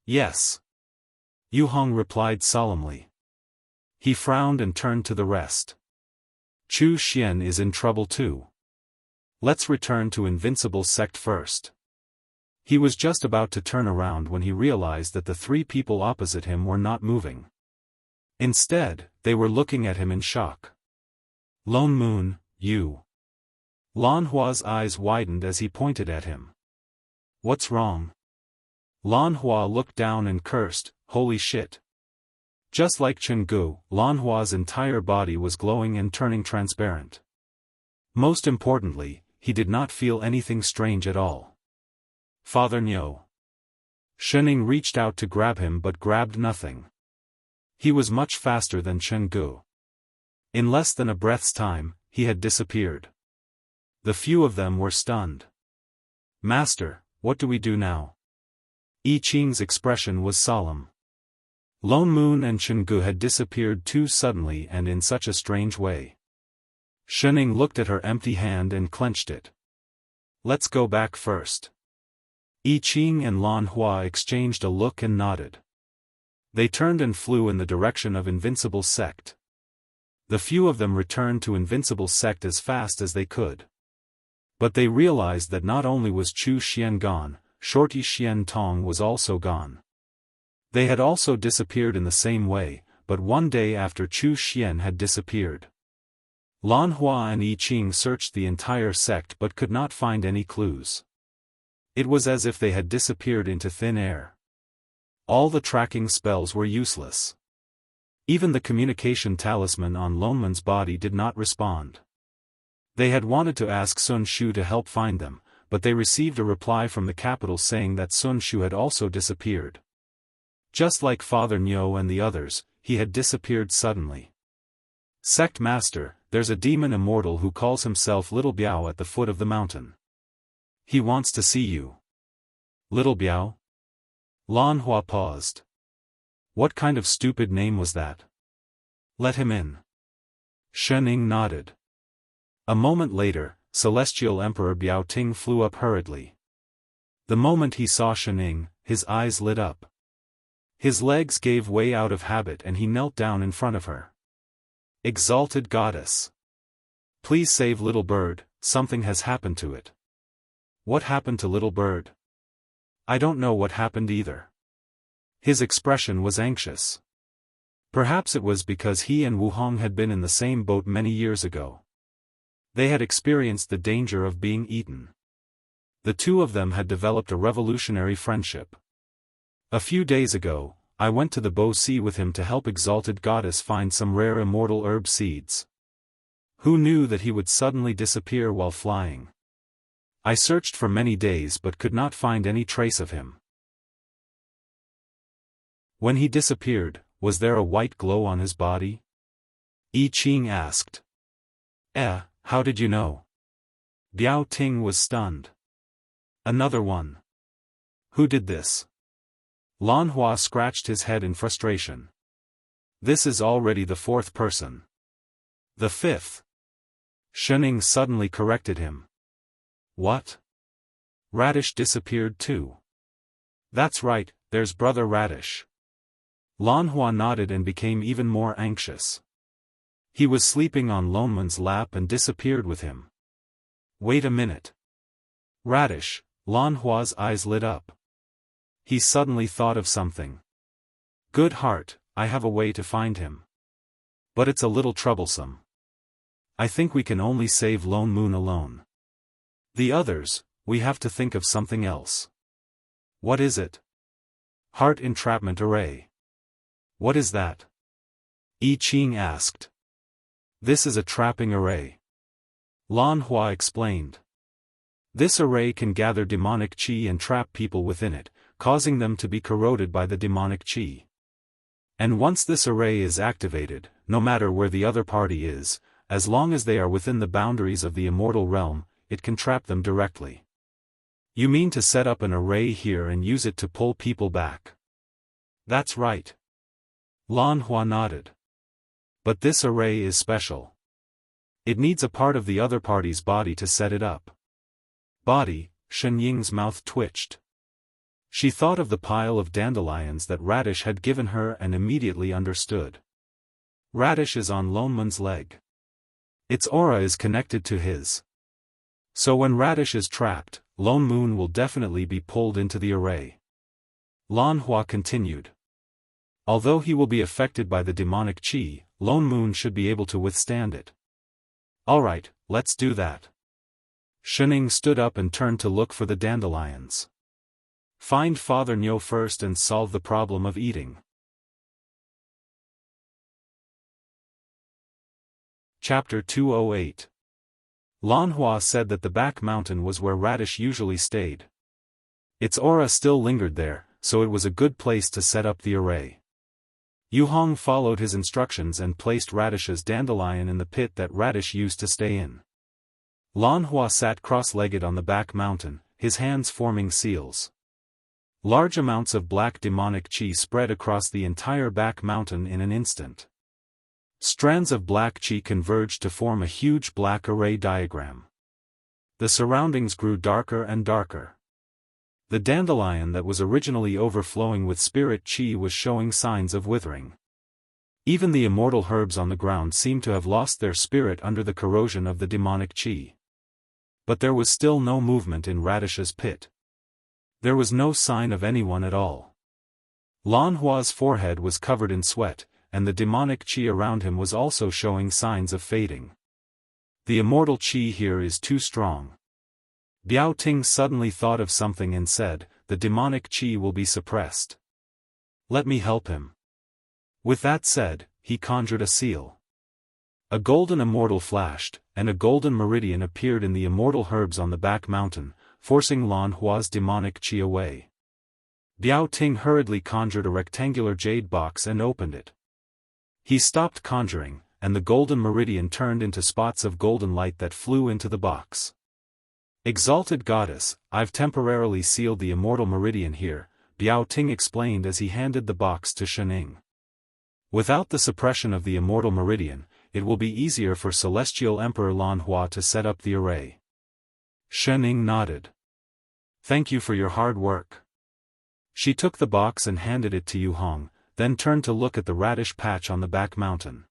"Yes." Yu Hong replied solemnly. He frowned and turned to the rest. "Chu Xian is in trouble too. Let's return to Invincible's sect first." He was just about to turn around when he realized that the three people opposite him were not moving. Instead, they were looking at him in shock. "Lone Moon, you." Lan Hua's eyes widened as he pointed at him. "What's wrong?" Lan Hua looked down and cursed, "Holy shit." Just like Chen Gu, Lan Hua's entire body was glowing and turning transparent. Most importantly, he did not feel anything strange at all. "Father Niu." Shening reached out to grab him but grabbed nothing. He was much faster than Chen Gu. In less than a breath's time, he had disappeared. The few of them were stunned. "Master, what do we do now?" I Ching's expression was solemn. Lone Moon and Chen Gu had disappeared too suddenly and in such a strange way. Shening looked at her empty hand and clenched it. "Let's go back first." I Ching and Lan Hua exchanged a look and nodded. They turned and flew in the direction of Invincible's sect. The few of them returned to Invincible's sect as fast as they could. But they realized that not only was Chu Xian gone, Shorty Xian Tong was also gone. They had also disappeared in the same way, but one day after Chu Xian had disappeared. Lan Hua and I Ching searched the entire sect but could not find any clues. It was as if they had disappeared into thin air. All the tracking spells were useless. Even the communication talisman on Lonman's body did not respond. They had wanted to ask Sun Shu to help find them, but they received a reply from the capital saying that Sun Shu had also disappeared. Just like Father Niu and the others, he had disappeared suddenly. "Sect Master, there's a demon immortal who calls himself Little Biao at the foot of the mountain. He wants to see you." "Little Biao?" Lan Hua paused. What kind of stupid name was that? "Let him in." Shening nodded. A moment later, Celestial Emperor Biao Ting flew up hurriedly. The moment he saw Shening, his eyes lit up. His legs gave way out of habit and he knelt down in front of her. "Exalted Goddess. Please save Little Bird, something has happened to it." "What happened to Little Bird?" "I don't know what happened either." His expression was anxious. Perhaps it was because he and Wu Hong had been in the same boat many years ago. They had experienced the danger of being eaten. The two of them had developed a revolutionary friendship. "A few days ago, I went to the Bo Sea with him to help Exalted Goddess find some rare immortal herb seeds. Who knew that he would suddenly disappear while flying? I searched for many days but could not find any trace of him." "When he disappeared, was there a white glow on his body?" I Ching asked. How did you know?" Biao Ting was stunned. "Another one. Who did this?" Lan Hua scratched his head in frustration. "This is already the fourth person." "The fifth." Shening suddenly corrected him. "What? Radish disappeared too." "That's right, there's Brother Radish." Lan Hua nodded and became even more anxious. He was sleeping on Loneman's lap and disappeared with him. Wait a minute. Radish, Lan Hua's eyes lit up. He suddenly thought of something. Good heart, I have a way to find him. But it's a little troublesome. I think we can only save Lone Moon alone. The others, we have to think of something else. What is it? Heart Entrapment Array. What is that? I Ching asked. This is a trapping array. Lan Hua explained. This array can gather demonic qi and trap people within it, causing them to be corroded by the demonic qi. And once this array is activated, no matter where the other party is, as long as they are within the boundaries of the immortal realm, it can trap them directly. You mean to set up an array here and use it to pull people back? That's right. Lan Hua nodded. But this array is special. It needs a part of the other party's body to set it up. Body, Shen Ying's mouth twitched. She thought of the pile of dandelions that Radish had given her and immediately understood. Radish is on Loneman's leg. Its aura is connected to his. So when Radish is trapped, Lone Moon will definitely be pulled into the array. Lan Hua continued. Although he will be affected by the demonic qi, Lone Moon should be able to withstand it. Alright, let's do that. Shening stood up and turned to look for the dandelions. Find Father Nyo first and solve the problem of eating. Chapter 208. Lan Hua said that the back mountain was where Radish usually stayed. Its aura still lingered there, so it was a good place to set up the array. Yu Hong followed his instructions and placed Radish's dandelion in the pit that Radish used to stay in. Lan Hua sat cross-legged on the back mountain, his hands forming seals. Large amounts of black demonic qi spread across the entire back mountain in an instant. Strands of black qi converged to form a huge black array diagram. The surroundings grew darker and darker. The dandelion that was originally overflowing with spirit qi was showing signs of withering. Even the immortal herbs on the ground seemed to have lost their spirit under the corrosion of the demonic qi. But there was still no movement in Radish's pit. There was no sign of anyone at all. Lan Hua's forehead was covered in sweat, and the demonic qi around him was also showing signs of fading. The immortal qi here is too strong. Biao Ting suddenly thought of something and said, the demonic qi will be suppressed. Let me help him. With that said, he conjured a seal. A golden immortal flashed, and a golden meridian appeared in the immortal herbs on the back mountain, forcing Lan Hua's demonic qi away. Biao Ting hurriedly conjured a rectangular jade box and opened it. He stopped conjuring, and the golden meridian turned into spots of golden light that flew into the box. Exalted Goddess, I've temporarily sealed the immortal meridian here, Biao Ting explained as he handed the box to Shening. Without the suppression of the immortal meridian, it will be easier for Celestial Emperor Lan Hua to set up the array. Shening nodded. Thank you for your hard work. She took the box and handed it to Yu Hong, then turned to look at the radish patch on the back mountain.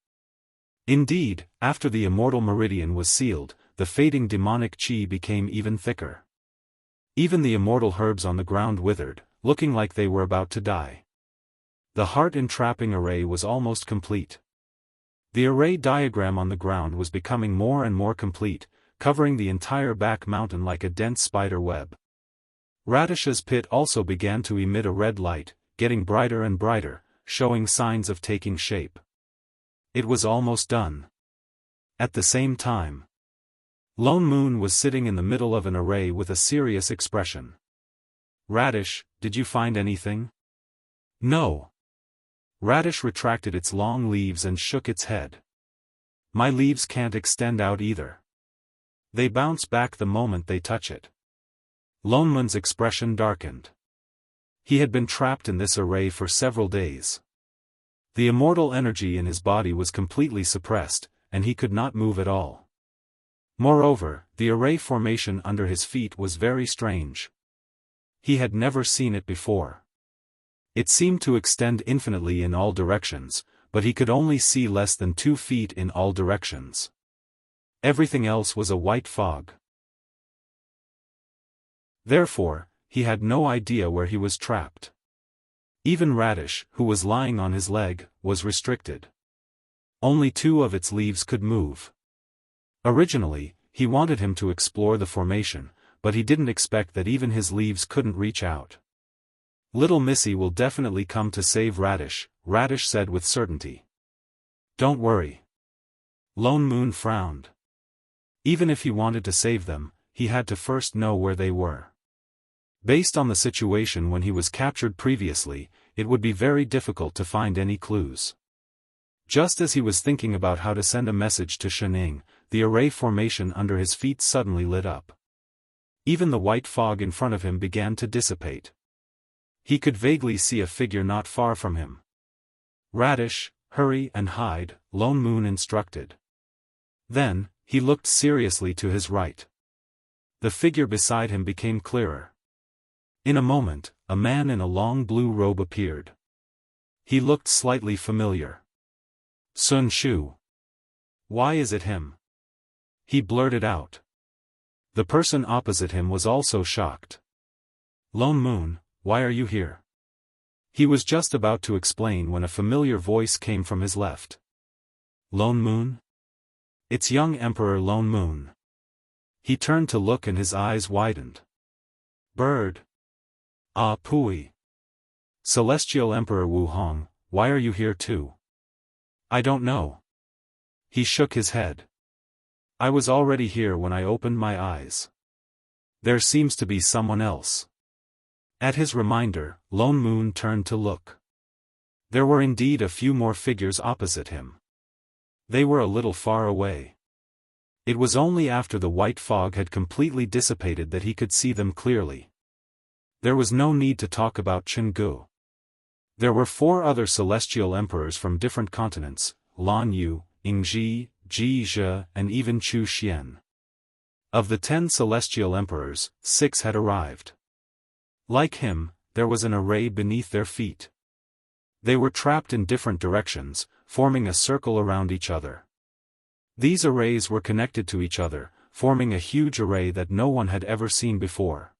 Indeed, after the immortal meridian was sealed, the fading demonic qi became even thicker. Even the immortal herbs on the ground withered, looking like they were about to die. The heart entrapping array was almost complete. The array diagram on the ground was becoming more and more complete, covering the entire back mountain like a dense spider web. Radish's pit also began to emit a red light, getting brighter and brighter, showing signs of taking shape. It was almost done. At the same time, Lone Moon was sitting in the middle of an array with a serious expression. Radish, did you find anything? No. Radish retracted its long leaves and shook its head. My leaves can't extend out either. They bounce back the moment they touch it. Lone Moon's expression darkened. He had been trapped in this array for several days. The immortal energy in his body was completely suppressed, and he could not move at all. Moreover, the array formation under his feet was very strange. He had never seen it before. It seemed to extend infinitely in all directions, but he could only see less than 2 feet in all directions. Everything else was a white fog. Therefore, he had no idea where he was trapped. Even Radish, who was lying on his leg, was restricted. Only 2 of its leaves could move. Originally, he wanted him to explore the formation, but he didn't expect that even his leaves couldn't reach out. Little Missy will definitely come to save Radish, Radish said with certainty. Don't worry. Lone Moon frowned. Even if he wanted to save them, he had to first know where they were. Based on the situation when he was captured previously, it would be very difficult to find any clues. Just as he was thinking about how to send a message to Shenning, the array formation under his feet suddenly lit up. Even the white fog in front of him began to dissipate. He could vaguely see a figure not far from him. Radish, hurry and hide, Lone Moon instructed. Then, he looked seriously to his right. The figure beside him became clearer. In a moment, a man in a long blue robe appeared. He looked slightly familiar. Sun Shu. Why is it him? He blurted out. The person opposite him was also shocked. Lone Moon, why are you here? He was just about to explain when a familiar voice came from his left. Lone Moon? It's young Emperor Lone Moon. He turned to look and his eyes widened. Bird. Ah Pui. Celestial Emperor Wu Hong, why are you here too? I don't know. He shook his head. I was already here when I opened my eyes. There seems to be someone else. At his reminder, Lone Moon turned to look. There were indeed a few more figures opposite him. They were a little far away. It was only after the white fog had completely dissipated that he could see them clearly. There was no need to talk about Chenggu. There were 4 other celestial emperors from different continents, Lan Yu, Yingji, Ji Zhe, and even Chu Xian. Of the 10 celestial emperors, 6 had arrived. Like him, there was an array beneath their feet. They were trapped in different directions, forming a circle around each other. These arrays were connected to each other, forming a huge array that no one had ever seen before.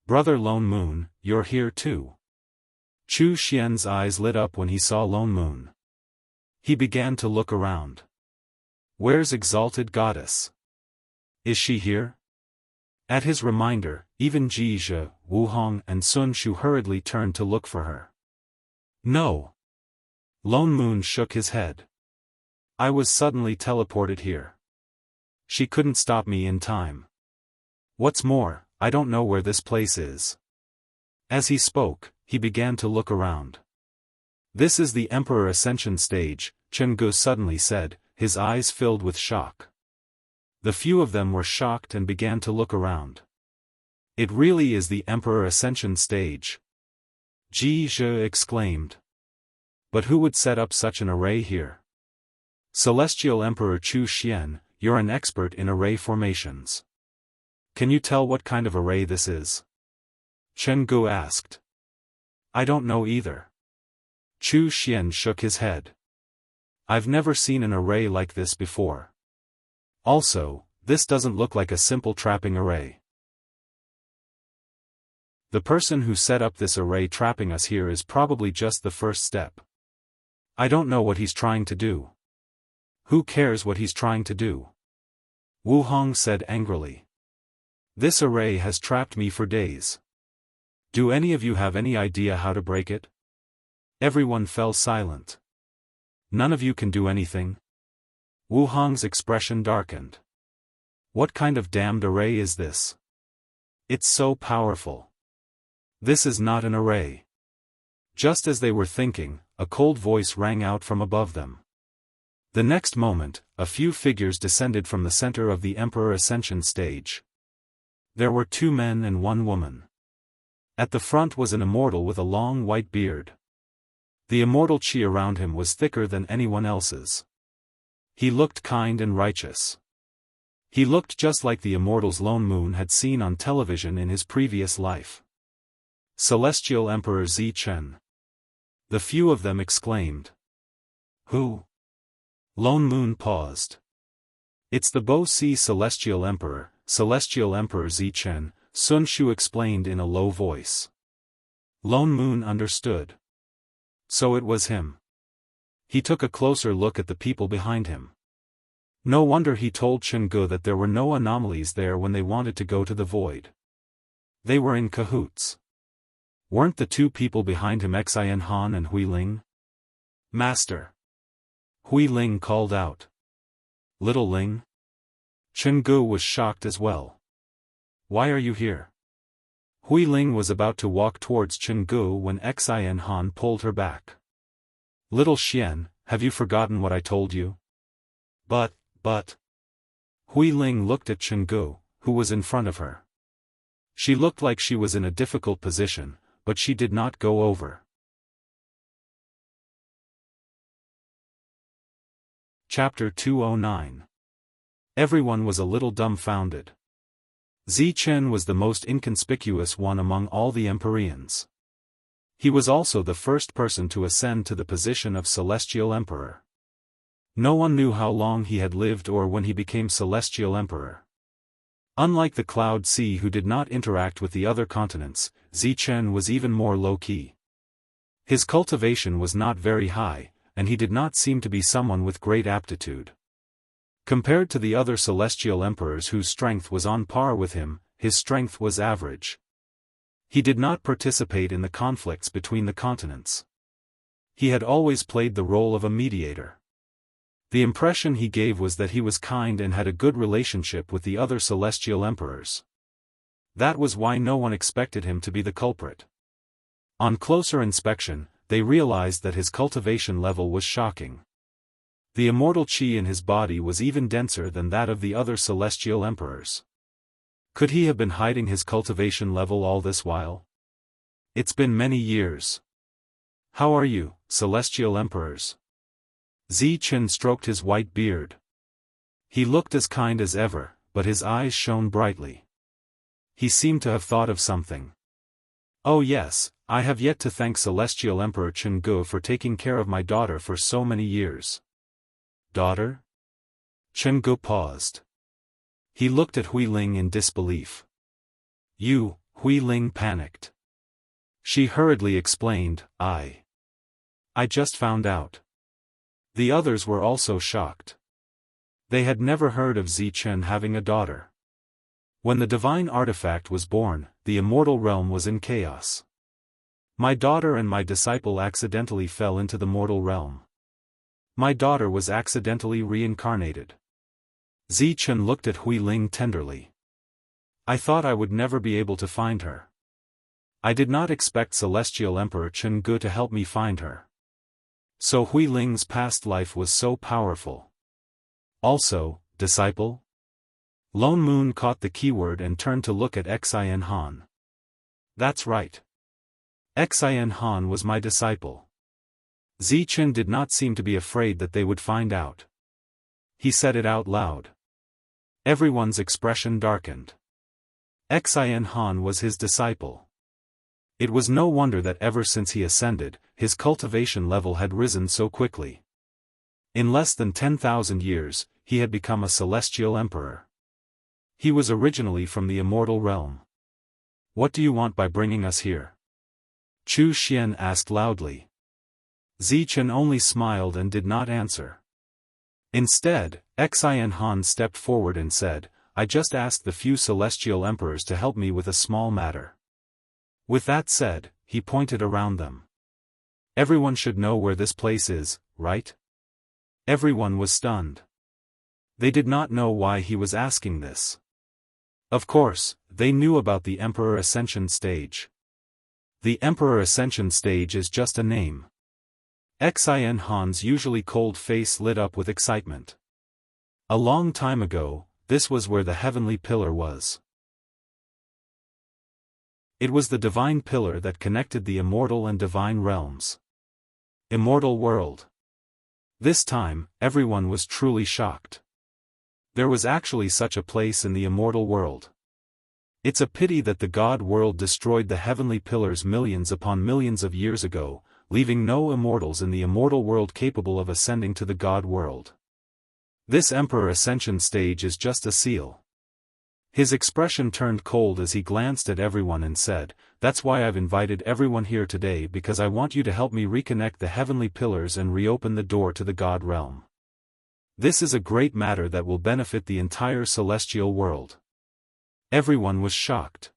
Brother Lone Moon, you're here too. Chu Xian's eyes lit up when he saw Lone Moon. He began to look around. Where's Exalted Goddess? Is she here? At his reminder, even Ji Zhe, Wu Hong and Sun Shu hurriedly turned to look for her. No. Lone Moon shook his head. I was suddenly teleported here. She couldn't stop me in time. What's more, I don't know where this place is. As he spoke, he began to look around. This is the Emperor Ascension stage, Chenggu suddenly said, his eyes filled with shock. The few of them were shocked and began to look around. It really is the Emperor Ascension stage. Ji Zhe exclaimed. But who would set up such an array here? Celestial Emperor Chu Xian, you're an expert in array formations. Can you tell what kind of array this is? Chenggu asked. I don't know either. Chu Xian shook his head. I've never seen an array like this before. Also, this doesn't look like a simple trapping array. The person who set up this array trapping us here is probably just the first step. I don't know what he's trying to do. Who cares what he's trying to do? Wu Hong said angrily. This array has trapped me for days. Do any of you have any idea how to break it? Everyone fell silent. None of you can do anything? Wu Hong's expression darkened. What kind of damned array is this? It's so powerful. This is not an array. Just as they were thinking, a cold voice rang out from above them. The next moment, a few figures descended from the center of the Emperor Ascension stage. There were 2 men and 1 woman. At the front was an immortal with a long white beard. The immortal chi around him was thicker than anyone else's. He looked kind and righteous. He looked just like the immortal's Lone Moon had seen on television in his previous life. Celestial Emperor Zi Chen. The few of them exclaimed. Who? Lone Moon paused. It's the Bo Si Celestial Emperor Zichen, Sun Shu explained in a low voice. Lone Moon understood. So it was him. He took a closer look at the people behind him. No wonder he told Chenggu that there were no anomalies there when they wanted to go to the void. They were in cahoots. Weren't the two people behind him Xian Han and Hui Ling? Master! Hui Ling called out. Little Ling? Chenggu was shocked as well. Why are you here? Hui Ling was about to walk towards Chenggu when Xian Han pulled her back. Little Xian, have you forgotten what I told you? But. Hui Ling looked at Chenggu, who was in front of her. She looked like she was in a difficult position, but she did not go over. Chapter 209. Everyone was a little dumbfounded. Zichen was the most inconspicuous one among all the Empyreans. He was also the first person to ascend to the position of Celestial Emperor. No one knew how long he had lived or when he became Celestial Emperor. Unlike the Cloud Sea who did not interact with the other continents, Zichen was even more low-key. His cultivation was not very high, and he did not seem to be someone with great aptitude. Compared to the other Celestial Emperors whose strength was on par with him, his strength was average. He did not participate in the conflicts between the continents. He had always played the role of a mediator. The impression he gave was that he was kind and had a good relationship with the other Celestial Emperors. That was why no one expected him to be the culprit. On closer inspection, they realized that his cultivation level was shocking. The immortal qi in his body was even denser than that of the other Celestial Emperors. Could he have been hiding his cultivation level all this while? It's been many years. How are you, Celestial Emperors? Zichen stroked his white beard. He looked as kind as ever, but his eyes shone brightly. He seemed to have thought of something. Oh yes, I have yet to thank Celestial Emperor Chenggu for taking care of my daughter for so many years. Daughter? Chenggu paused. He looked at Hui Ling in disbelief. You, Hui Ling panicked. She hurriedly explained, I just found out. The others were also shocked. They had never heard of Zichen having a daughter. When the divine artifact was born, the immortal realm was in chaos. My daughter and my disciple accidentally fell into the mortal realm. My daughter was accidentally reincarnated. Zichen looked at Hui Ling tenderly. I thought I would never be able to find her. I did not expect Celestial Emperor Chenggu to help me find her. So Hui Ling's past life was so powerful. Also, disciple? Lone Moon caught the keyword and turned to look at Xian Han. That's right. Xian Han was my disciple. Zichen did not seem to be afraid that they would find out. He said it out loud. Everyone's expression darkened. Xian Han was his disciple. It was no wonder that ever since he ascended, his cultivation level had risen so quickly. In less than 10,000 years, he had become a Celestial Emperor. He was originally from the immortal realm. What do you want by bringing us here? Chu Xian asked loudly. Zichen only smiled and did not answer. Instead, Xian Han stepped forward and said, I just asked the few Celestial Emperors to help me with a small matter. With that said, he pointed around them. Everyone should know where this place is, right? Everyone was stunned. They did not know why he was asking this. Of course, they knew about the Emperor Ascension Stage. The Emperor Ascension Stage is just a name. Xian Han's usually cold face lit up with excitement. A long time ago, this was where the heavenly pillar was. It was the divine pillar that connected the immortal and divine realms. Immortal world. This time, everyone was truly shocked. There was actually such a place in the immortal world. It's a pity that the God world destroyed the heavenly pillars millions upon millions of years ago, leaving no immortals in the immortal world capable of ascending to the god world. This Emperor Ascension stage is just a seal. His expression turned cold as he glanced at everyone and said, "That's why I've invited everyone here today, because I want you to help me reconnect the heavenly pillars and reopen the door to the god realm. This is a great matter that will benefit the entire celestial world." Everyone was shocked.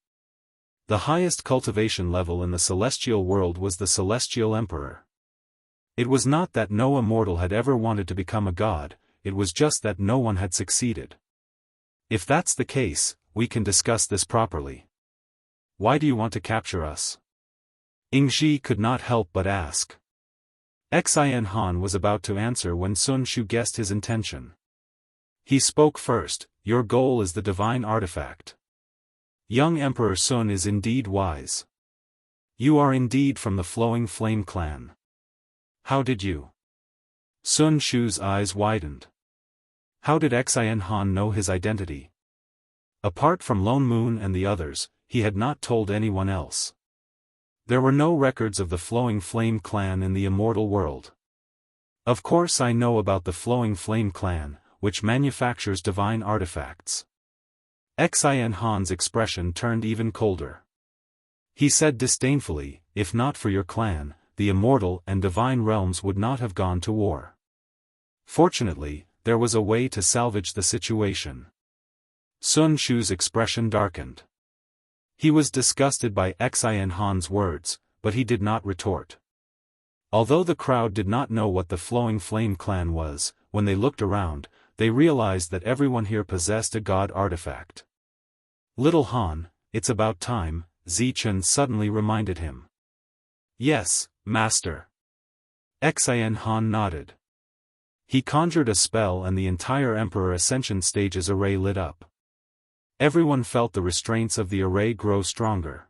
The highest cultivation level in the celestial world was the Celestial Emperor. It was not that no immortal had ever wanted to become a god, it was just that no one had succeeded. If that's the case, we can discuss this properly. Why do you want to capture us? Ingji could not help but ask. Xin Han was about to answer when Sun Shu guessed his intention. He spoke first, "Your goal is the divine artifact. Young Emperor Sun is indeed wise. You are indeed from the Flowing Flame clan. How did you?" Sun Shu's eyes widened. How did Xin Han know his identity? Apart from Lone Moon and the others, he had not told anyone else. There were no records of the Flowing Flame clan in the immortal world. Of course I know about the Flowing Flame clan, which manufactures divine artifacts. Xin Han's expression turned even colder. He said disdainfully, "If not for your clan, the immortal and divine realms would not have gone to war. Fortunately, there was a way to salvage the situation." Sun Shu's expression darkened. He was disgusted by Xin Han's words, but he did not retort. Although the crowd did not know what the Flowing Flame clan was, when they looked around, they realized that everyone here possessed a god artifact. "Little Han, it's about time," Zichen suddenly reminded him. "Yes, Master." Xin Han nodded. He conjured a spell and the entire Emperor Ascension stage's array lit up. Everyone felt the restraints of the array grow stronger.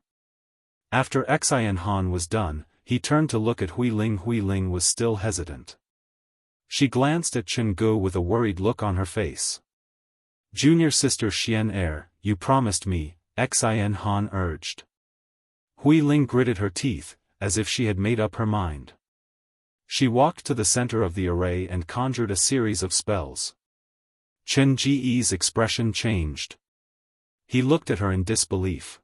After Xin Han was done, he turned to look at Hui Ling. Hui Ling was still hesitant. She glanced at Chen Gu with a worried look on her face. "Junior sister Xian Er, you promised me," Xin Han urged. Hui Ling gritted her teeth, as if she had made up her mind. She walked to the center of the array and conjured a series of spells. Chen Ji's expression changed. He looked at her in disbelief.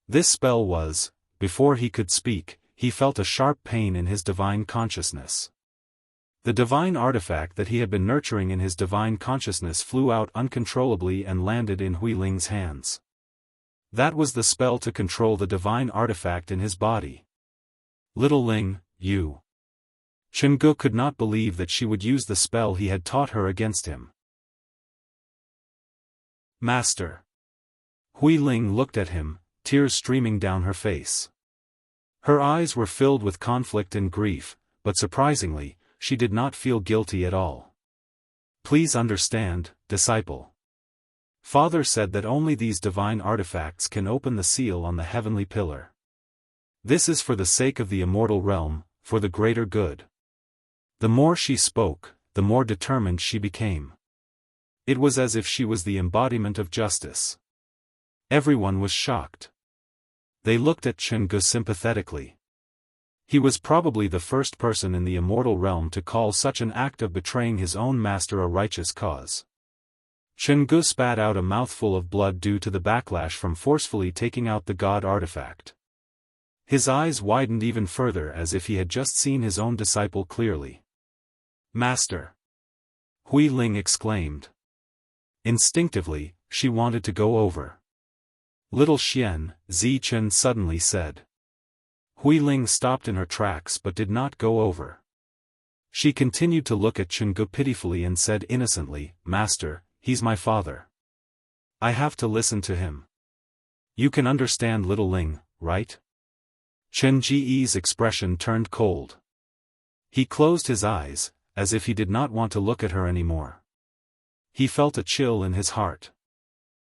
This spell was, before he could speak, he felt a sharp pain in his divine consciousness. The divine artifact that he had been nurturing in his divine consciousness flew out uncontrollably and landed in Hui Ling's hands. That was the spell to control the divine artifact in his body. "Little Ling, you..." Chen Gu could not believe that she would use the spell he had taught her against him. "Master." Hui Ling looked at him, tears streaming down her face. Her eyes were filled with conflict and grief, but surprisingly, she did not feel guilty at all. "Please understand, disciple. Father said that only these divine artifacts can open the seal on the heavenly pillar. This is for the sake of the immortal realm, for the greater good." The more she spoke, the more determined she became. It was as if she was the embodiment of justice. Everyone was shocked. They looked at Chen Gu sympathetically. He was probably the first person in the immortal realm to call such an act of betraying his own master a righteous cause. Chen Gu spat out a mouthful of blood due to the backlash from forcefully taking out the god artifact. His eyes widened even further as if he had just seen his own disciple clearly. "Master!" Hui Ling exclaimed. Instinctively, she wanted to go over. "Little Xian," Zichen suddenly said. Hui Ling stopped in her tracks but did not go over. She continued to look at Chen Gu pitifully and said innocently, "Master, he's my father. I have to listen to him. You can understand Little Ling, right?" Chen Ji's expression turned cold. He closed his eyes, as if he did not want to look at her anymore. He felt a chill in his heart.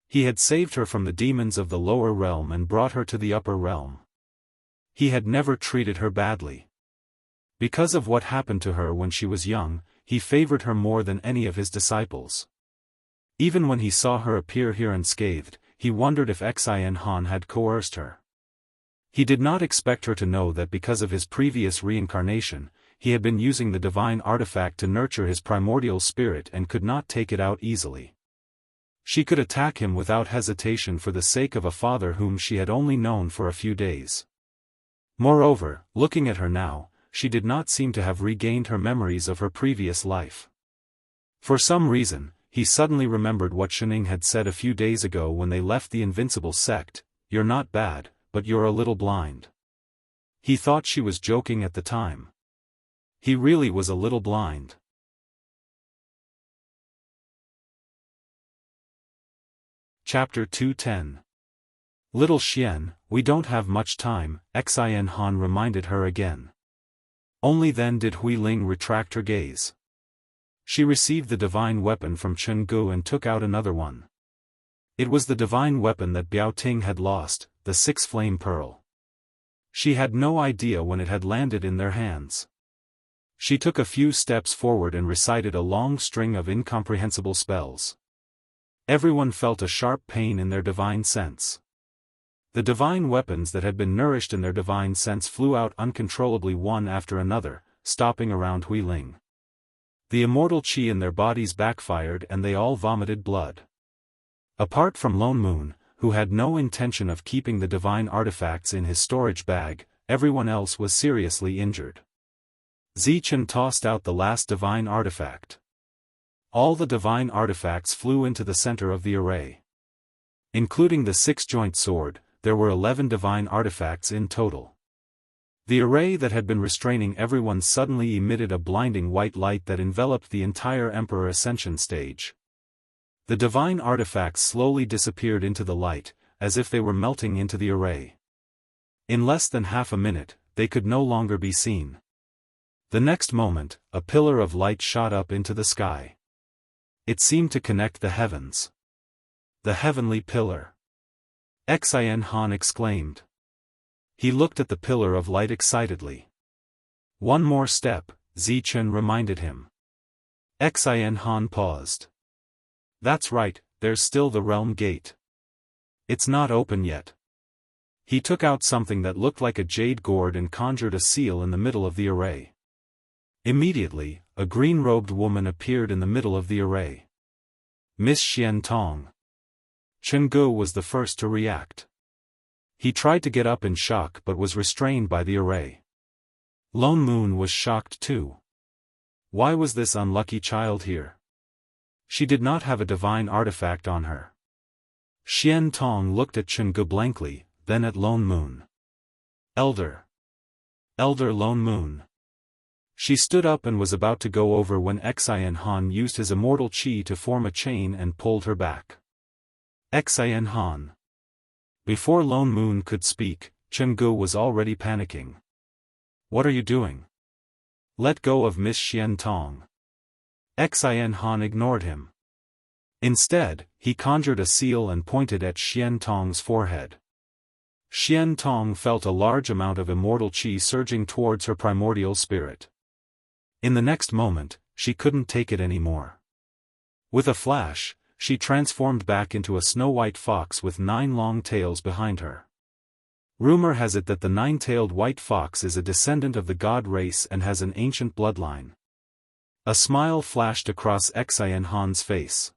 He had saved her from the demons of the lower realm and brought her to the upper realm. He had never treated her badly. Because of what happened to her when she was young, he favored her more than any of his disciples. Even when he saw her appear here unscathed, he wondered if Xin Han had coerced her. He did not expect her to know that because of his previous reincarnation, he had been using the divine artifact to nurture his primordial spirit and could not take it out easily. She could attack him without hesitation for the sake of a father whom she had only known for a few days. Moreover, looking at her now, she did not seem to have regained her memories of her previous life. For some reason, he suddenly remembered what Xining had said a few days ago when they left the Invincible sect, "You're not bad, but you're a little blind." He thought she was joking at the time. He really was a little blind. Chapter 210. Little Xian, we don't have much time, Xin Han reminded her again. Only then did Hui Ling retract her gaze. She received the divine weapon from Chen Gu and took out another one. It was the divine weapon that Biao Ting had lost, the six-flame pearl. She had no idea when it had landed in their hands. She took a few steps forward and recited a long string of incomprehensible spells. Everyone felt a sharp pain in their divine sense. The divine weapons that had been nourished in their divine sense flew out uncontrollably one after another, stopping around Hui Ling. The immortal qi in their bodies backfired and they all vomited blood. Apart from Lone Moon, who had no intention of keeping the divine artifacts in his storage bag, everyone else was seriously injured. Zichen tossed out the last divine artifact. All the divine artifacts flew into the center of the array. Including the six-joint sword, there were 11 divine artifacts in total. The array that had been restraining everyone suddenly emitted a blinding white light that enveloped the entire Emperor Ascension stage. The divine artifacts slowly disappeared into the light, as if they were melting into the array. In less than half a minute, they could no longer be seen. The next moment, a pillar of light shot up into the sky. It seemed to connect the heavens. The heavenly pillar. Xin Han exclaimed. He looked at the pillar of light excitedly. One more step, Zichen reminded him. Xin Han paused. That's right, there's still the realm gate. It's not open yet. He took out something that looked like a jade gourd and conjured a seal in the middle of the array. Immediately, a green-robed woman appeared in the middle of the array. Miss Xian Tong. Chen Gu was the first to react. He tried to get up in shock but was restrained by the array. Lone Moon was shocked too. Why was this unlucky child here? She did not have a divine artifact on her. Xian Tong looked at Chen Gu blankly, then at Lone Moon. Elder Lone Moon. She stood up and was about to go over when Xin Han used his immortal qi to form a chain and pulled her back. Xin Han. Before Lone Moon could speak, Chen Gu was already panicking. What are you doing? Let go of Miss Xian Tong. Xin Han ignored him. Instead, he conjured a seal and pointed at Xian Tong's forehead. Xian Tong felt a large amount of immortal qi surging towards her primordial spirit. In the next moment, she couldn't take it anymore. With a flash, she transformed back into a snow-white fox with 9 long tails behind her. Rumor has it that the 9-tailed white fox is a descendant of the god race and has an ancient bloodline. A smile flashed across Xin Han's face.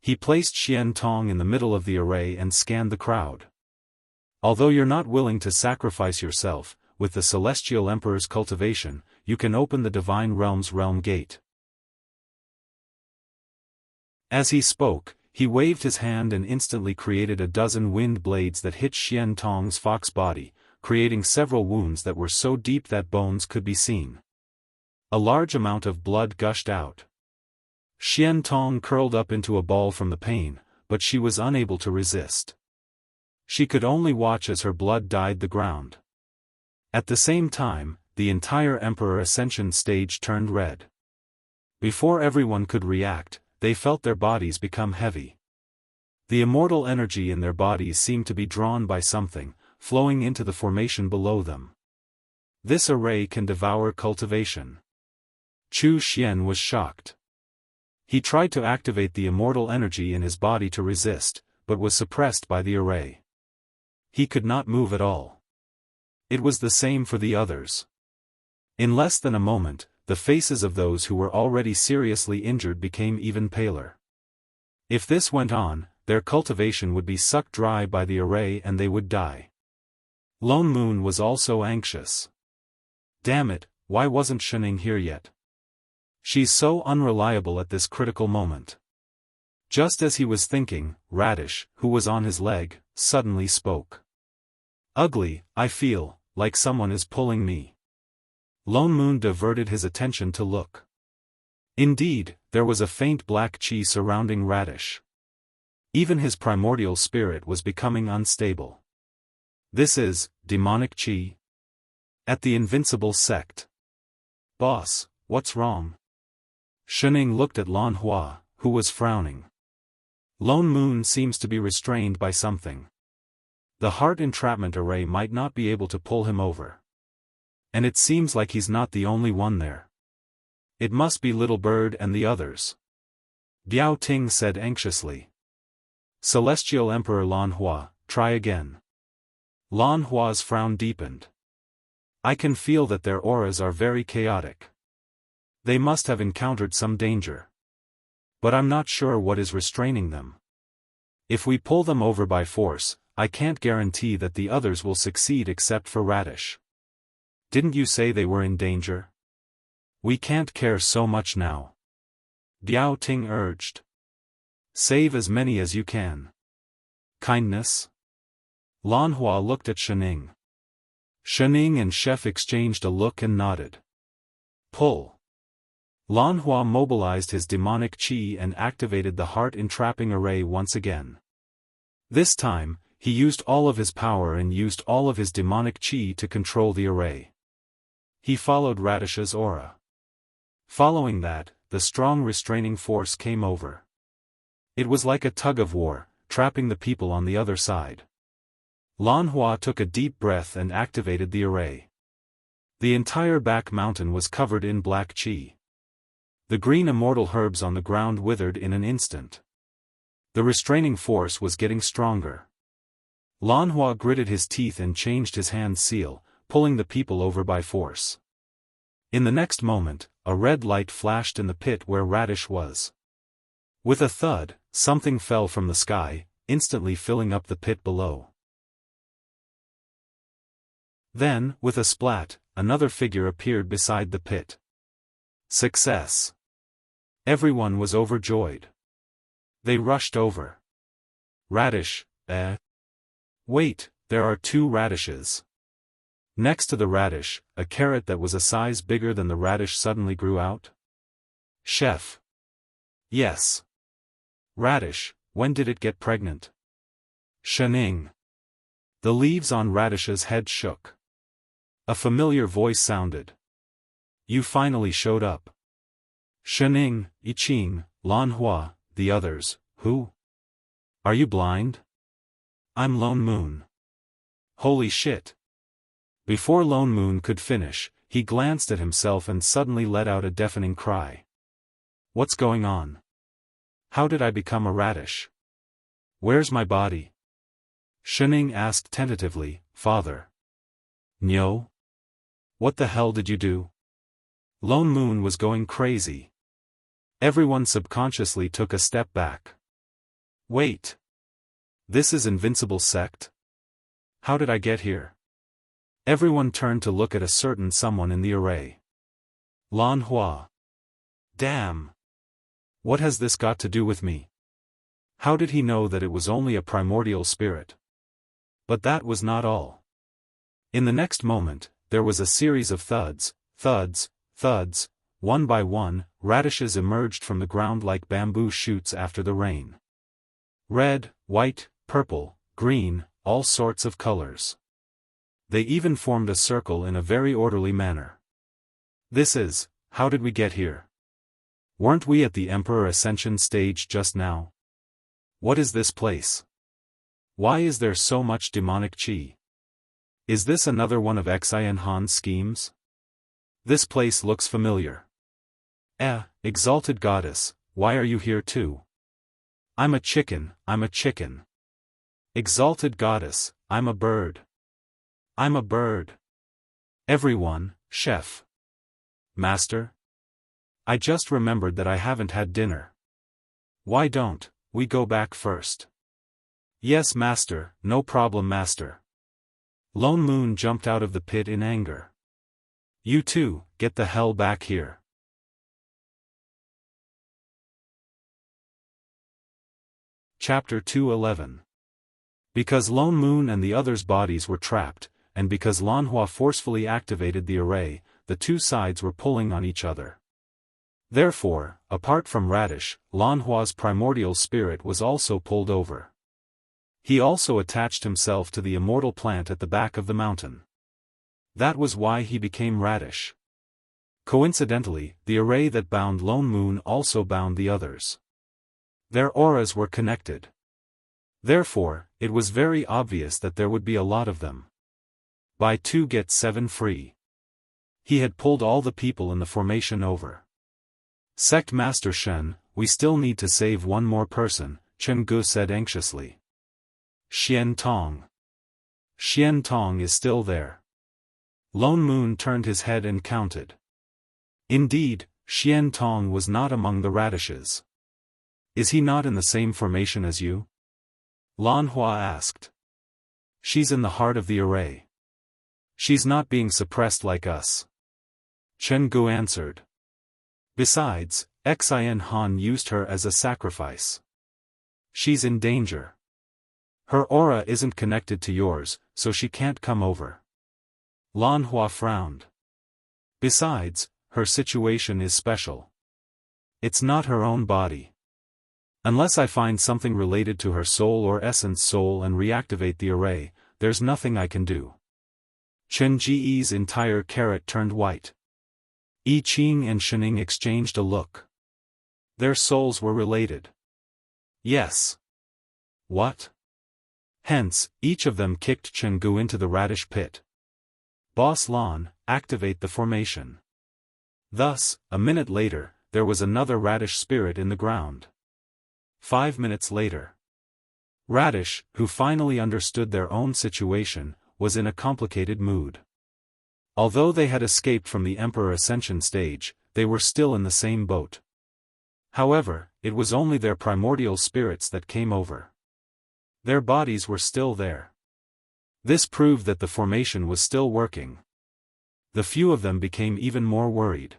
He placed Xian Tong in the middle of the array and scanned the crowd. Although you're not willing to sacrifice yourself, with the Celestial Emperor's cultivation, you can open the Divine Realm's realm gate. As he spoke, he waved his hand and instantly created a dozen wind blades that hit Xian Tong's fox body, creating several wounds that were so deep that bones could be seen. A large amount of blood gushed out. Xian Tong curled up into a ball from the pain, but she was unable to resist. She could only watch as her blood dyed the ground. At the same time, the entire Emperor Ascension stage turned red. Before everyone could react, they felt their bodies become heavy. The immortal energy in their bodies seemed to be drawn by something, flowing into the formation below them. This array can devour cultivation. Chu Xian was shocked. He tried to activate the immortal energy in his body to resist, but was suppressed by the array. He could not move at all. It was the same for the others. In less than a moment, the faces of those who were already seriously injured became even paler. If this went on, their cultivation would be sucked dry by the array and they would die. Lone Moon was also anxious. Damn it, why wasn't Shinning here yet? She's so unreliable at this critical moment. Just as he was thinking, Radish, who was on his leg, suddenly spoke. Ugly, I feel like someone is pulling me. Lone Moon diverted his attention to look. Indeed, there was a faint black chi surrounding Radish. Even his primordial spirit was becoming unstable. This is demonic chi. At the invincible sect. Boss, what's wrong? Shinning looked at Lan Hua, who was frowning. Lone Moon seems to be restrained by something. The heart entrapment array might not be able to pull him over. And it seems like he's not the only one there. It must be Little Bird and the others. Biao Ting said anxiously. Celestial Emperor Lan Hua, try again. Lan Hua's frown deepened. I can feel that their auras are very chaotic. They must have encountered some danger. But I'm not sure what is restraining them. If we pull them over by force, I can't guarantee that the others will succeed except for Radish. Didn't you say they were in danger? We can't care so much now. Biao Ting urged. Save as many as you can. Kindness? Lan Hua looked at Shinning. Shinning and Chef exchanged a look and nodded. Pull. Lan Hua mobilized his demonic chi and activated the heart entrapping array once again. This time, he used all of his power and used all of his demonic chi to control the array. He followed Radish's aura. Following that, the strong restraining force came over. It was like a tug-of-war, trapping the people on the other side. Lan Hua took a deep breath and activated the array. The entire back mountain was covered in black chi. The green immortal herbs on the ground withered in an instant. The restraining force was getting stronger. Lan Hua gritted his teeth and changed his hand seal, pulling the people over by force. In the next moment, a red light flashed in the pit where Radish was. With a thud, something fell from the sky, instantly filling up the pit below. Then, with a splat, another figure appeared beside the pit. Success! Everyone was overjoyed. They rushed over. Radish, Wait, there are 2 radishes. Next to the radish, a carrot that was a size bigger than the radish suddenly grew out. Chef. Yes. Radish, when did it get pregnant? Shinning. The leaves on Radish's head shook. A familiar voice sounded. You finally showed up. Shinning, Yiqing, Lan Hua, the others, who? Are you blind? I'm Lone Moon. Holy shit. Before Lone Moon could finish, he glanced at himself and suddenly let out a deafening cry. What's going on? How did I become a radish? Where's my body? Shinning asked tentatively, Father. Nyo? What the hell did you do? Lone Moon was going crazy. Everyone subconsciously took a step back. Wait. This is Invincible Sect? How did I get here? Everyone turned to look at a certain someone in the array. Lan Hua. Damn. What has this got to do with me? How did he know that it was only a primordial spirit? But that was not all. In the next moment, there was a series of thuds, thuds, thuds. One by one, radishes emerged from the ground like bamboo shoots after the rain. Red, white, purple, green, all sorts of colors. They even formed a circle in a very orderly manner. This is, how did we get here? Weren't we at the Emperor Ascension stage just now? What is this place? Why is there so much demonic chi? Is this another one of Xian Han's schemes? This place looks familiar. Exalted goddess, why are you here too? I'm a chicken, I'm a chicken. Exalted goddess, I'm a bird. I'm a bird. Everyone, chef. Master? I just remembered that I haven't had dinner. Why don't we go back first? Yes, master, no problem, master. Lone Moon jumped out of the pit in anger. You two, get the hell back here. Chapter 2:11. Because Lone Moon and the others' bodies were trapped, and because Lanhua forcefully activated the array, the two sides were pulling on each other. Therefore, apart from Radish, Lanhua's primordial spirit was also pulled over. He also attached himself to the immortal plant at the back of the mountain. That was why he became Radish. Coincidentally, the array that bound Lone Moon also bound the others. Their auras were connected. Therefore, it was very obvious that there would be a lot of them. Buy 2 get 7 free. He had pulled all the people in the formation over. Sect Master Shen, we still need to save one more person, Chen Gu said anxiously. Xian Tong. Xian Tong is still there. Lone Moon turned his head and counted. Indeed, Xian Tong was not among the radishes. Is he not in the same formation as you? Lanhua asked. She's in the heart of the array. She's not being suppressed like us. Chen Gu answered. Besides, Xian Han used her as a sacrifice. She's in danger. Her aura isn't connected to yours, so she can't come over. Lanhua frowned. Besides, her situation is special. It's not her own body. Unless I find something related to her soul or essence soul and reactivate the array, there's nothing I can do. Chen Ji's entire carrot turned white. I Ching and Shening exchanged a look. Their souls were related. Yes. What? Hence, each of them kicked Chen Gu into the radish pit. Boss Lan, activate the formation. Thus, a minute later, there was another radish spirit in the ground. 5 minutes later. Radish, who finally understood their own situation, was in a complicated mood. Although they had escaped from the Emperor Ascension stage, they were still in the same boat. However, it was only their primordial spirits that came over. Their bodies were still there. This proved that the formation was still working. The few of them became even more worried.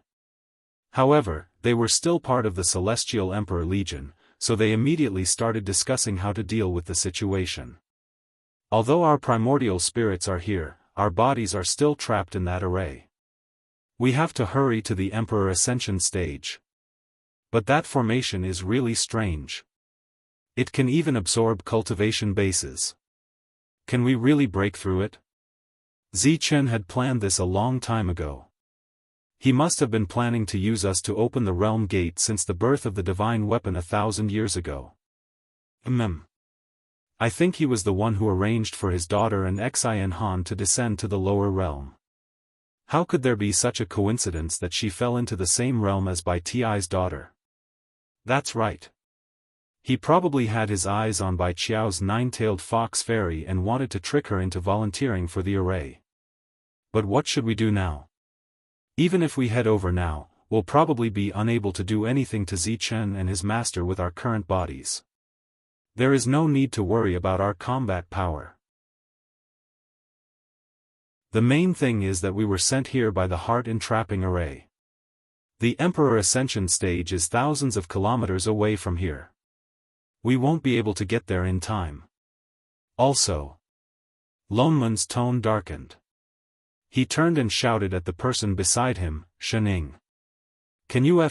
However, they were still part of the Celestial Emperor Legion, so they immediately started discussing how to deal with the situation. Although our primordial spirits are here, our bodies are still trapped in that array. We have to hurry to the Emperor Ascension stage. But that formation is really strange. It can even absorb cultivation bases. Can we really break through it? Zichen had planned this a long time ago. He must have been planning to use us to open the realm gate since the birth of the divine weapon 1,000 years ago. I think he was the one who arranged for his daughter and Xian Han to descend to the lower realm. How could there be such a coincidence that she fell into the same realm as Bai Ti's daughter? That's right. He probably had his eyes on Bai Qiao's nine-tailed fox fairy and wanted to trick her into volunteering for the array. But what should we do now? Even if we head over now, we'll probably be unable to do anything to Zichen and his master with our current bodies. There is no need to worry about our combat power. The main thing is that we were sent here by the heart entrapping array. The Emperor Ascension stage is thousands of kilometers away from here. We won't be able to get there in time. Also, Lone Moon's tone darkened. He turned and shouted at the person beside him, Shening. Can you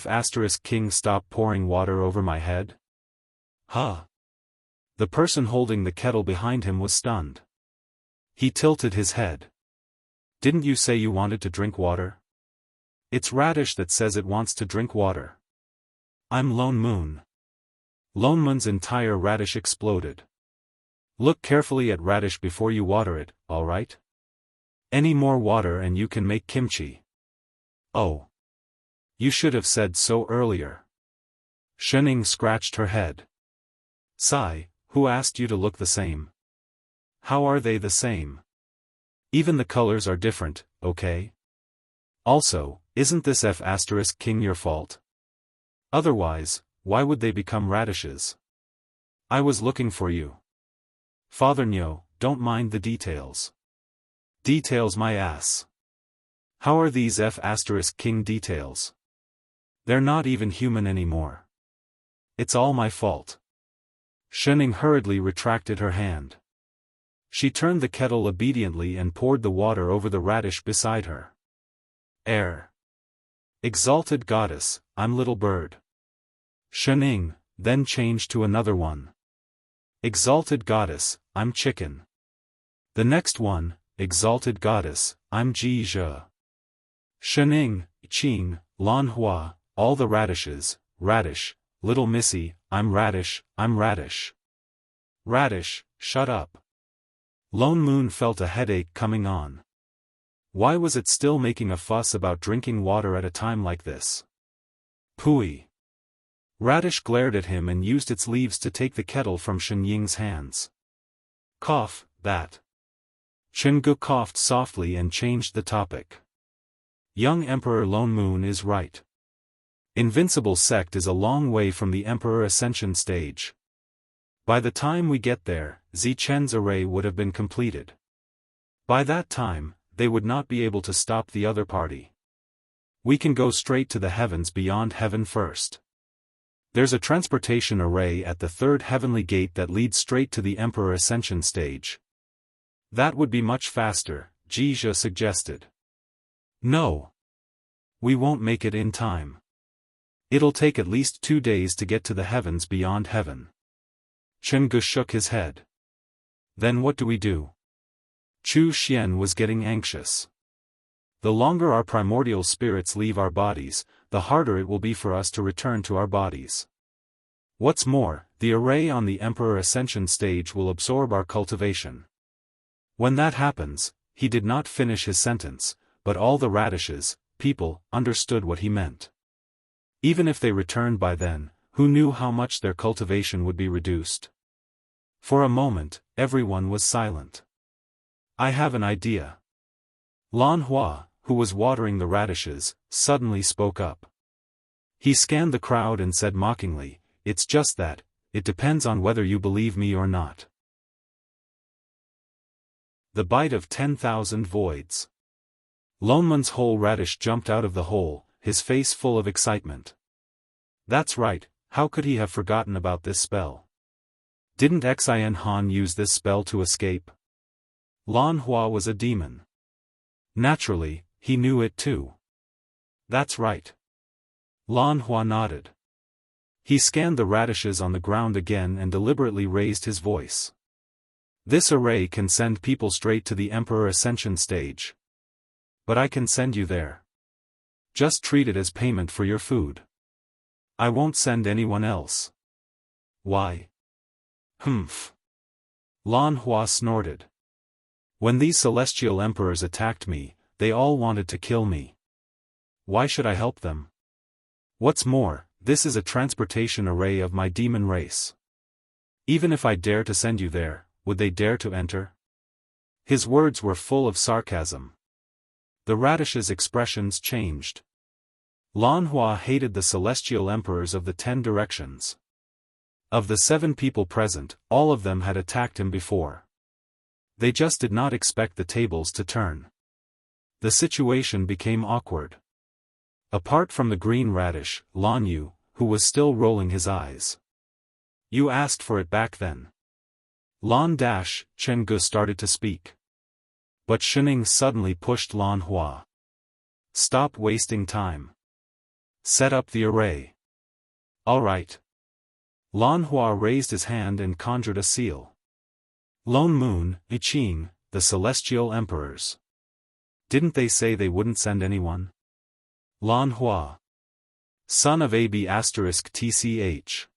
King stop pouring water over my head? Huh? The person holding the kettle behind him was stunned. He tilted his head. Didn't you say you wanted to drink water? It's Radish that says it wants to drink water. I'm Lone Moon. Lone Moon's entire Radish exploded. Look carefully at Radish before you water it, alright? Any more water and you can make kimchi. Oh. You should have said so earlier. Shening scratched her head. Sigh, who asked you to look the same? How are they the same? Even the colors are different, okay? Also, isn't this F** king your fault? Otherwise, why would they become radishes? I was looking for you. Father Nyo, don't mind the details. Details my ass. How are these F** king details? They're not even human anymore. It's all my fault. Shening hurriedly retracted her hand. She turned the kettle obediently and poured the water over the radish beside her. Exalted goddess, I'm little bird. Shening, then changed to another one. Exalted goddess, I'm chicken. The next one, exalted goddess, I'm Ji Zhe. Shening, Qing, Lan Hua, all the radishes, radish, little missy, I'm radish, I'm radish. Radish, shut up. Lone Moon felt a headache coming on. Why was it still making a fuss about drinking water at a time like this? Pooey. Radish glared at him and used its leaves to take the kettle from Shen Ying's hands. Cough, that. Chen Gu coughed softly and changed the topic. Young Emperor Lone Moon is right. Invincible sect is a long way from the Emperor Ascension stage. By the time we get there, Zichen's array would have been completed. By that time, they would not be able to stop the other party. We can go straight to the heavens beyond heaven first. There's a transportation array at the third heavenly gate that leads straight to the Emperor Ascension stage. That would be much faster, Ji Zhe suggested. No. We won't make it in time. It'll take at least 2 days to get to the heavens beyond heaven. Chen Gu shook his head. Then what do we do? Chu Xian was getting anxious. The longer our primordial spirits leave our bodies, the harder it will be for us to return to our bodies. What's more, the array on the Emperor Ascension stage will absorb our cultivation. When that happens, he did not finish his sentence, but all the radishes, people, understood what he meant. Even if they returned by then, who knew how much their cultivation would be reduced? For a moment, everyone was silent. I have an idea. Lan Hua, who was watering the radishes, suddenly spoke up. He scanned the crowd and said mockingly, "It's just that, it depends on whether you believe me or not." The bite of 10,000 voids. Lone Moon's whole radish jumped out of the hole, his face full of excitement. That's right, how could he have forgotten about this spell? Didn't Xin Han use this spell to escape? Lan Hua was a demon. Naturally, he knew it too. That's right. Lan Hua nodded. He scanned the radishes on the ground again and deliberately raised his voice. This array can send people straight to the Emperor Ascension stage. But I can send you there. Just treat it as payment for your food. I won't send anyone else. Why? Humph. Lan Hua snorted. When these celestial emperors attacked me, they all wanted to kill me. Why should I help them? What's more, this is a transportation array of my demon race. Even if I dare to send you there, would they dare to enter? His words were full of sarcasm. The radish's expressions changed. Lan Hua hated the celestial emperors of the 10 directions. Of the 7 people present, all of them had attacked him before. They just did not expect the tables to turn. The situation became awkward. Apart from the green radish, Lan Yu, who was still rolling his eyes. You asked for it back then. Chen Gu started to speak. But Shening suddenly pushed Lan Hua. Stop wasting time. Set up the array. All right. Lan Hua raised his hand and conjured a seal. Lone Moon, Iching, the celestial emperors. Didn't they say they wouldn't send anyone? Lan Hua. Son of AB*TCH.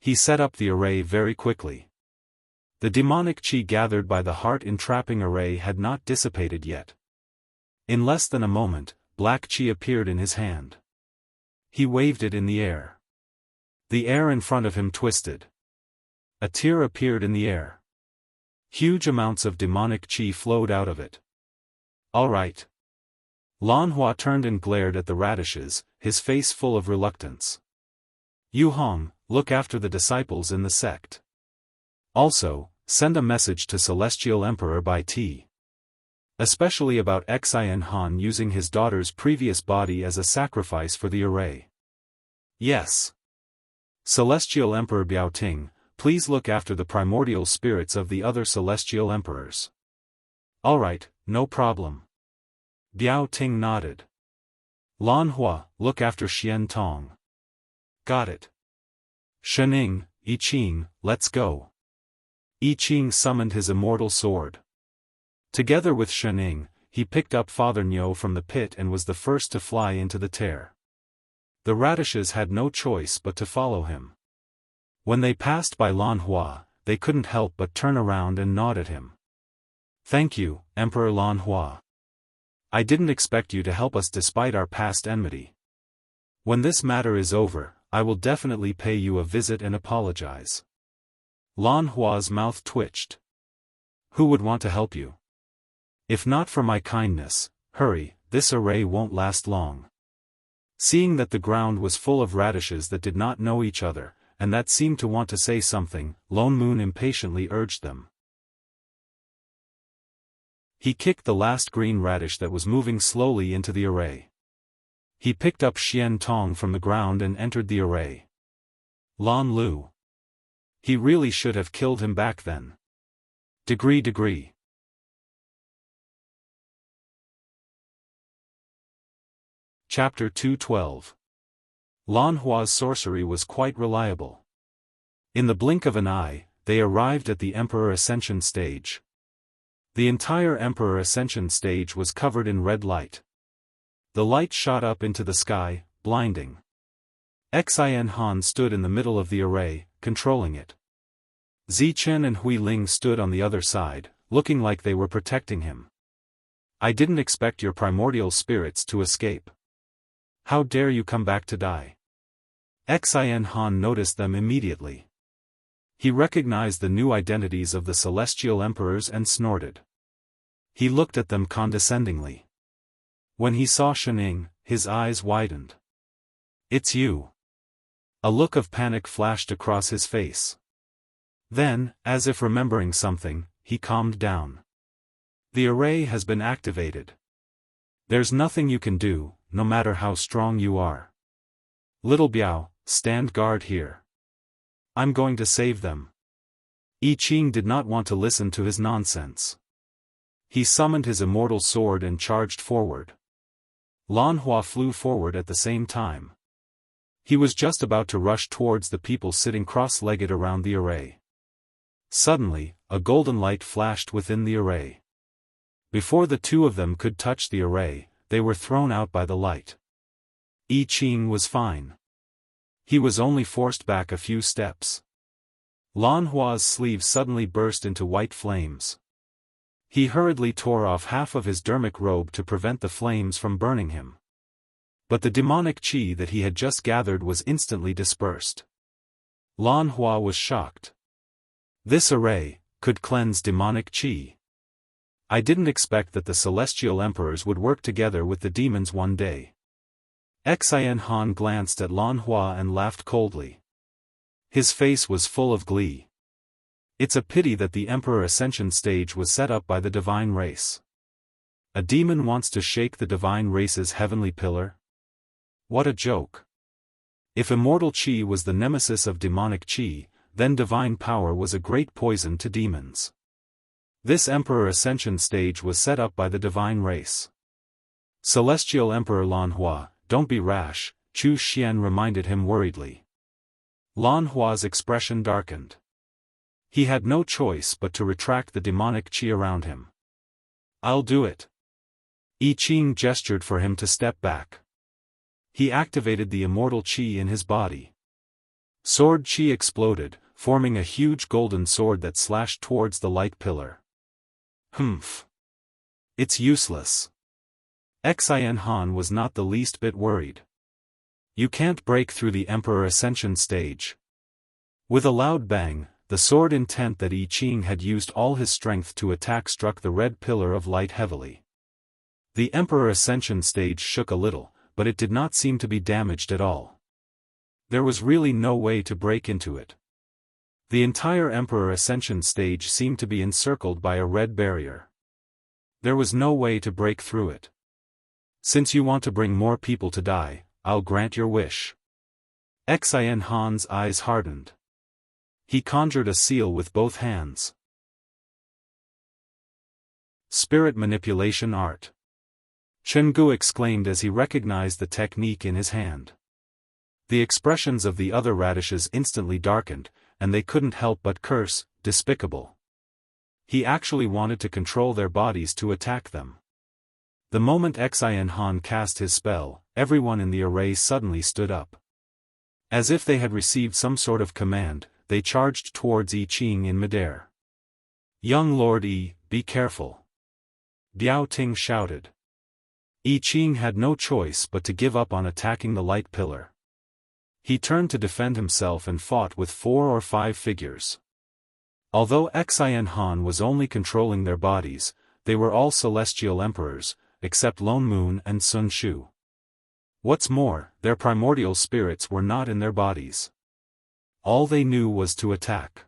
He set up the array very quickly. The demonic chi gathered by the heart-entrapping array had not dissipated yet. In less than a moment, black chi appeared in his hand. He waved it in the air. The air in front of him twisted. A tear appeared in the air. Huge amounts of demonic qi flowed out of it. All right. Lan Hua turned and glared at the radishes, his face full of reluctance. Yu Hong, look after the disciples in the sect. Also, send a message to Celestial Emperor Bai Ti. Especially about Xian Han using his daughter's previous body as a sacrifice for the array. Yes. Celestial Emperor Biao Ting, please look after the primordial spirits of the other celestial emperors. Alright, no problem. Biao Ting nodded. Lan Hua, look after Xian Tong. Got it. Shening, I Ching, let's go. I Ching summoned his immortal sword. Together with Shening, he picked up Father Niu from the pit and was the first to fly into the tear. The radishes had no choice but to follow him. When they passed by Lan Hua, they couldn't help but turn around and nod at him. Thank you, Emperor Lan Hua. I didn't expect you to help us despite our past enmity. When this matter is over, I will definitely pay you a visit and apologize. Lan Hua's mouth twitched. Who would want to help you? If not for my kindness, hurry, this array won't last long. Seeing that the ground was full of radishes that did not know each other, and that seemed to want to say something, Lone Moon impatiently urged them. He kicked the last green radish that was moving slowly into the array. He picked up Xian Tong from the ground and entered the array. Lan Lu. He really should have killed him back then. Degree. Chapter 212. Lan Hua's sorcery was quite reliable. In the blink of an eye, they arrived at the Emperor Ascension stage. The entire Emperor Ascension stage was covered in red light. The light shot up into the sky, blinding. Xian Han stood in the middle of the array, controlling it. Zichen and Hui Ling stood on the other side, looking like they were protecting him. I didn't expect your primordial spirits to escape. How dare you come back to die? Xian Han noticed them immediately. He recognized the new identities of the celestial emperors and snorted. He looked at them condescendingly. When he saw Shening, his eyes widened. It's you. A look of panic flashed across his face. Then, as if remembering something, he calmed down. The array has been activated. There's nothing you can do, no matter how strong you are. Little Biao, stand guard here. I'm going to save them. I Ching did not want to listen to his nonsense. He summoned his immortal sword and charged forward. Lan Hua flew forward at the same time. He was just about to rush towards the people sitting cross-legged around the array. Suddenly, a golden light flashed within the array. Before the two of them could touch the array, they were thrown out by the light. I Ching was fine. He was only forced back a few steps. Lan Hua's sleeve suddenly burst into white flames. He hurriedly tore off half of his dermic robe to prevent the flames from burning him. But the demonic qi that he had just gathered was instantly dispersed. Lan Hua was shocked. This array could cleanse demonic qi. I didn't expect that the celestial emperors would work together with the demons one day. Xian Han glanced at Lan Hua and laughed coldly. His face was full of glee. It's a pity that the Emperor Ascension stage was set up by the divine race. A demon wants to shake the divine race's heavenly pillar? What a joke. If immortal qi was the nemesis of demonic qi, then divine power was a great poison to demons. This Emperor Ascension stage was set up by the divine race. Celestial Emperor Lan Hua, don't be rash, Chu Xian reminded him worriedly. Lan Hua's expression darkened. He had no choice but to retract the demonic qi around him. I'll do it. I Ching gestured for him to step back. He activated the immortal qi in his body. Sword qi exploded, forming a huge golden sword that slashed towards the light pillar. Humph. It's useless. Xian Han was not the least bit worried. You can't break through the Emperor Ascension stage. With a loud bang, the sword intent that I Ching had used all his strength to attack struck the red pillar of light heavily. The Emperor Ascension stage shook a little, but it did not seem to be damaged at all. There was really no way to break into it. The entire Emperor Ascension stage seemed to be encircled by a red barrier. There was no way to break through it. Since you want to bring more people to die, I'll grant your wish. Xian Han's eyes hardened. He conjured a seal with both hands. Spirit manipulation art. Chenggu exclaimed as he recognized the technique in his hand. The expressions of the other radishes instantly darkened, and they couldn't help but curse, despicable. He actually wanted to control their bodies to attack them. The moment Xian Han cast his spell, everyone in the array suddenly stood up. As if they had received some sort of command, they charged towards I Ching in midair. Young Lord Yi, be careful. Biao Ting shouted. I Ching had no choice but to give up on attacking the light pillar. He turned to defend himself and fought with 4 or 5 figures. Although Xian Han was only controlling their bodies, they were all celestial emperors, except Lone Moon and Sun Shu. What's more, their primordial spirits were not in their bodies. All they knew was to attack.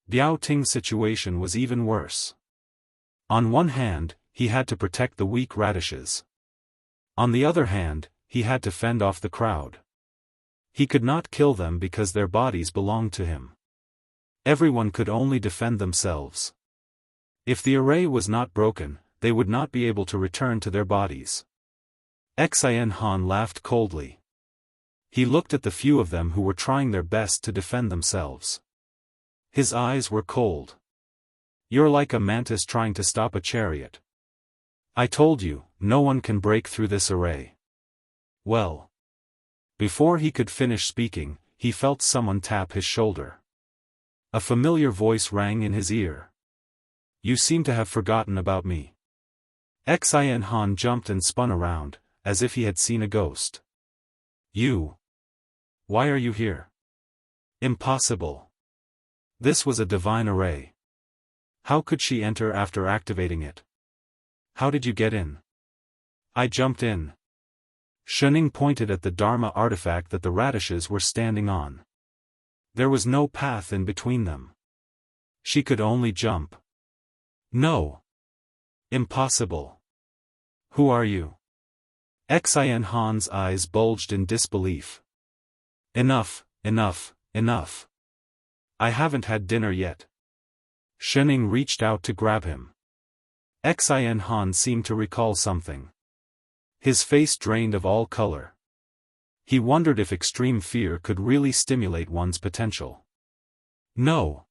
Biao Ting's situation was even worse. On one hand, he had to protect the weak radishes. On the other hand, he had to fend off the crowd. He could not kill them because their bodies belonged to him. Everyone could only defend themselves. If the array was not broken, they would not be able to return to their bodies. Xian Han laughed coldly. He looked at the few of them who were trying their best to defend themselves. His eyes were cold. You're like a mantis trying to stop a chariot. I told you, no one can break through this array. Well. Before he could finish speaking, he felt someone tap his shoulder. A familiar voice rang in his ear. You seem to have forgotten about me. Xian Han jumped and spun around, as if he had seen a ghost. You? Why are you here? Impossible. This was a divine array. How could she enter after activating it? How did you get in? I jumped in. Shening pointed at the Dharma artifact that the radishes were standing on. There was no path in between them. She could only jump. No. Impossible. Who are you? Xian Han's eyes bulged in disbelief. Enough, enough, enough. I haven't had dinner yet. Shening reached out to grab him. Xian Han seemed to recall something. His face drained of all color. He wondered if extreme fear could really stimulate one's potential. No.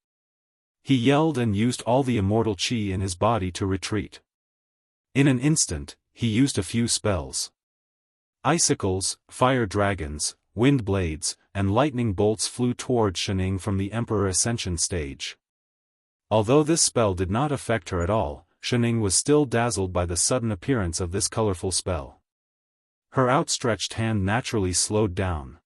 He yelled and used all the immortal chi in his body to retreat. In an instant, he used a few spells. Icicles, fire dragons, wind blades, and lightning bolts flew toward Shening from the Emperor Ascension stage. Although this spell did not affect her at all, Shening was still dazzled by the sudden appearance of this colorful spell. Her outstretched hand naturally slowed down.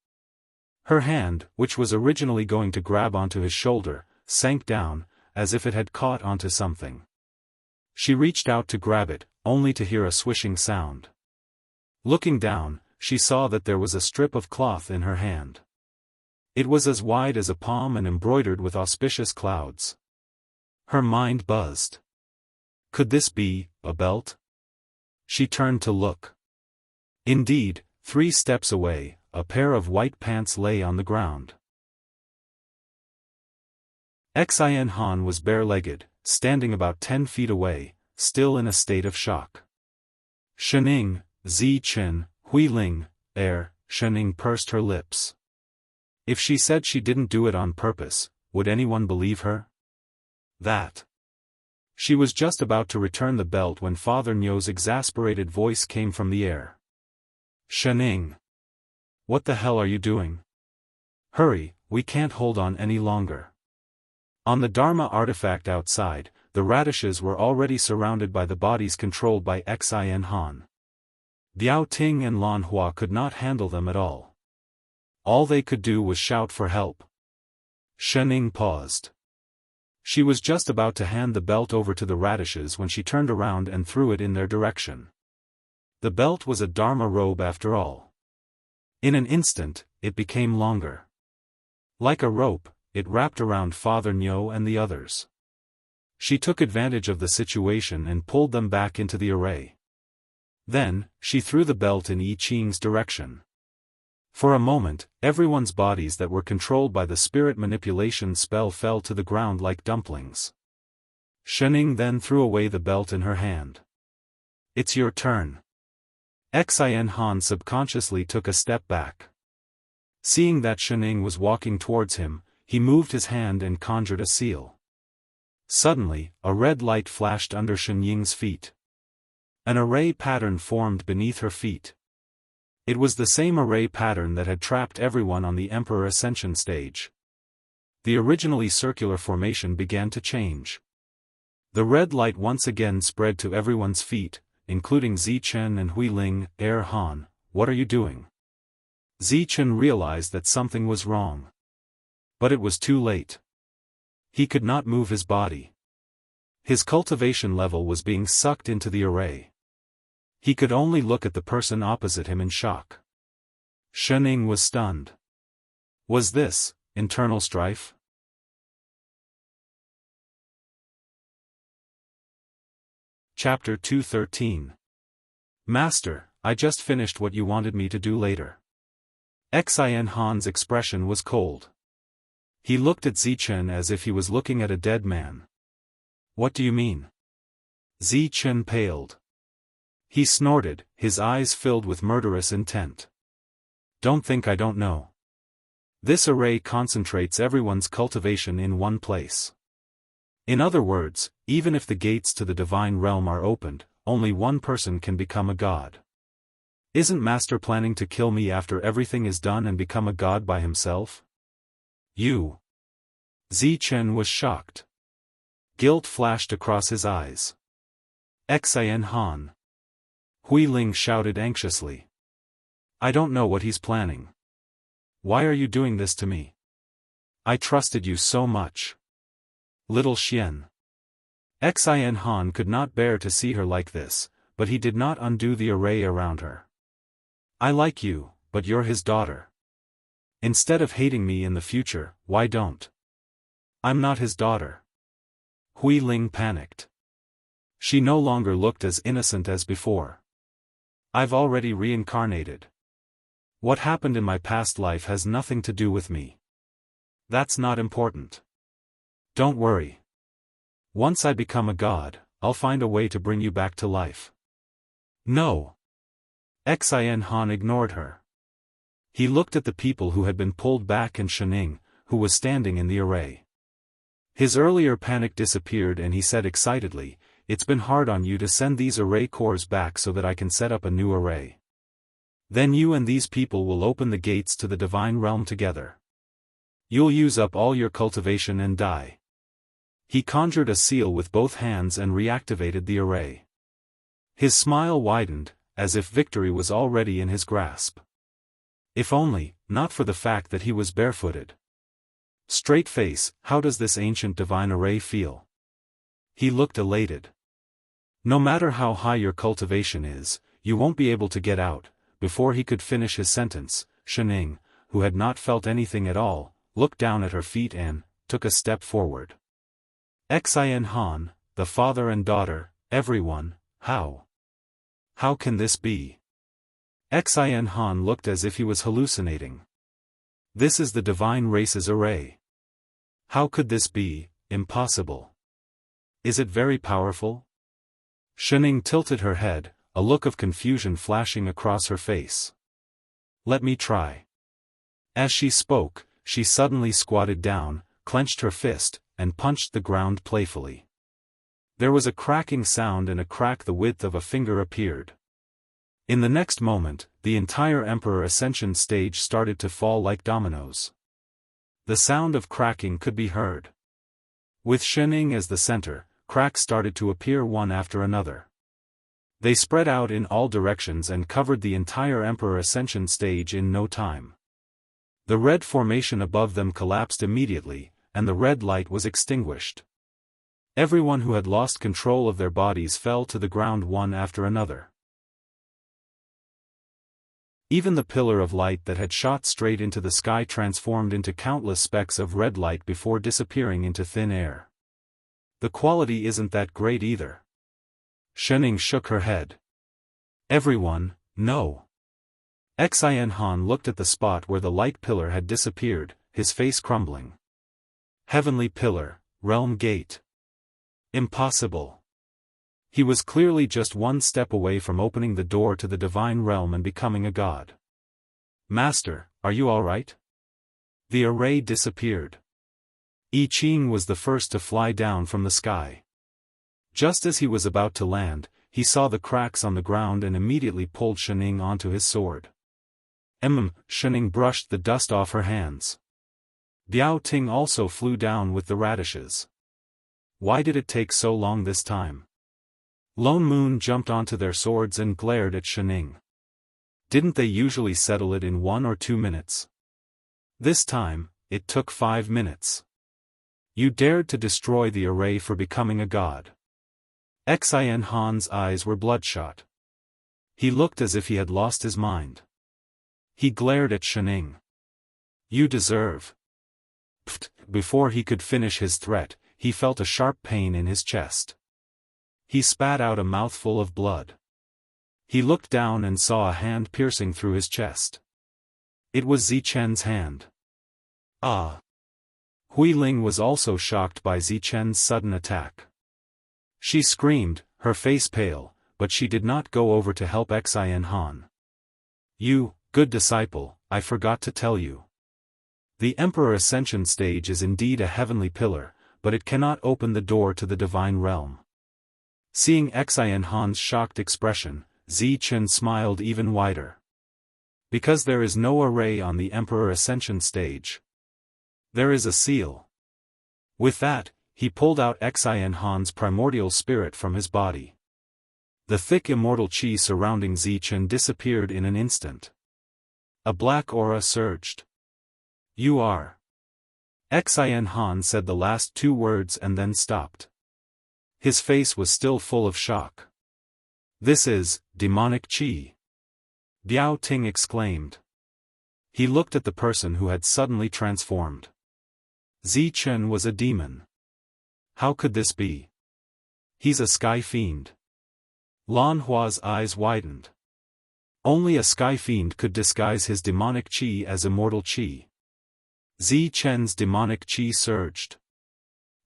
Her hand, which was originally going to grab onto his shoulder, sank down, as if it had caught onto something. She reached out to grab it, only to hear a swishing sound. Looking down, she saw that there was a strip of cloth in her hand. It was as wide as a palm and embroidered with auspicious clouds. Her mind buzzed. Could this be a belt? She turned to look. Indeed, 3 steps away, a pair of white pants lay on the ground. Xian Han was bare-legged, standing about 10 feet away, still in a state of shock. Shening, Zi Chen, Hui Ling, Shening pursed her lips. If she said she didn't do it on purpose, would anyone believe her? That. She was just about to return the belt when Father Nyo's exasperated voice came from the air. Shening. What the hell are you doing? Hurry, we can't hold on any longer. On the Dharma artifact outside, the radishes were already surrounded by the bodies controlled by Xian Han. Biao Ting and Lan Hua could not handle them at all. All they could do was shout for help. Shening paused. She was just about to hand the belt over to the radishes when she turned around and threw it in their direction. The belt was a Dharma robe after all. In an instant, it became longer. Like a rope, it wrapped around Father Nyo and the others. She took advantage of the situation and pulled them back into the array. Then, she threw the belt in I Ching's direction. For a moment, everyone's bodies that were controlled by the spirit manipulation spell fell to the ground like dumplings. Shening then threw away the belt in her hand. "It's your turn." Xin Han subconsciously took a step back. Seeing that Shening was walking towards him, he moved his hand and conjured a seal. Suddenly, a red light flashed under Shenying's feet. An array pattern formed beneath her feet. It was the same array pattern that had trapped everyone on the Emperor Ascension stage. The originally circular formation began to change. The red light once again spread to everyone's feet, including Zichen and Huiling. Han, what are you doing?" Zichen realized that something was wrong. But it was too late. He could not move his body. His cultivation level was being sucked into the array. He could only look at the person opposite him in shock. Shening was stunned. Was this internal strife? Chapter 213. Master, I just finished what you wanted me to do later. Xin Han's expression was cold. He looked at Zichen as if he was looking at a dead man. "What do you mean?" Zichen paled. He snorted, his eyes filled with murderous intent. "Don't think I don't know. This array concentrates everyone's cultivation in one place. In other words, even if the gates to the divine realm are opened, only one person can become a god. Isn't Master planning to kill me after everything is done and become a god by himself?" "You." Zichen was shocked. Guilt flashed across his eyes. Xin Han. Huiling shouted anxiously. "I don't know what he's planning. Why are you doing this to me? I trusted you so much." Little Xian. Xin Han could not bear to see her like this, but he did not undo the array around her. "I like you, but you're his daughter. Instead of hating me in the future, why don't?" "I'm not his daughter." Huiling panicked. She no longer looked as innocent as before. "I've already reincarnated. What happened in my past life has nothing to do with me. That's not important. Don't worry. Once I become a god, I'll find a way to bring you back to life." "No." Xin Han ignored her. He looked at the people who had been pulled back and Shening, who was standing in the array. His earlier panic disappeared and he said excitedly, "It's been hard on you to send these array cores back so that I can set up a new array. Then you and these people will open the gates to the divine realm together. You'll use up all your cultivation and die." He conjured a seal with both hands and reactivated the array. His smile widened, as if victory was already in his grasp. If only, not for the fact that he was barefooted. "Straight face, how does this ancient divine array feel?" He looked elated. "No matter how high your cultivation is, you won't be able to get out." Before he could finish his sentence, Shening, who had not felt anything at all, looked down at her feet and took a step forward. Xin Han, the father and daughter, everyone, how can this be? Xin Han looked as if he was hallucinating. This is the divine race's array. How could this be? Impossible. Is it very powerful? Shening tilted her head, a look of confusion flashing across her face. "Let me try." As she spoke, she suddenly squatted down, clenched her fist, and punched the ground playfully. There was a cracking sound and a crack the width of a finger appeared. In the next moment, the entire Emperor Ascension stage started to fall like dominoes. The sound of cracking could be heard. With Shening as the center, cracks started to appear one after another. They spread out in all directions and covered the entire Emperor Ascension stage in no time. The red formation above them collapsed immediately, and the red light was extinguished. Everyone who had lost control of their bodies fell to the ground one after another. Even the pillar of light that had shot straight into the sky transformed into countless specks of red light before disappearing into thin air. The quality isn't that great either. Shening shook her head. Everyone, no. Xian Han looked at the spot where the light pillar had disappeared, his face crumbling. Heavenly pillar, realm gate. Impossible. He was clearly just one step away from opening the door to the divine realm and becoming a god. Master, are you all right? The array disappeared. I Ching was the first to fly down from the sky. Just as he was about to land, he saw the cracks on the ground and immediately pulled Shening onto his sword. Shening brushed the dust off her hands. Biao Ting also flew down with the radishes. Why did it take so long this time? Lone Moon jumped onto their swords and glared at Shening. Didn't they usually settle it in 1 or 2 minutes? This time, it took 5 minutes. You dared to destroy the array for becoming a god. Xian Han's eyes were bloodshot. He looked as if he had lost his mind. He glared at Shening. You deserve. Pfft. Before he could finish his threat, he felt a sharp pain in his chest. He spat out a mouthful of blood. He looked down and saw a hand piercing through his chest. It was Zichen's hand. Ah! Hui Ling was also shocked by Zichen's sudden attack. She screamed, her face pale, but she did not go over to help Xian Han. You, good disciple, I forgot to tell you. The Emperor Ascension stage is indeed a heavenly pillar, but it cannot open the door to the divine realm. Seeing Xian Han's shocked expression, Zichen smiled even wider. Because there is no array on the Emperor Ascension stage. There is a seal. With that, he pulled out Xian Han's primordial spirit from his body. The thick immortal qi surrounding Zichen disappeared in an instant. A black aura surged. You are. Xian Han said the last 2 words and then stopped. His face was still full of shock. This is demonic qi. Biao Ting exclaimed. He looked at the person who had suddenly transformed. Zichen was a demon. How could this be? He's a sky fiend. Lan Hua's eyes widened. Only a sky fiend could disguise his demonic qi as immortal qi. Zichen's demonic qi surged.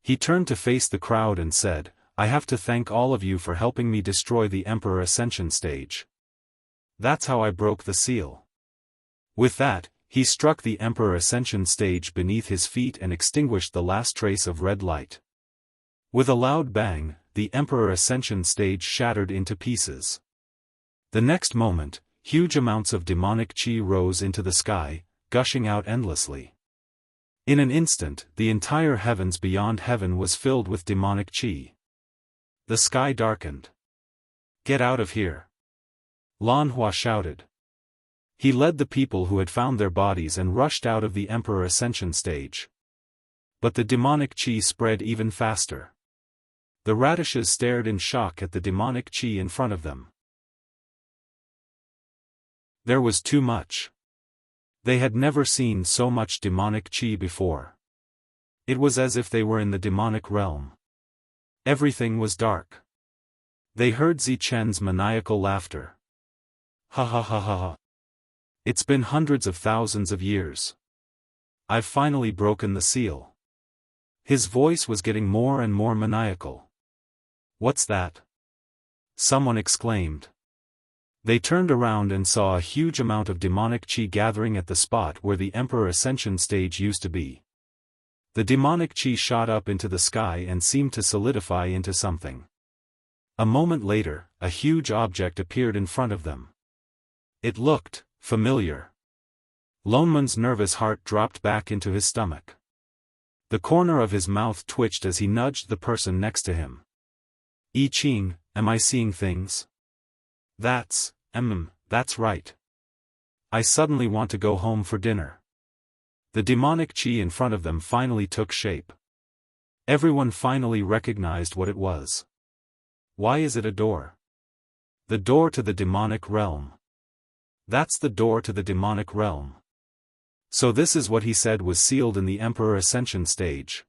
He turned to face the crowd and said, I have to thank all of you for helping me destroy the Emperor Ascension stage. That's how I broke the seal. With that, he struck the Emperor Ascension stage beneath his feet and extinguished the last trace of red light. With a loud bang, the Emperor Ascension stage shattered into pieces. The next moment, huge amounts of demonic qi rose into the sky, gushing out endlessly. In an instant, the entire heavens beyond heaven was filled with demonic qi. The sky darkened. Get out of here! Lan Hua shouted. He led the people who had found their bodies and rushed out of the Emperor Ascension stage. But the demonic qi spread even faster. The radishes stared in shock at the demonic qi in front of them. There was too much. They had never seen so much demonic qi before. It was as if they were in the demonic realm. Everything was dark. They heard Zichen's maniacal laughter. Ha ha ha ha ha. It's been hundreds of thousands of years. I've finally broken the seal. His voice was getting more and more maniacal. What's that? Someone exclaimed. They turned around and saw a huge amount of demonic qi gathering at the spot where the Emperor Ascension stage used to be. The demonic qi shot up into the sky and seemed to solidify into something. A moment later, a huge object appeared in front of them. It looked familiar. Lonman's nervous heart dropped back into his stomach. The corner of his mouth twitched as he nudged the person next to him. I Ching, am I seeing things? That's right. I suddenly want to go home for dinner. The demonic chi in front of them finally took shape. Everyone finally recognized what it was. Why is it a door? The door to the demonic realm. That's the door to the demonic realm. So this is what he said was sealed in the Emperor Ascension stage.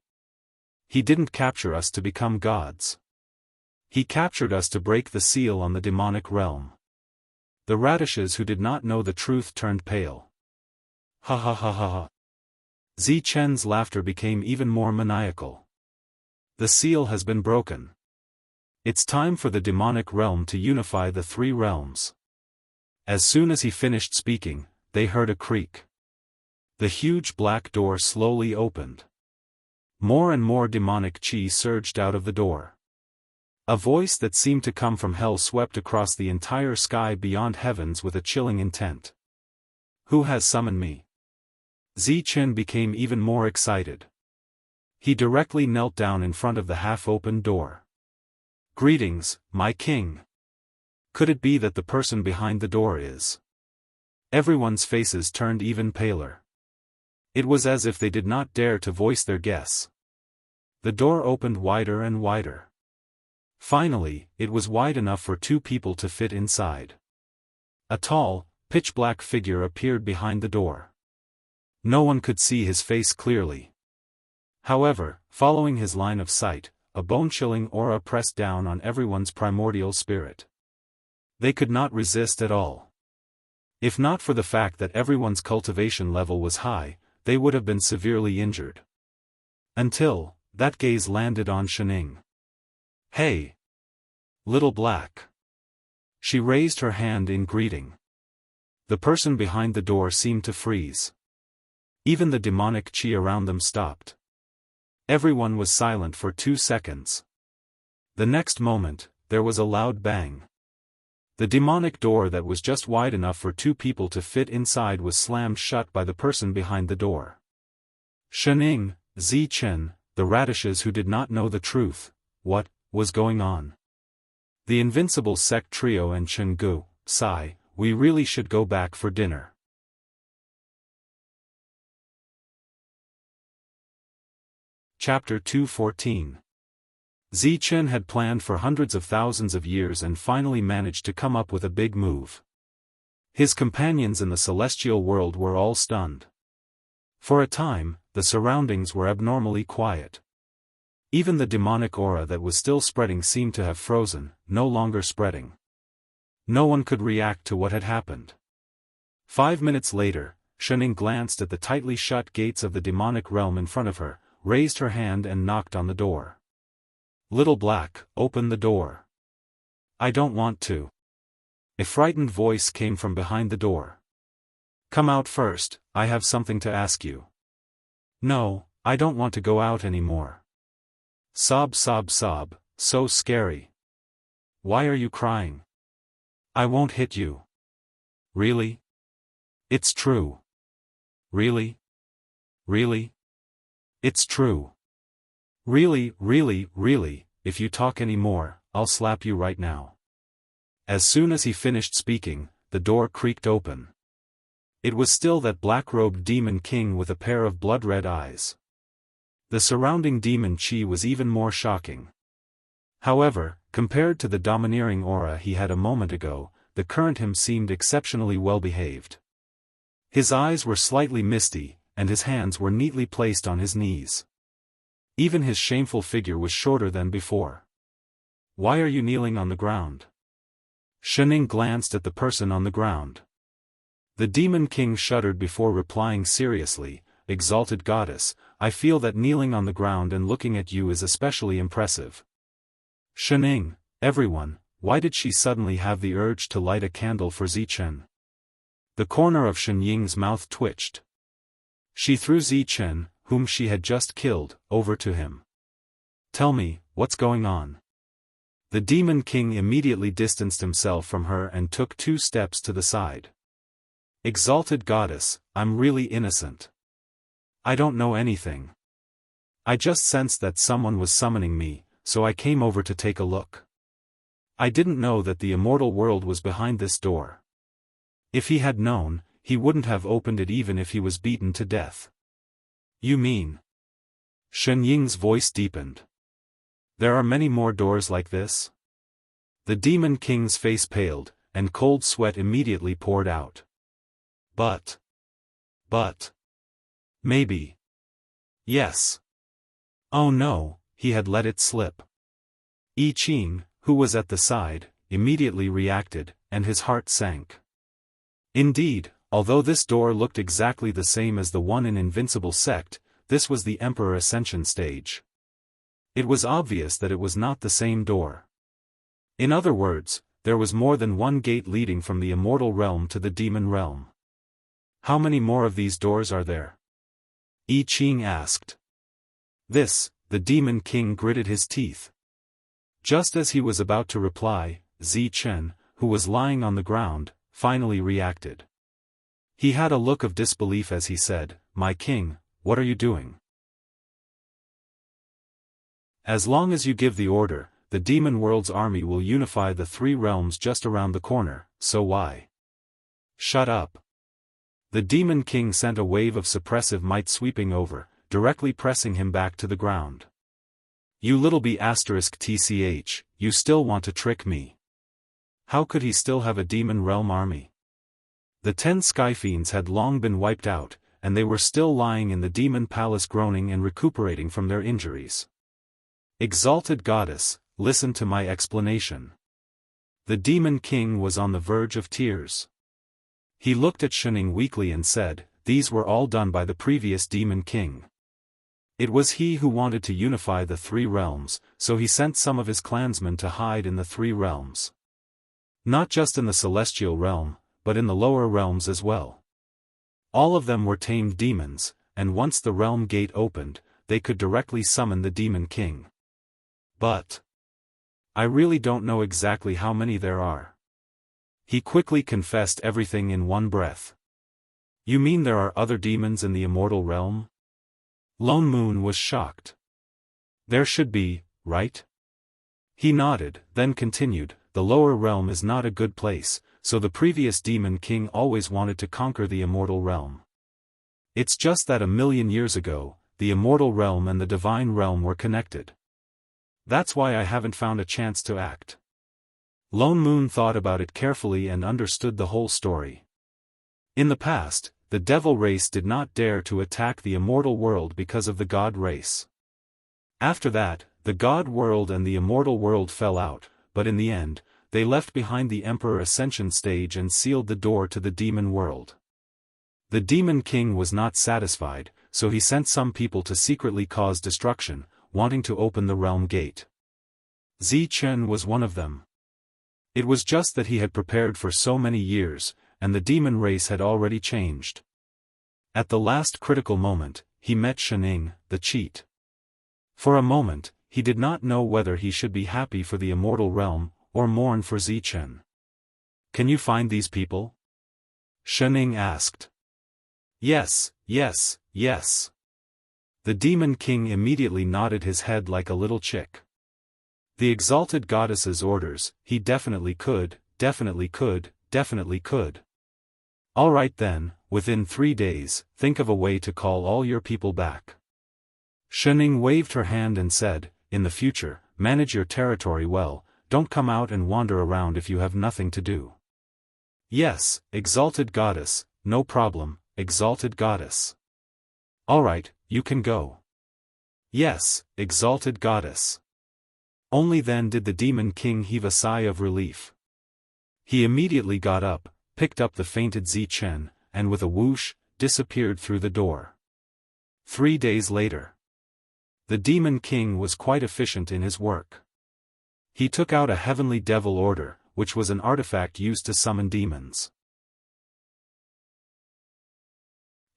He didn't capture us to become gods. He captured us to break the seal on the demonic realm. The radishes who did not know the truth turned pale. Ha ha ha ha ha. Zichen's laughter became even more maniacal. The seal has been broken. It's time for the demonic realm to unify the three realms. As soon as he finished speaking, they heard a creak. The huge black door slowly opened. More and more demonic chi surged out of the door. A voice that seemed to come from hell swept across the entire sky beyond heavens with a chilling intent. Who has summoned me? Zichen became even more excited. He directly knelt down in front of the half-opened door. Greetings, my king. Could it be that the person behind the door is? Everyone's faces turned even paler. It was as if they did not dare to voice their guess. The door opened wider and wider. Finally, it was wide enough for two people to fit inside. A tall, pitch-black figure appeared behind the door. No one could see his face clearly. However, following his line of sight, a bone-chilling aura pressed down on everyone's primordial spirit. They could not resist at all. If not for the fact that everyone's cultivation level was high, they would have been severely injured. Until, that gaze landed on Shining. Hey! Little Black. She raised her hand in greeting. The person behind the door seemed to freeze. Even the demonic chi around them stopped. Everyone was silent for 2 seconds. The next moment, there was a loud bang. The demonic door that was just wide enough for two people to fit inside was slammed shut by the person behind the door. Shining, Zichen, the radishes who did not know the truth. What was going on? The invincible sect trio and Chenggu, sigh, we really should go back for dinner. Chapter 214. Zichen had planned for hundreds of thousands of years and finally managed to come up with a big move. His companions in the celestial world were all stunned. For a time, the surroundings were abnormally quiet. Even the demonic aura that was still spreading seemed to have frozen, no longer spreading. No one could react to what had happened. 5 minutes later, Shining glanced at the tightly shut gates of the demonic realm in front of her, raised her hand and knocked on the door. Little Black, open the door. I don't want to. A frightened voice came from behind the door. Come out first, I have something to ask you. No, I don't want to go out anymore. Sob sob sob, so scary. Why are you crying? I won't hit you. Really? It's true. Really? Really? It's true. Really, really, really, if you talk any more, I'll slap you right now. As soon as he finished speaking, the door creaked open. It was still that black-robed demon king with a pair of blood-red eyes. The surrounding demon chi was even more shocking. However, compared to the domineering aura he had a moment ago, the current him seemed exceptionally well-behaved. His eyes were slightly misty, and his hands were neatly placed on his knees. Even his shameful figure was shorter than before. Why are you kneeling on the ground? Shining glanced at the person on the ground. The demon king shuddered before replying seriously, Exalted Goddess, I feel that kneeling on the ground and looking at you is especially impressive. Shining, everyone, why did she suddenly have the urge to light a candle for Zichen? The corner of Shinying's mouth twitched. She threw Zichen, whom she had just killed, over to him. Tell me, what's going on? The demon king immediately distanced himself from her and took 2 steps to the side. Exalted Goddess, I'm really innocent. I don't know anything. I just sensed that someone was summoning me, so I came over to take a look. I didn't know that the immortal world was behind this door. If he had known, he wouldn't have opened it even if he was beaten to death. You mean? Shen Ying's voice deepened. There are many more doors like this? The Demon King's face paled, and cold sweat immediately poured out. But. Maybe. Yes. Oh no, he had let it slip. I Ching, who was at the side, immediately reacted, and his heart sank. Indeed, although this door looked exactly the same as the one in Invincible Sect, this was the Emperor Ascension stage. It was obvious that it was not the same door. In other words, there was more than one gate leading from the immortal realm to the demon realm. How many more of these doors are there? I Ching asked. The Demon King gritted his teeth. Just as he was about to reply, Zi Chen, who was lying on the ground, finally reacted. He had a look of disbelief as he said, "My king, what are you doing?" As long as you give the order, the demon world's army will unify the three realms just around the corner, so why? Shut up. The Demon King sent a wave of suppressive might sweeping over, directly pressing him back to the ground. You little b*tch, you still want to trick me. How could he still have a demon realm army? The 10 Skyfiends had long been wiped out, and they were still lying in the demon palace groaning and recuperating from their injuries. Exalted goddess, listen to my explanation. The Demon King was on the verge of tears. He looked at Shenning weakly and said, these were all done by the previous Demon King. It was he who wanted to unify the three realms, so he sent some of his clansmen to hide in the three realms. Not just in the celestial realm, but in the lower realms as well. All of them were tamed demons, and once the realm gate opened, they could directly summon the Demon King. But I really don't know exactly how many there are. He quickly confessed everything in one breath. You mean there are other demons in the immortal realm? Lone Moon was shocked. There should be, right? He nodded, then continued, the lower realm is not a good place, so the previous Demon King always wanted to conquer the immortal realm. It's just that 1,000,000 years ago, the immortal realm and the divine realm were connected. That's why I haven't found a chance to act. Lone Moon thought about it carefully and understood the whole story. In the past, the devil race did not dare to attack the immortal world because of the god race. After that, the god world and the immortal world fell out, but in the end, they left behind the Emperor Ascension stage and sealed the door to the demon world. The Demon King was not satisfied, so he sent some people to secretly cause destruction, wanting to open the realm gate. Zi Chen was one of them. It was just that he had prepared for so many years, and the demon race had already changed. At the last critical moment, he met Shenning, the cheat. For a moment, he did not know whether he should be happy for the immortal realm, or mourn for Zi Chen. Can you find these people? Shenning asked. Yes. The Demon King immediately nodded his head like a little chick. The exalted goddess's orders, he definitely could. All right then, within 3 days, think of a way to call all your people back. Shenning waved her hand and said, in the future, manage your territory well, don't come out and wander around if you have nothing to do. Yes, exalted goddess, no problem, exalted goddess. All right, you can go. Yes, exalted goddess. Only then did the Demon King heave a sigh of relief. He immediately got up, picked up the fainted Zi Chen, and with a whoosh, disappeared through the door. 3 days later. The Demon King was quite efficient in his work. He took out a heavenly devil order, which was an artifact used to summon demons.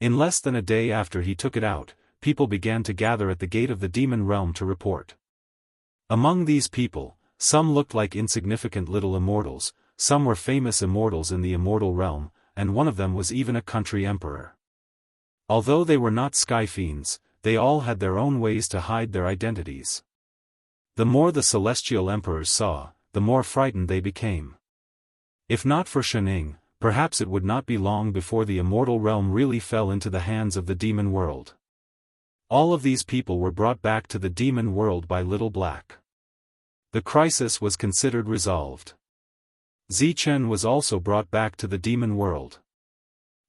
In less than a day after he took it out, people began to gather at the gate of the demon realm to report. Among these people, some looked like insignificant little immortals, some were famous immortals in the immortal realm, and one of them was even a country emperor. Although they were not Skyfiends, they all had their own ways to hide their identities. The more the celestial emperors saw, the more frightened they became. If not for Shenning, perhaps it would not be long before the immortal realm really fell into the hands of the demon world. All of these people were brought back to the demon world by Little Black. The crisis was considered resolved. Zichen was also brought back to the demon world.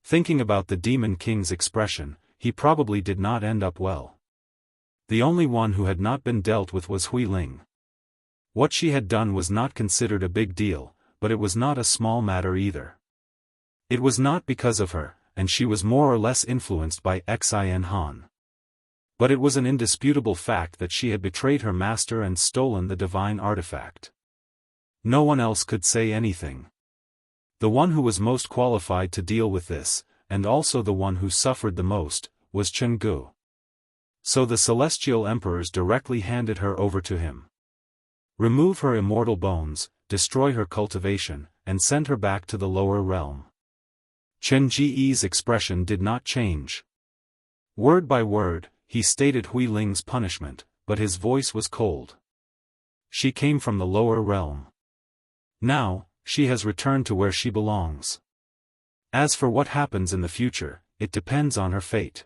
Thinking about the Demon King's expression, he probably did not end up well. The only one who had not been dealt with was Hui Ling. What she had done was not considered a big deal, but it was not a small matter either. It was not because of her, and she was more or less influenced by Xin Han. But it was an indisputable fact that she had betrayed her master and stolen the divine artifact. No one else could say anything. The one who was most qualified to deal with this, and also the one who suffered the most, was Chenggu. So the Celestial Emperors directly handed her over to him. Remove her immortal bones, destroy her cultivation, and send her back to the lower realm. Chen Ji's expression did not change. Word by word, he stated Hui Ling's punishment, but his voice was cold. She came from the lower realm. Now, she has returned to where she belongs. As for what happens in the future, it depends on her fate.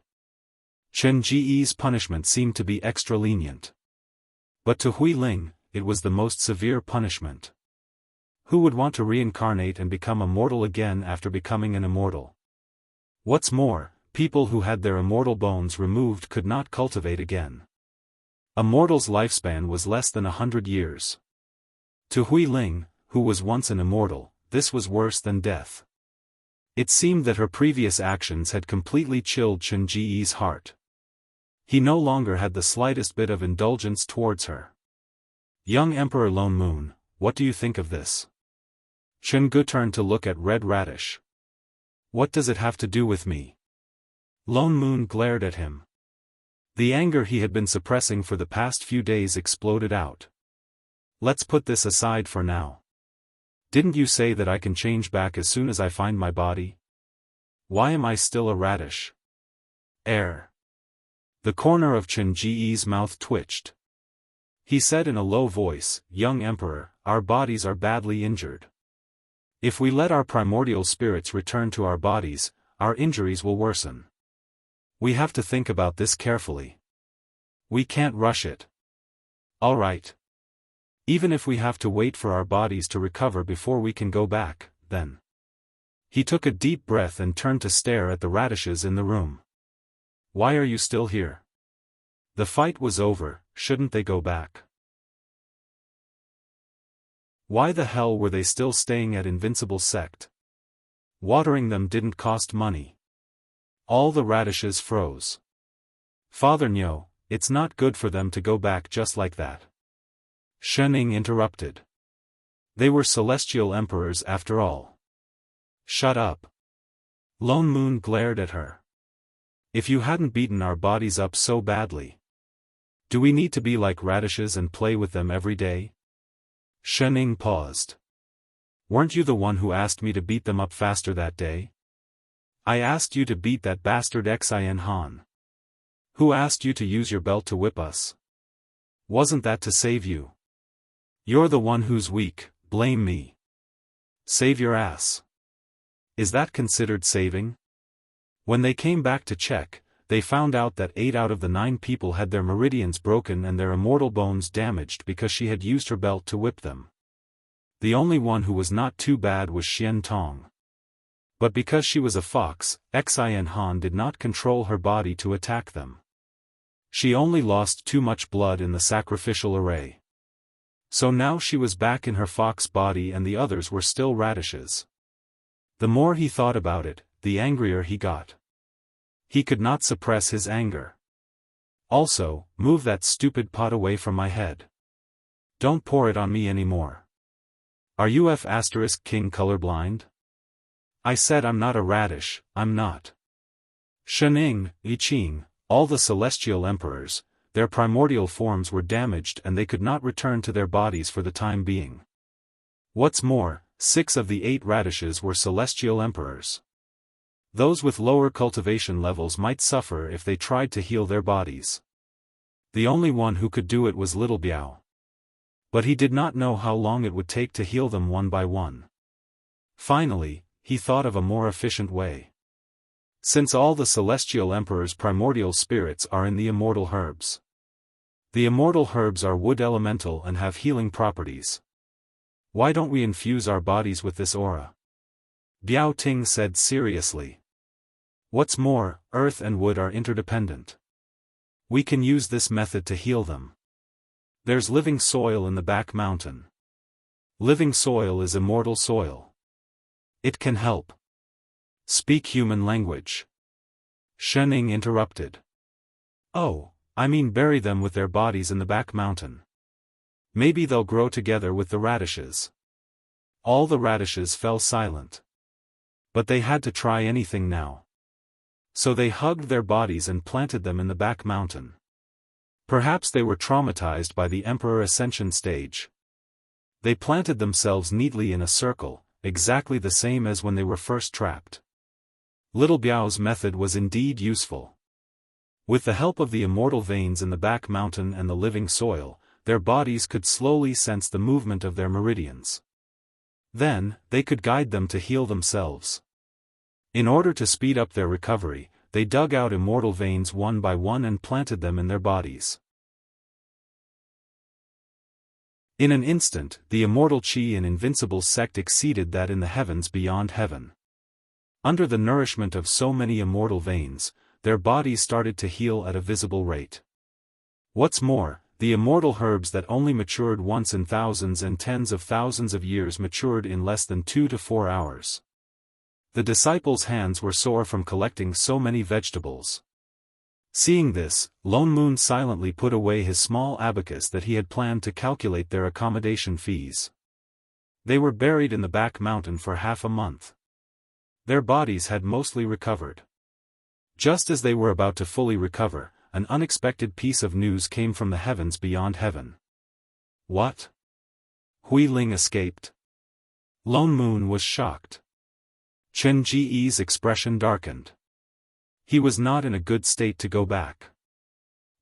Chen Ji's punishment seemed to be extra lenient. But to Hui Ling, it was the most severe punishment. Who would want to reincarnate and become immortal again after becoming an immortal? What's more, people who had their immortal bones removed could not cultivate again. A mortal's lifespan was less than 100 years. To Hui Ling, who was once an immortal, this was worse than death. It seemed that her previous actions had completely chilled Chen Ji's heart. He no longer had the slightest bit of indulgence towards her. Young Emperor Lone Moon, what do you think of this? Chenggu turned to look at Red Radish. What does it have to do with me? Lone Moon glared at him. The anger he had been suppressing for the past few days exploded out. Let's put this aside for now. Didn't you say that I can change back as soon as I find my body? Why am I still a radish? The corner of Chen Ji's mouth twitched. He said in a low voice, Young Emperor, our bodies are badly injured. If we let our primordial spirits return to our bodies, our injuries will worsen. We have to think about this carefully. We can't rush it. All right. Even if we have to wait for our bodies to recover before we can go back, then. He took a deep breath and turned to stare at the radishes in the room. Why are you still here? The fight was over, shouldn't they go back? Why the hell were they still staying at Invincible Sect? Watering them didn't cost money. All the radishes froze. Father Nyo, it's not good for them to go back just like that. Shening interrupted. They were celestial emperors after all. Shut up. Lone Moon glared at her. If you hadn't beaten our bodies up so badly. Do we need to be like radishes and play with them every day? Shening paused. Weren't you the one who asked me to beat them up faster that day? I asked you to beat that bastard Xin Han. Who asked you to use your belt to whip us? Wasn't that to save you? You're the one who's weak, blame me. Save your ass. Is that considered saving? When they came back to check, they found out that 8 out of the 9 people had their meridians broken and their immortal bones damaged because she had used her belt to whip them. The only one who was not too bad was Xian Tong. But because she was a fox, Xin Han did not control her body to attack them. She only lost too much blood in the sacrificial array. So now she was back in her fox body and the others were still radishes. The more he thought about it, the angrier he got. He could not suppress his anger. Also, move that stupid pot away from my head. Don't pour it on me anymore. Are you F***King colorblind? I said I'm not a radish, I'm not. Shening, Yiqing, all the celestial emperors, their primordial forms were damaged and they could not return to their bodies for the time being. What's more, 6 of the 8 radishes were celestial emperors. Those with lower cultivation levels might suffer if they tried to heal their bodies. The only one who could do it was Little Biao. But he did not know how long it would take to heal them one by one. Finally, he thought of a more efficient way. Since all the celestial emperor's primordial spirits are in the immortal herbs. The immortal herbs are wood elemental and have healing properties. Why don't we infuse our bodies with this aura? Biao Ting said seriously. What's more, earth and wood are interdependent. We can use this method to heal them. There's living soil in the back mountain. Living soil is immortal soil. It can help. Speak human language. Shening interrupted. Oh, I mean bury them with their bodies in the back mountain. Maybe they'll grow together with the radishes. All the radishes fell silent. But they had to try anything now. So they hugged their bodies and planted them in the back mountain. Perhaps they were traumatized by the Emperor Ascension stage. They planted themselves neatly in a circle, exactly the same as when they were first trapped. Little Biao's method was indeed useful. With the help of the immortal veins in the back mountain and the living soil, their bodies could slowly sense the movement of their meridians. Then, they could guide them to heal themselves. In order to speed up their recovery, they dug out immortal veins one by one and planted them in their bodies. In an instant, the immortal chi and invincible sect exceeded that in the heavens beyond heaven. Under the nourishment of so many immortal veins, their bodies started to heal at a visible rate. What's more, the immortal herbs that only matured once in thousands and tens of thousands of years matured in less than 2 to 4 hours. The disciples' hands were sore from collecting so many vegetables. Seeing this, Lone Moon silently put away his small abacus that he had planned to calculate their accommodation fees. They were buried in the back mountain for half a month. Their bodies had mostly recovered. Just as they were about to fully recover, an unexpected piece of news came from the heavens beyond heaven. What? Hui Ling escaped? Lone Moon was shocked. Chen Ji's expression darkened. He was not in a good state to go back.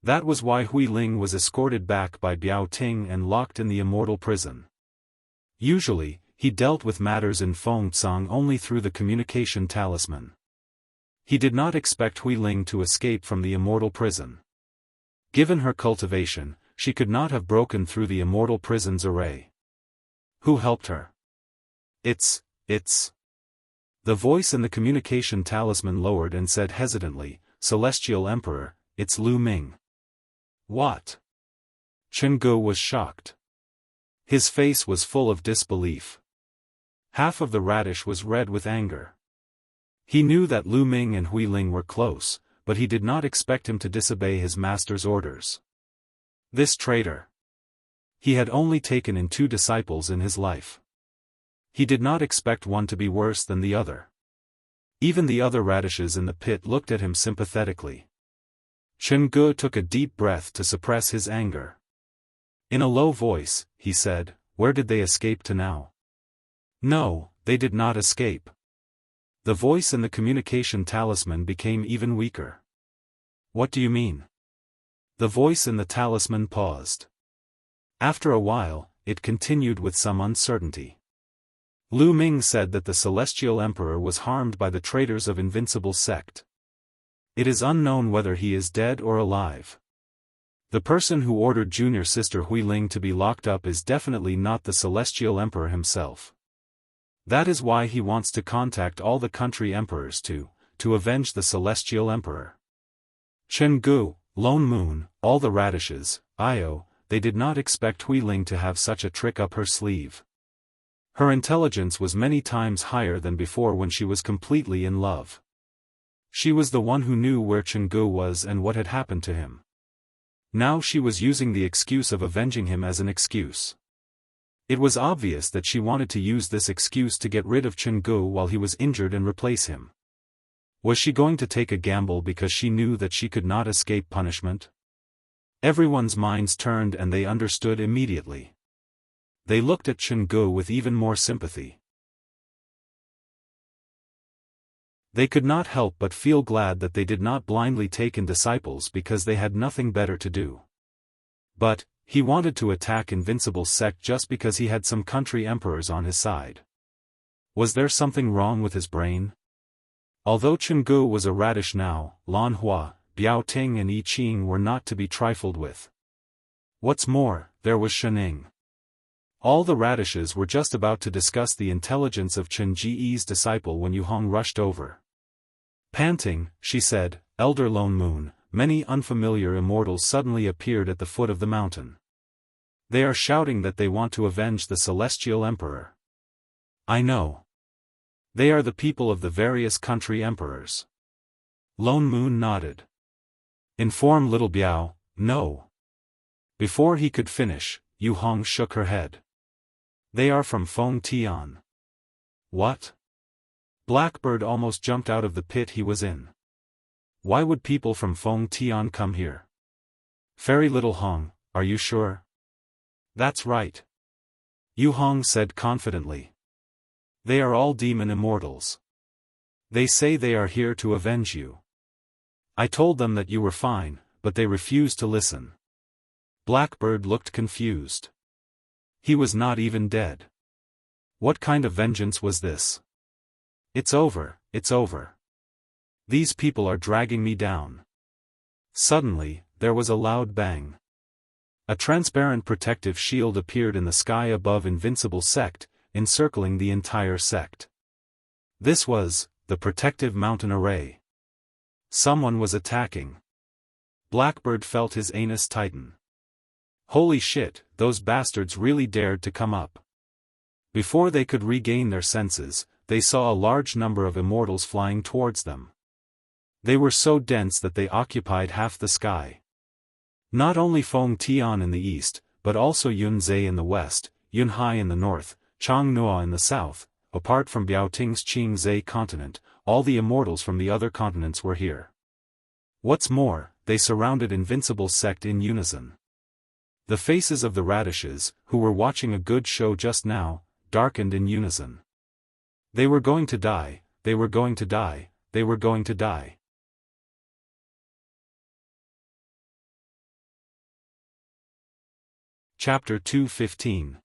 That was why Hui Ling was escorted back by Biao Ting and locked in the immortal prison. Usually, he dealt with matters in Fengcang only through the communication talisman. He did not expect Hui Ling to escape from the immortal prison. Given her cultivation, she could not have broken through the immortal prison's array. Who helped her? It's. The voice in the communication talisman lowered and said hesitantly, Celestial Emperor, it's Lu Ming. What? Chen Ge was shocked. His face was full of disbelief. Half of the radish was red with anger. He knew that Lu Ming and Hui Ling were close, but he did not expect him to disobey his master's orders. This traitor. He had only taken in 2 disciples in his life. He did not expect one to be worse than the other. Even the other radishes in the pit looked at him sympathetically. Chen Ge took a deep breath to suppress his anger. In a low voice, he said, Where did they escape to now? No, they did not escape. The voice in the communication talisman became even weaker. What do you mean? The voice in the talisman paused. After a while, it continued with some uncertainty. Lu Ming said that the Celestial Emperor was harmed by the traitors of Invincible Sect. It is unknown whether he is dead or alive. The person who ordered junior sister Hui Ling to be locked up is definitely not the Celestial Emperor himself. That is why he wants to contact all the country emperors to avenge the Celestial Emperor. Chen Ge, Lone Moon, all the radishes, they did not expect Hui Ling to have such a trick up her sleeve. Her intelligence was many times higher than before when she was completely in love. She was the one who knew where Chen Ge was and what had happened to him. Now she was using the excuse of avenging him as an excuse. It was obvious that she wanted to use this excuse to get rid of Chen Ge while he was injured and replace him. Was she going to take a gamble because she knew that she could not escape punishment? Everyone's minds turned and they understood immediately. They looked at Chen Ge with even more sympathy. They could not help but feel glad that they did not blindly take in disciples because they had nothing better to do. But, he wanted to attack Invincible Sect just because he had some country emperors on his side. Was there something wrong with his brain? Although Chenggu was a radish now, Lan Hua, Biao Ting and I Ching were not to be trifled with. What's more, there was Shening. All the radishes were just about to discuss the intelligence of Chen Ji's disciple when Yu Hong rushed over. Panting, she said, "Elder Lone Moon, many unfamiliar immortals suddenly appeared at the foot of the mountain. They are shouting that they want to avenge the Celestial Emperor." "I know. They are the people of the various country emperors." Lone Moon nodded. "Inform little Biao, no." Before he could finish, Yu Hong shook her head. "They are from Feng Tian." "What?" Blackbird almost jumped out of the pit he was in. "Why would people from Feng Tian come here?" "Fairy little Hong, are you sure?" "That's right," Yu Hong said confidently. "They are all demon immortals. They say they are here to avenge you. I told them that you were fine, but they refused to listen." Blackbird looked confused. He was not even dead. What kind of vengeance was this? "It's over, it's over. These people are dragging me down." Suddenly, there was a loud bang. A transparent protective shield appeared in the sky above Invincible Sect, encircling the entire sect. This was the protective mountain array. Someone was attacking. Blackbird felt his anus tighten. Holy shit, those bastards really dared to come up. Before they could regain their senses, they saw a large number of immortals flying towards them. They were so dense that they occupied half the sky. Not only Feng Tian in the east, but also Yun Zhe in the west, Yun Hai in the north, Chang Nua in the south. Apart from Biaoting's Qing Zhe continent, all the immortals from the other continents were here. What's more, they surrounded Invincible Sect in unison. The faces of the radishes, who were watching a good show just now, darkened in unison. They were going to die, they were going to die, they were going to die. Chapter 2:15.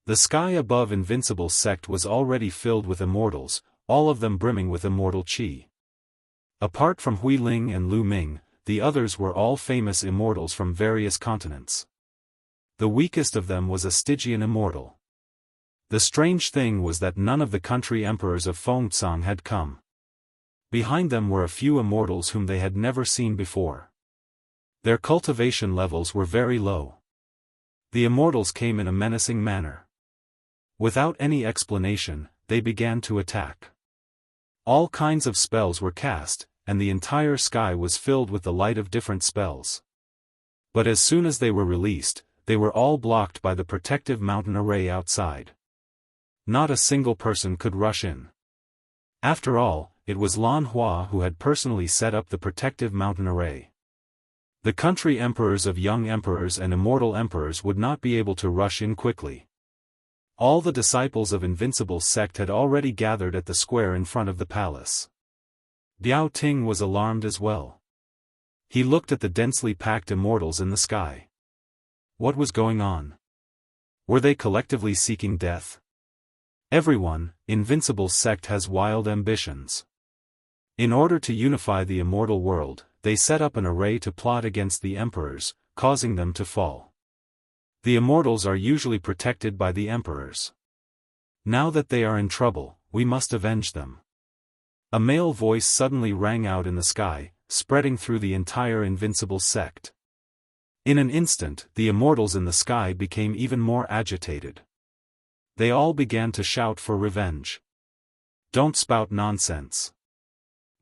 The sky above Invincible Sect was already filled with immortals, all of them brimming with immortal qi. Apart from Hui Ling and Lu Ming, the others were all famous immortals from various continents. The weakest of them was a Stygian immortal. The strange thing was that none of the country emperors of Fengtsang had come. Behind them were a few immortals whom they had never seen before. Their cultivation levels were very low. The immortals came in a menacing manner. Without any explanation, they began to attack. All kinds of spells were cast, and the entire sky was filled with the light of different spells. But as soon as they were released, they were all blocked by the protective mountain array outside. Not a single person could rush in. After all, it was Lan Hua who had personally set up the protective mountain array. The country emperors of young emperors and immortal emperors would not be able to rush in quickly. All the disciples of Invincible Sect had already gathered at the square in front of the palace. Biao Ting was alarmed as well. He looked at the densely packed immortals in the sky. What was going on? Were they collectively seeking death? Everyone, Invincible Sect has wild ambitions. In order to unify the immortal world, they set up an array to plot against the emperors, causing them to fall. The immortals are usually protected by the emperors. Now that they are in trouble, we must avenge them. A male voice suddenly rang out in the sky, spreading through the entire Invincible Sect. In an instant, the immortals in the sky became even more agitated. They all began to shout for revenge. "Don't spout nonsense,"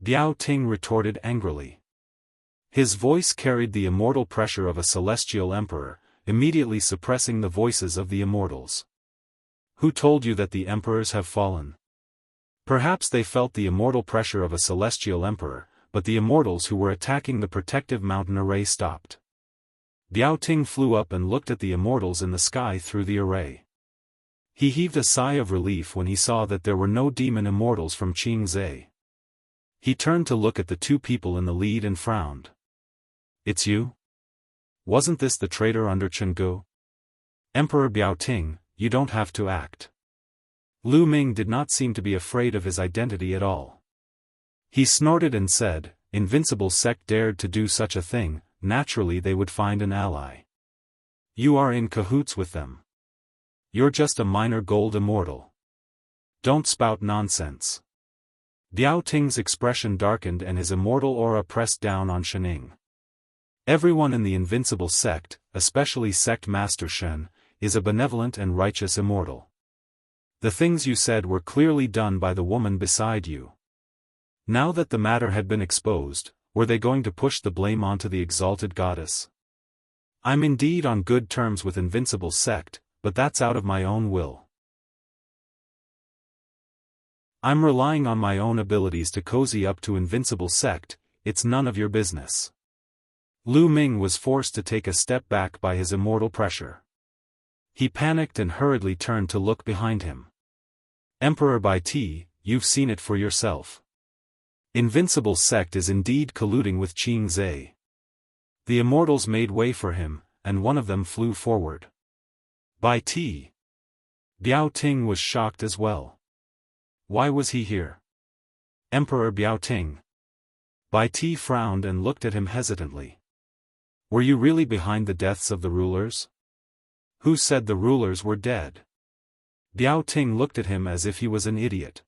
Biao Ting retorted angrily. His voice carried the immortal pressure of a celestial emperor, immediately suppressing the voices of the immortals. "Who told you that the emperors have fallen?" Perhaps they felt the immortal pressure of a celestial emperor, but the immortals who were attacking the protective mountain array stopped. Biao Ting flew up and looked at the immortals in the sky through the array. He heaved a sigh of relief when he saw that there were no demon immortals from Qing Zhe. He turned to look at the two people in the lead and frowned. "It's you? Wasn't this the traitor under Chenggu?" "Emperor Biao Ting, you don't have to act." Lu Ming did not seem to be afraid of his identity at all. He snorted and said, "Invincible sect dared to do such a thing, naturally they would find an ally. You are in cahoots with them. You're just a minor gold immortal. Don't spout nonsense." Biao Ting's expression darkened and his immortal aura pressed down on Shening. Everyone in the invincible sect, especially Sect Master Shen, is a benevolent and righteous immortal. The things you said were clearly done by the woman beside you. Now that the matter had been exposed, were they going to push the blame onto the exalted goddess? I'm indeed on good terms with invincible sect, but that's out of my own will. I'm relying on my own abilities to cozy up to invincible sect, it's none of your business. Lu Ming was forced to take a step back by his immortal pressure. He panicked and hurriedly turned to look behind him. Emperor Bai Ti, you've seen it for yourself. Invincible sect is indeed colluding with Qing Zhe. The immortals made way for him, and one of them flew forward. Bai Ti. Biao Ting was shocked as well. Why was he here? Emperor Biao Ting. Bai Ti frowned and looked at him hesitantly. Were you really behind the deaths of the rulers? Who said the rulers were dead? Biao Ting looked at him as if he was an idiot.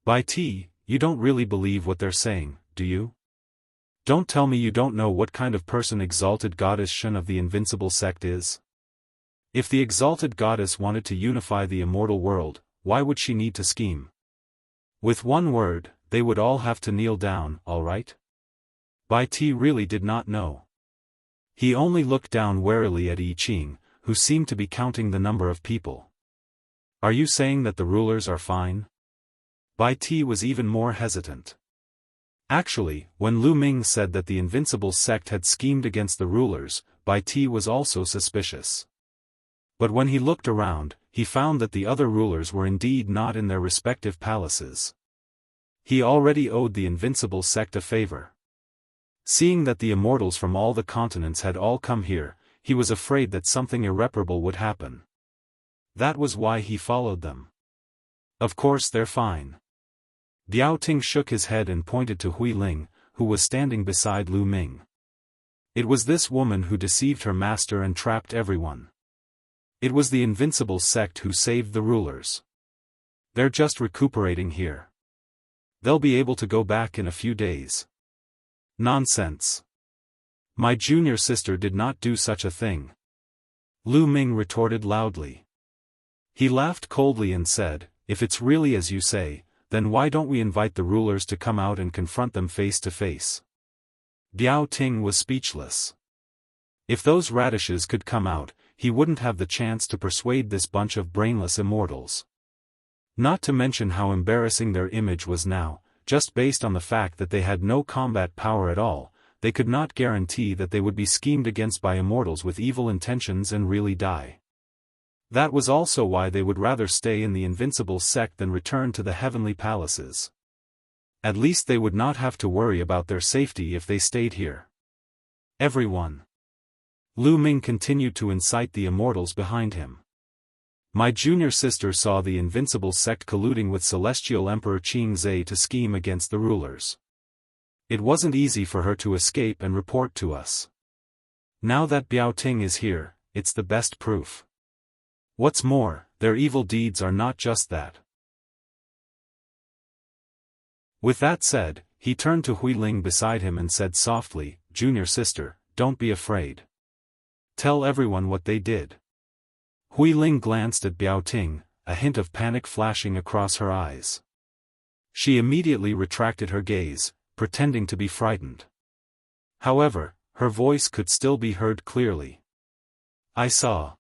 Bai Ti, you don't really believe what they're saying, do you? Don't tell me you don't know what kind of person exalted goddess Shen of the invincible sect is. If the exalted goddess wanted to unify the immortal world, why would she need to scheme? With one word, they would all have to kneel down, all right? Bai Ti really did not know. He only looked down warily at I Ching, who seemed to be counting the number of people. Are you saying that the rulers are fine? Bai Ti was even more hesitant. Actually, when Lu Ming said that the invincible sect had schemed against the rulers, Bai Ti was also suspicious. But when he looked around, he found that the other rulers were indeed not in their respective palaces. He already owed the invincible sect a favor. Seeing that the immortals from all the continents had all come here, he was afraid that something irreparable would happen. That was why he followed them. Of course they're fine. Biao Ting shook his head and pointed to Hui Ling, who was standing beside Lu Ming. It was this woman who deceived her master and trapped everyone. It was the invincible sect who saved the rulers. They're just recuperating here. They'll be able to go back in a few days. Nonsense. My junior sister did not do such a thing. Lu Ming retorted loudly. He laughed coldly and said, if it's really as you say, then why don't we invite the rulers to come out and confront them face to face? Biao Ting was speechless. If those radishes could come out, he wouldn't have the chance to persuade this bunch of brainless immortals. Not to mention how embarrassing their image was now, just based on the fact that they had no combat power at all. They could not guarantee that they would be schemed against by immortals with evil intentions and really die. That was also why they would rather stay in the invincible sect than return to the heavenly palaces. At least they would not have to worry about their safety if they stayed here. Everyone. Lu Ming continued to incite the immortals behind him. My junior sister saw the invincible sect colluding with Celestial Emperor Qing Zhe to scheme against the rulers. It wasn't easy for her to escape and report to us. Now that Biao Ting is here, it's the best proof. What's more, their evil deeds are not just that. With that said, he turned to Hui Ling beside him and said softly, Junior sister, don't be afraid. Tell everyone what they did. Hui Ling glanced at Biao Ting, a hint of panic flashing across her eyes. She immediately retracted her gaze, pretending to be frightened. However, her voice could still be heard clearly. I saw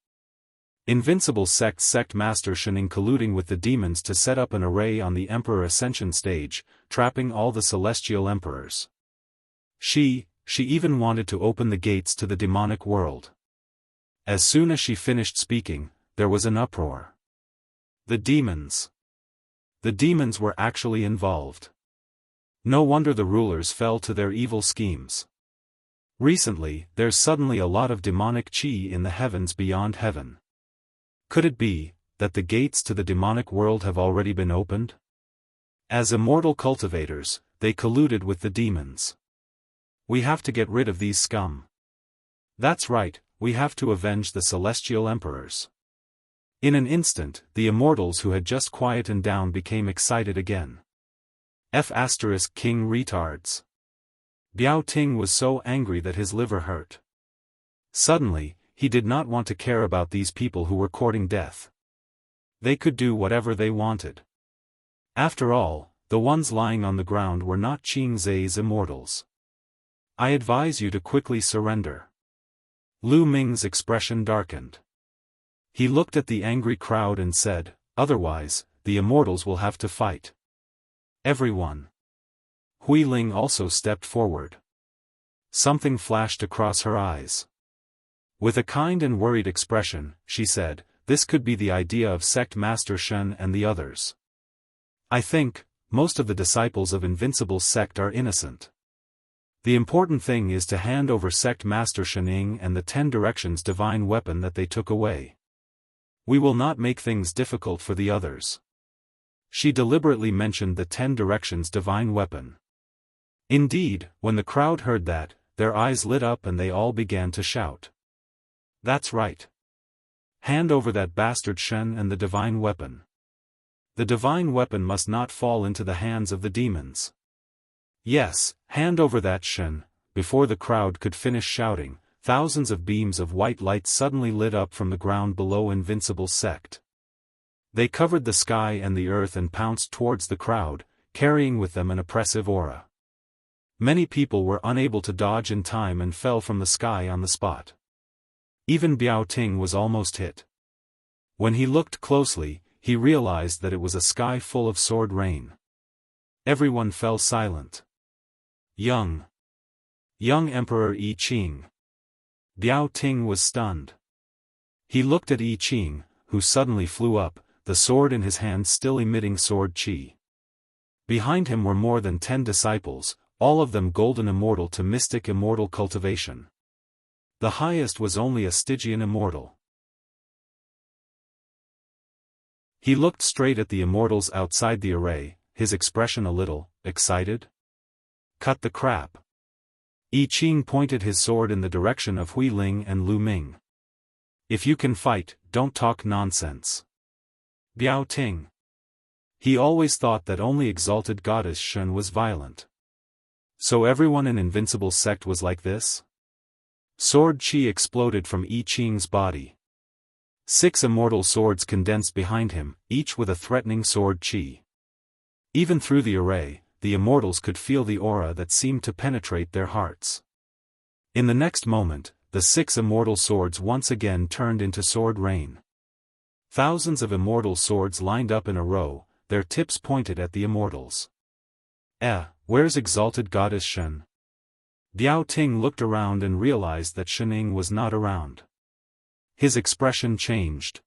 Invincible Sect Master Shening colluding with the demons to set up an array on the Emperor Ascension stage, trapping all the celestial emperors. She even wanted to open the gates to the demonic world. As soon as she finished speaking, there was an uproar. The demons. The demons were actually involved. No wonder the rulers fell to their evil schemes. Recently, there's suddenly a lot of demonic qi in the heavens beyond heaven. Could it be that the gates to the demonic world have already been opened? As immortal cultivators, they colluded with the demons. We have to get rid of these scum. That's right, we have to avenge the celestial emperors. In an instant, the immortals who had just quietened down became excited again. King retards. Biao Ting was so angry that his liver hurt. Suddenly, he did not want to care about these people who were courting death. They could do whatever they wanted. After all, the ones lying on the ground were not Qing Zai's immortals. I advise you to quickly surrender. Lu Ming's expression darkened. He looked at the angry crowd and said, otherwise, the immortals will have to fight. Everyone. Hui Ling also stepped forward. Something flashed across her eyes. With a kind and worried expression, she said, this could be the idea of Sect Master Shen and the others. I think, most of the disciples of Invincible Sect are innocent. The important thing is to hand over Sect Master Shening and the 10 Directions divine weapon that they took away. We will not make things difficult for the others. She deliberately mentioned the 10 Directions divine weapon. Indeed, when the crowd heard that, their eyes lit up and they all began to shout. That's right. Hand over that bastard Shen and the divine weapon. The divine weapon must not fall into the hands of the demons. Yes, hand over that Shen. Before the crowd could finish shouting, thousands of beams of white light suddenly lit up from the ground below Invincible Sect. They covered the sky and the earth and pounced towards the crowd, carrying with them an oppressive aura. Many people were unable to dodge in time and fell from the sky on the spot. Even Biao Ting was almost hit. When he looked closely, he realized that it was a sky full of sword rain. Everyone fell silent. Young Emperor I Ching. Biao Ting was stunned. He looked at I Ching, who suddenly flew up, the sword in his hand still emitting sword chi. Behind him were more than 10 disciples, all of them golden immortal to mystic immortal cultivation. The highest was only a Stygian immortal. He looked straight at the immortals outside the array, his expression a little excited. Cut the crap. I Ching pointed his sword in the direction of Hui Ling and Lu Ming. If you can fight, don't talk nonsense. Biao Ting. He always thought that only exalted goddess Shen was violent. So everyone in Invincible Sect was like this? Sword chi exploded from I Ching's body. 6 immortal swords condensed behind him, each with a threatening sword chi. Even through the array, the immortals could feel the aura that seemed to penetrate their hearts. In the next moment, the 6 immortal swords once again turned into sword rain. Thousands of immortal swords lined up in a row, their tips pointed at the immortals. Where's exalted goddess Shen? Biao Ting looked around and realized that Shening was not around. His expression changed.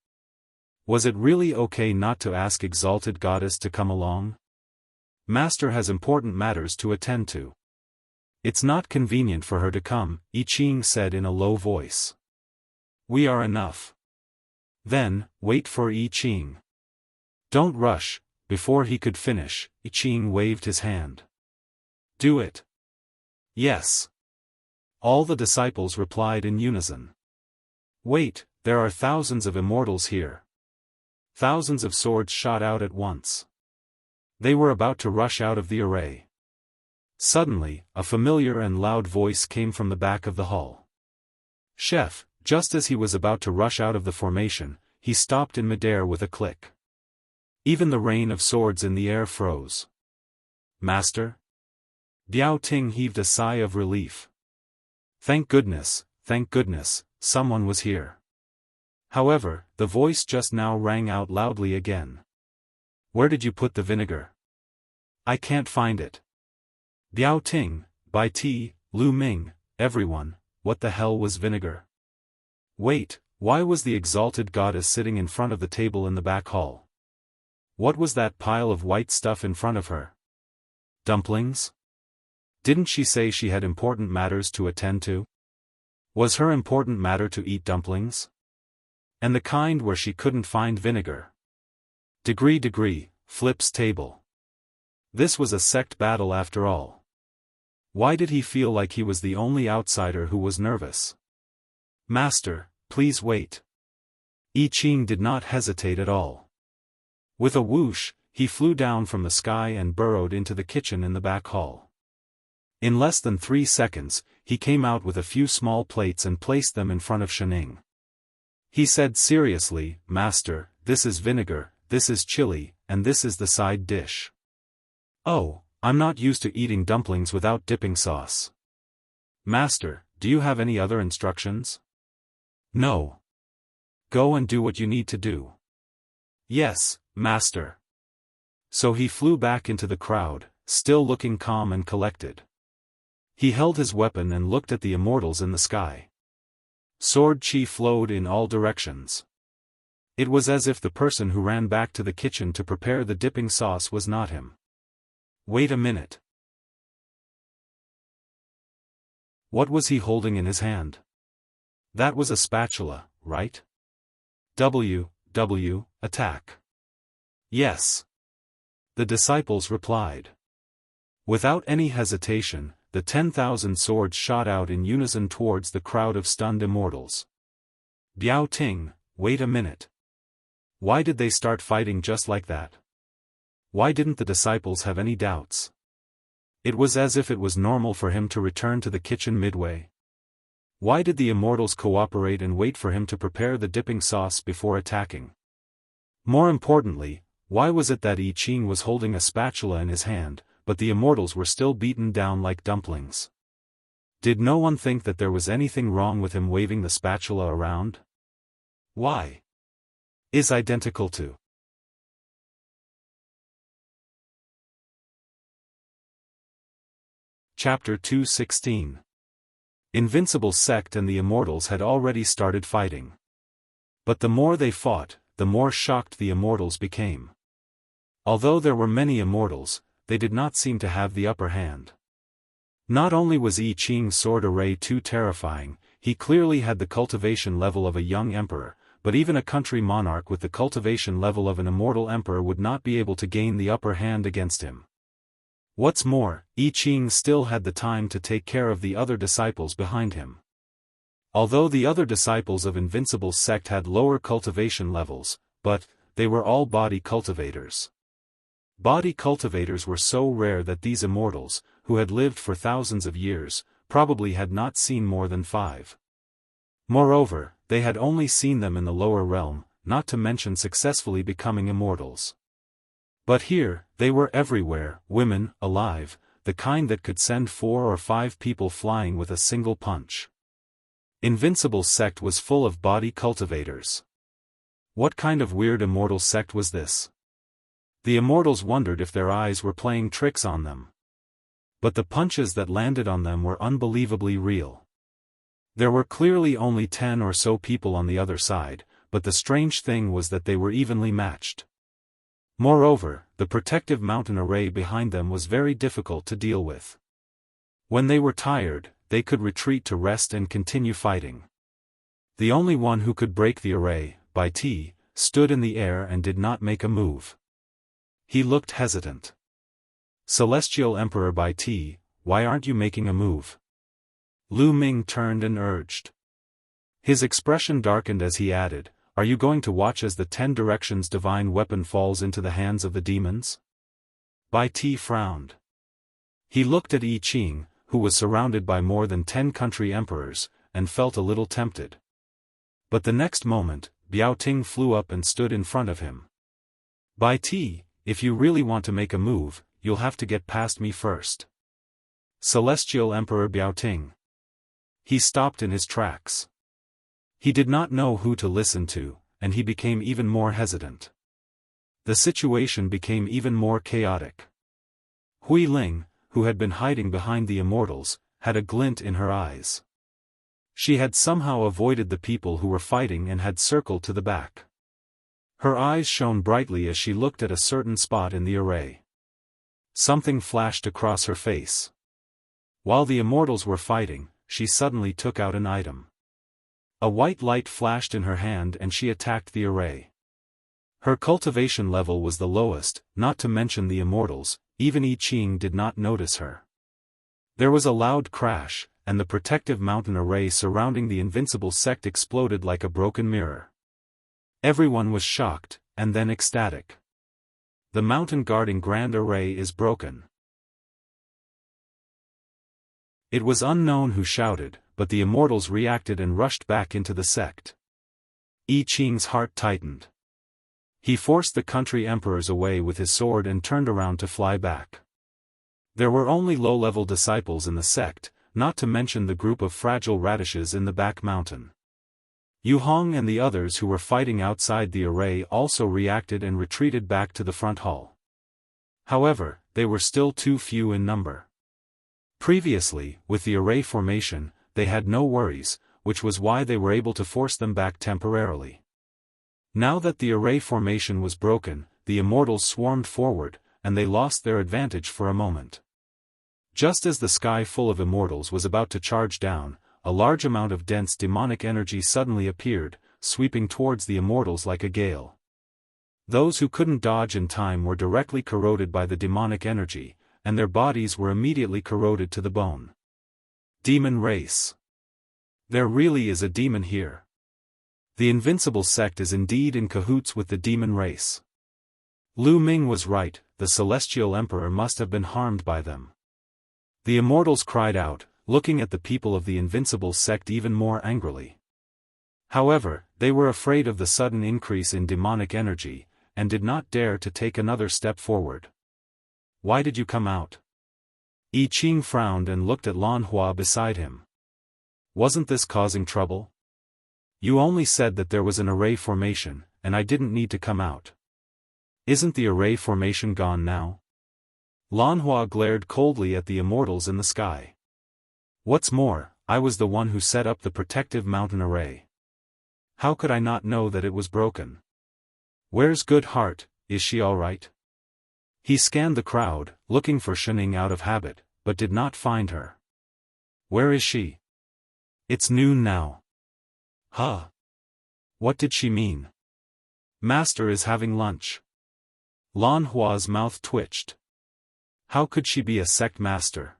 Was it really okay not to ask exalted goddess to come along? Master has important matters to attend to. It's not convenient for her to come, I Ching said in a low voice. We are enough. Then, wait for I Ching. Don't rush. Before he could finish, I Ching waved his hand. Do it. Yes. All the disciples replied in unison. Wait, there are thousands of immortals here. Thousands of swords shot out at once. They were about to rush out of the array. Suddenly, a familiar and loud voice came from the back of the hall. Chef, just as he was about to rush out of the formation, he stopped in midair with a click. Even the rain of swords in the air froze. Master? Biao Ting heaved a sigh of relief. Thank goodness, someone was here. However, the voice just now rang out loudly again. Where did you put the vinegar? I can't find it. Biao Ting, Bai Ti, Lu Ming, everyone, what the hell was vinegar? Wait, why was the exalted goddess sitting in front of the table in the back hall? What was that pile of white stuff in front of her? Dumplings? Didn't she say she had important matters to attend to? Was her important matter to eat dumplings? And the kind where she couldn't find vinegar? Degree, Flip's table. This was a sect battle after all. Why did he feel like he was the only outsider who was nervous? Master, please wait. I Ching did not hesitate at all. With a whoosh, he flew down from the sky and burrowed into the kitchen in the back hall. In less than 3 seconds, he came out with a few small plates and placed them in front of Shenning. He said seriously, Master, this is vinegar, this is chili, and this is the side dish. Oh, I'm not used to eating dumplings without dipping sauce. Master, do you have any other instructions? No. Go and do what you need to do. Yes, Master. So he flew back into the crowd, still looking calm and collected. He held his weapon and looked at the immortals in the sky. Sword chi flowed in all directions. It was as if the person who ran back to the kitchen to prepare the dipping sauce was not him. Wait a minute. What was he holding in his hand? That was a spatula, right? Attack. Yes. The disciples replied. Without any hesitation, the 10,000 swords shot out in unison towards the crowd of stunned immortals. Biao Ting, wait a minute. Why did they start fighting just like that? Why didn't the disciples have any doubts? It was as if it was normal for him to return to the kitchen midway. Why did the immortals cooperate and wait for him to prepare the dipping sauce before attacking? More importantly, why was it that I Ching was holding a spatula in his hand, but the immortals were still beaten down like dumplings? Did no one think that there was anything wrong with him waving the spatula around? Why? Is identical to. Chapter 2:16. Invincible sect and the immortals had already started fighting. But the more they fought, the more shocked the immortals became. Although there were many immortals, they did not seem to have the upper hand. Not only was I Ching's sword array too terrifying, he clearly had the cultivation level of a young emperor, but even a country monarch with the cultivation level of an immortal emperor would not be able to gain the upper hand against him. What's more, I Ching still had the time to take care of the other disciples behind him. Although the other disciples of Invincible sect had lower cultivation levels, but they were all body cultivators. Body cultivators were so rare that these immortals, who had lived for thousands of years, probably had not seen more than 5. Moreover, they had only seen them in the lower realm, not to mention successfully becoming immortals. But here, they were everywhere, women, alive, the kind that could send 4 or 5 people flying with a single punch. Invincible sect was full of body cultivators. What kind of weird immortal sect was this? The immortals wondered if their eyes were playing tricks on them. But the punches that landed on them were unbelievably real. There were clearly only 10 or so people on the other side, but the strange thing was that they were evenly matched. Moreover, the protective mountain array behind them was very difficult to deal with. When they were tired, they could retreat to rest and continue fighting. The only one who could break the array, Bai Ti, stood in the air and did not make a move. He looked hesitant. Celestial Emperor Bai Ti, why aren't you making a move? Lu Ming turned and urged. His expression darkened as he added, are you going to watch as the 10 directions divine weapon falls into the hands of the demons? Bai Ti frowned. He looked at I Ching, who was surrounded by more than 10 country emperors, and felt a little tempted. But the next moment, Biao Ting flew up and stood in front of him. Bai Ti, if you really want to make a move, you'll have to get past me first. Celestial Emperor Biao Ting. He stopped in his tracks. He did not know who to listen to, and he became even more hesitant. The situation became even more chaotic. Hui Ling, who had been hiding behind the immortals, had a glint in her eyes. She had somehow avoided the people who were fighting and had circled to the back. Her eyes shone brightly as she looked at a certain spot in the array. Something flashed across her face. While the immortals were fighting, she suddenly took out an item. A white light flashed in her hand and she attacked the array. Her cultivation level was the lowest, not to mention the immortals. Even I Ching did not notice her. There was a loud crash, and the protective mountain array surrounding the invincible sect exploded like a broken mirror. Everyone was shocked, and then ecstatic. The mountain guarding Grand Array is broken. It was unknown who shouted, but the immortals reacted and rushed back into the sect. I Ching's heart tightened. He forced the country emperors away with his sword and turned around to fly back. There were only low-level disciples in the sect, not to mention the group of fragile radishes in the back mountain. Yu Hong and the others who were fighting outside the array also reacted and retreated back to the front hall. However, they were still too few in number. Previously, with the array formation, they had no worries, which was why they were able to force them back temporarily. Now that the array formation was broken, the immortals swarmed forward, and they lost their advantage for a moment. Just as the sky full of immortals was about to charge down, a large amount of dense demonic energy suddenly appeared, sweeping towards the immortals like a gale. Those who couldn't dodge in time were directly corroded by the demonic energy, and their bodies were immediately corroded to the bone. Demon race. There really is a demon here. The invincible sect is indeed in cahoots with the demon race. Lu Ming was right, the celestial emperor must have been harmed by them. The immortals cried out, looking at the people of the invincible sect even more angrily. However, they were afraid of the sudden increase in demonic energy, and did not dare to take another step forward. Why did you come out? I Ching frowned and looked at Lan Hua beside him. Wasn't this causing trouble? You only said that there was an array formation, and I didn't need to come out. Isn't the array formation gone now? Lan Hua glared coldly at the immortals in the sky. What's more, I was the one who set up the protective mountain array. How could I not know that it was broken? Where's Good Heart, is she all right? He scanned the crowd, looking for Shining out of habit, but did not find her. Where is she? It's noon now. Huh? What did she mean? Master is having lunch. Lan Hua's mouth twitched. How could she be a sect master?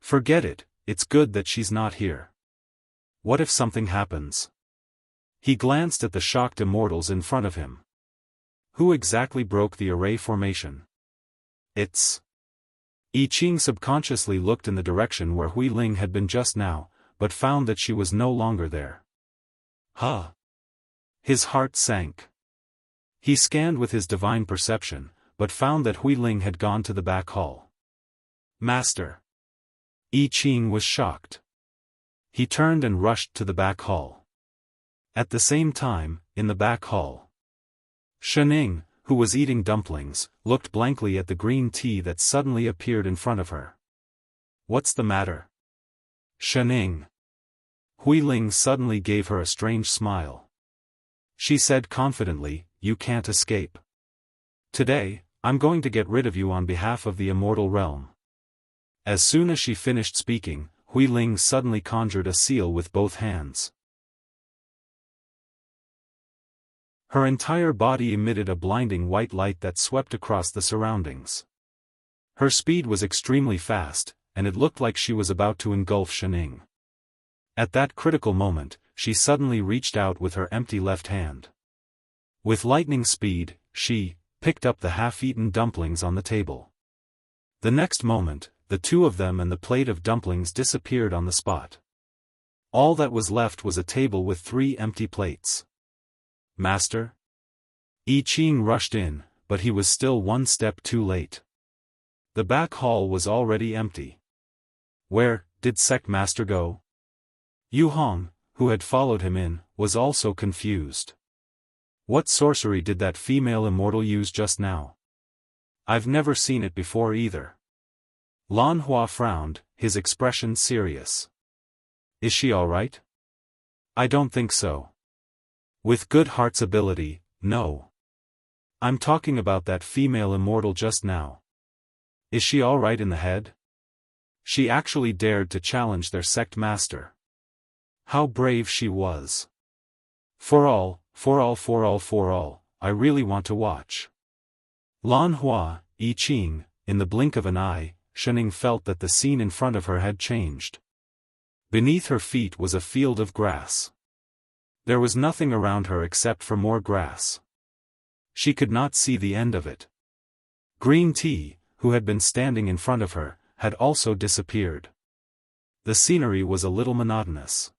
Forget it, it's good that she's not here. What if something happens? He glanced at the shocked immortals in front of him. Who exactly broke the array formation? It's... I Ching subconsciously looked in the direction where Hui Ling had been just now, but found that she was no longer there. Huh? His heart sank. He scanned with his divine perception, but found that Hui Ling had gone to the back hall. Master. I Ching was shocked. He turned and rushed to the back hall. At the same time, in the back hall, Shining, who was eating dumplings, looked blankly at the green tea that suddenly appeared in front of her. What's the matter? Shining. Hui Ling suddenly gave her a strange smile. She said confidently, you can't escape. Today, I'm going to get rid of you on behalf of the immortal realm. As soon as she finished speaking, Hui Ling suddenly conjured a seal with both hands. Her entire body emitted a blinding white light that swept across the surroundings. Her speed was extremely fast, and it looked like she was about to engulf Shining. At that critical moment, she suddenly reached out with her empty left hand. With lightning speed, she picked up the half-eaten dumplings on the table. The next moment, the two of them and the plate of dumplings disappeared on the spot. All that was left was a table with 3 empty plates. Master? I Ching rushed in, but he was still one step too late. The back hall was already empty. Where did Sect Master go? Yu Hong, who had followed him in, was also confused. What sorcery did that female immortal use just now? I've never seen it before either. Lan Hua frowned, his expression serious. Is she all right? I don't think so. With Good Heart's ability, no. I'm talking about that female immortal just now. Is she all right in the head? She actually dared to challenge their sect master. How brave she was. For all, I really want to watch. Lan Hua, I Ching, in the blink of an eye, Shening felt that the scene in front of her had changed. Beneath her feet was a field of grass. There was nothing around her except for more grass. She could not see the end of it. Green Tea, who had been standing in front of her, had also disappeared. The scenery was a little monotonous.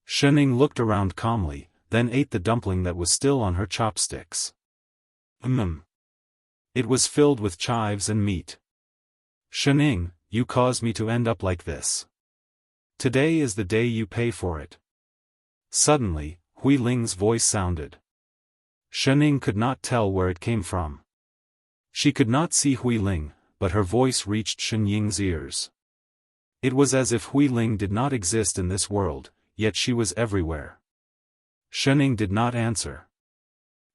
Shening looked around calmly, then ate the dumpling that was still on her chopsticks. It was filled with chives and meat. Shening, you caused me to end up like this. Today is the day you pay for it. Suddenly, Hui Ling's voice sounded. Shening could not tell where it came from. She could not see Hui Ling, but her voice reached Shen Ying's ears. It was as if Hui Ling did not exist in this world, yet she was everywhere. Shening did not answer.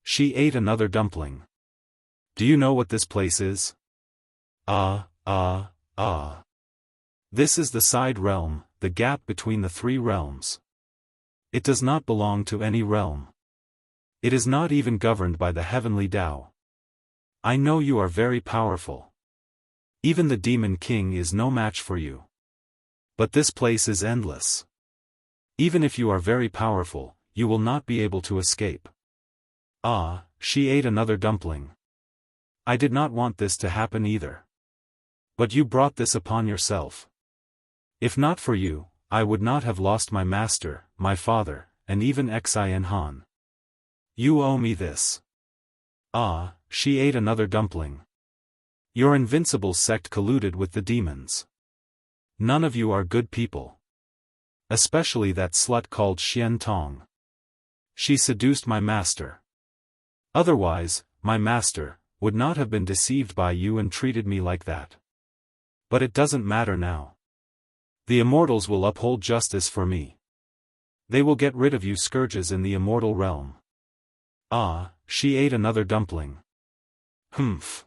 She ate another dumpling. Do you know what this place is? This is the side realm, the gap between the three realms. It does not belong to any realm. It is not even governed by the heavenly Tao. I know you are very powerful. Even the Demon King is no match for you. But this place is endless. Even if you are very powerful, you will not be able to escape. She ate another dumpling. I did not want this to happen either. But you brought this upon yourself. If not for you, I would not have lost my master, my father, and even Xin Han. You owe me this. She ate another dumpling. Your invincible sect colluded with the demons. None of you are good people. Especially that slut called Xian Tong. She seduced my master. Otherwise, my master would not have been deceived by you and treated me like that. But it doesn't matter now. The immortals will uphold justice for me. They will get rid of you scourges in the immortal realm. She ate another dumpling. Humph.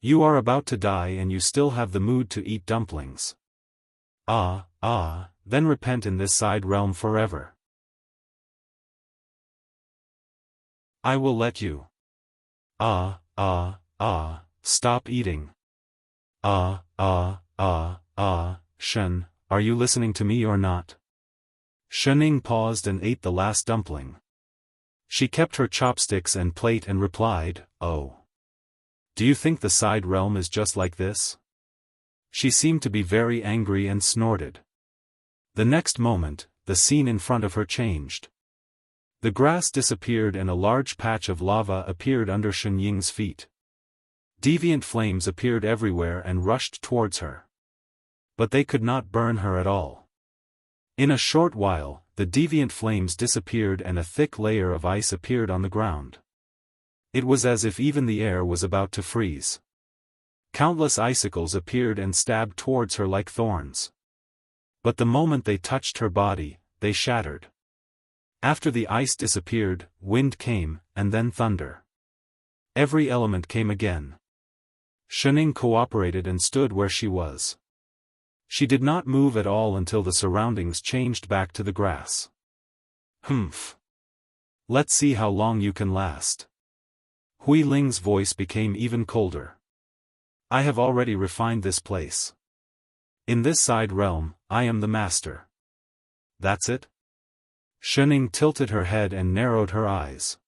You are about to die and you still have the mood to eat dumplings. Then repent in this side realm forever. I will let you. Stop eating. Shen, are you listening to me or not? Shening paused and ate the last dumpling. She kept her chopsticks and plate and replied, Oh. Do you think the side realm is just like this? She seemed to be very angry and snorted. The next moment, the scene in front of her changed. The grass disappeared and a large patch of lava appeared under Shen Ying's feet. Deviant flames appeared everywhere and rushed towards her. But they could not burn her at all. In a short while, the deviant flames disappeared and a thick layer of ice appeared on the ground. It was as if even the air was about to freeze. Countless icicles appeared and stabbed towards her like thorns. But the moment they touched her body, they shattered. After the ice disappeared, wind came, and then thunder. Every element came again. Shening cooperated and stood where she was. She did not move at all until the surroundings changed back to the grass. Humph. Let's see how long you can last. Hui Ling's voice became even colder. I have already refined this place. In this side realm, I am the master. That's it? Shening tilted her head and narrowed her eyes.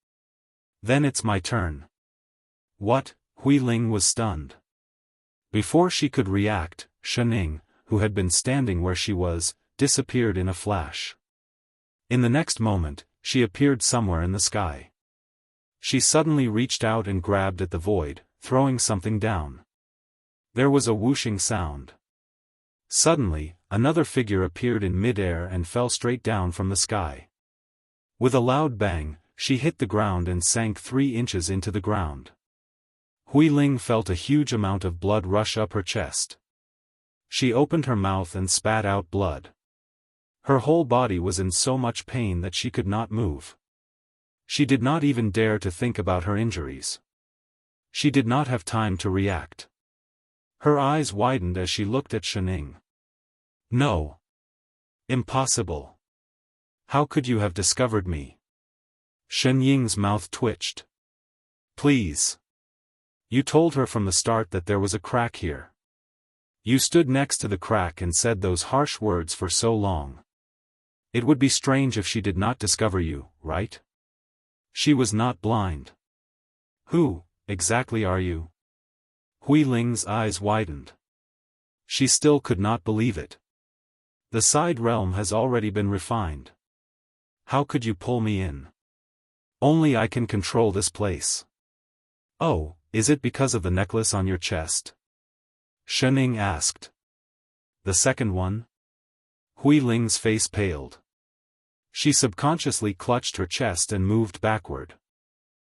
Then it's my turn. What? Hui Ling was stunned. Before she could react, Shening, who had been standing where she was, disappeared in a flash. In the next moment, she appeared somewhere in the sky. She suddenly reached out and grabbed at the void, throwing something down. There was a whooshing sound. Suddenly, another figure appeared in mid-air and fell straight down from the sky. With a loud bang, she hit the ground and sank 3 inches into the ground. Hui Ling felt a huge amount of blood rush up her chest. She opened her mouth and spat out blood. Her whole body was in so much pain that she could not move. She did not even dare to think about her injuries. She did not have time to react. Her eyes widened as she looked at Shening. No. Impossible. How could you have discovered me? Shen Ying's mouth twitched. Please. You told her from the start that there was a crack here. You stood next to the crack and said those harsh words for so long. It would be strange if she did not discover you, right? She was not blind. Who, exactly are you? Hui Ling's eyes widened. She still could not believe it. The side realm has already been refined. How could you pull me in? Only I can control this place. Oh, is it because of the necklace on your chest? Shening asked. The second one? Hui Ling's face paled. She subconsciously clutched her chest and moved backward.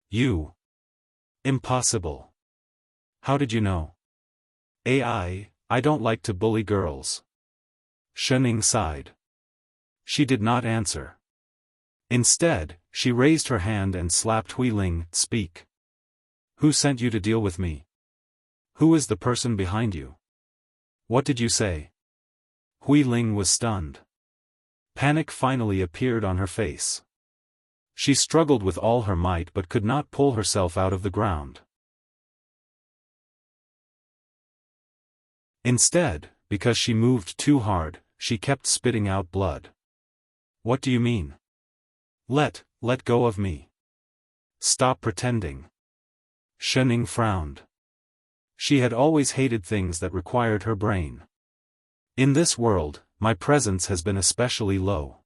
You. Impossible. How did you know? I don't like to bully girls. Shening sighed. She did not answer. Instead, she raised her hand and slapped Hui Ling. Speak. Who sent you to deal with me? Who is the person behind you? What did you say? Hui Ling was stunned. Panic finally appeared on her face. She struggled with all her might but could not pull herself out of the ground. Instead, because she moved too hard, she kept spitting out blood. What do you mean? Let go of me. Stop pretending. Shening frowned. She had always hated things that required her brain. In this world, my presence has been especially low.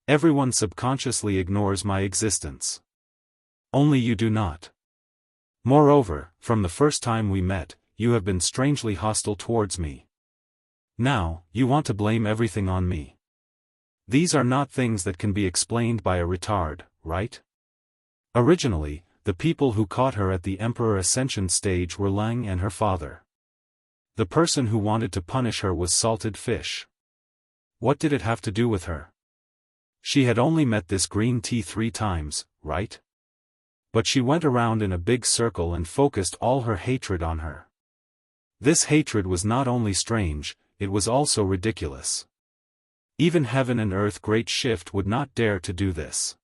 Everyone subconsciously ignores my existence. Only you do not. Moreover, from the first time we met, you have been strangely hostile towards me. Now, you want to blame everything on me. These are not things that can be explained by a retard, right? Originally, the people who caught her at the Emperor Ascension stage were Lang and her father. The person who wanted to punish her was Salted Fish. What did it have to do with her? She had only met this green tea 3 times, right? But she went around in a big circle and focused all her hatred on her. This hatred was not only strange, it was also ridiculous. Even Heaven and Earth Great Shift would not dare to do this.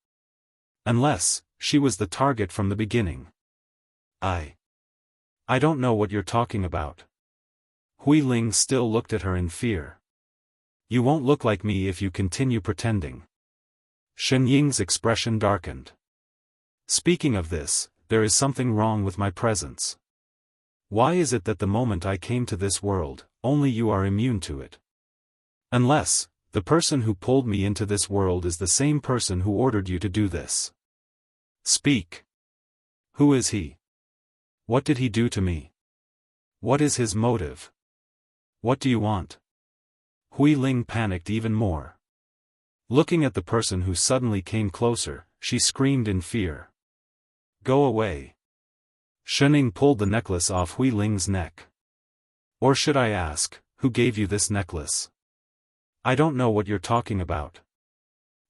Unless, she was the target from the beginning. I don't know what you're talking about. Hui Ling still looked at her in fear. You won't look like me if you continue pretending. Shen Ying's expression darkened. Speaking of this, there is something wrong with my presence. Why is it that the moment I came to this world, only you are immune to it? Unless, the person who pulled me into this world is the same person who ordered you to do this. Speak. Who is he? What did he do to me? What is his motive? What do you want? Hui Ling panicked even more. Looking at the person who suddenly came closer, she screamed in fear. Go away. Shening pulled the necklace off Hui Ling's neck. Or should I ask, who gave you this necklace? I don't know what you're talking about.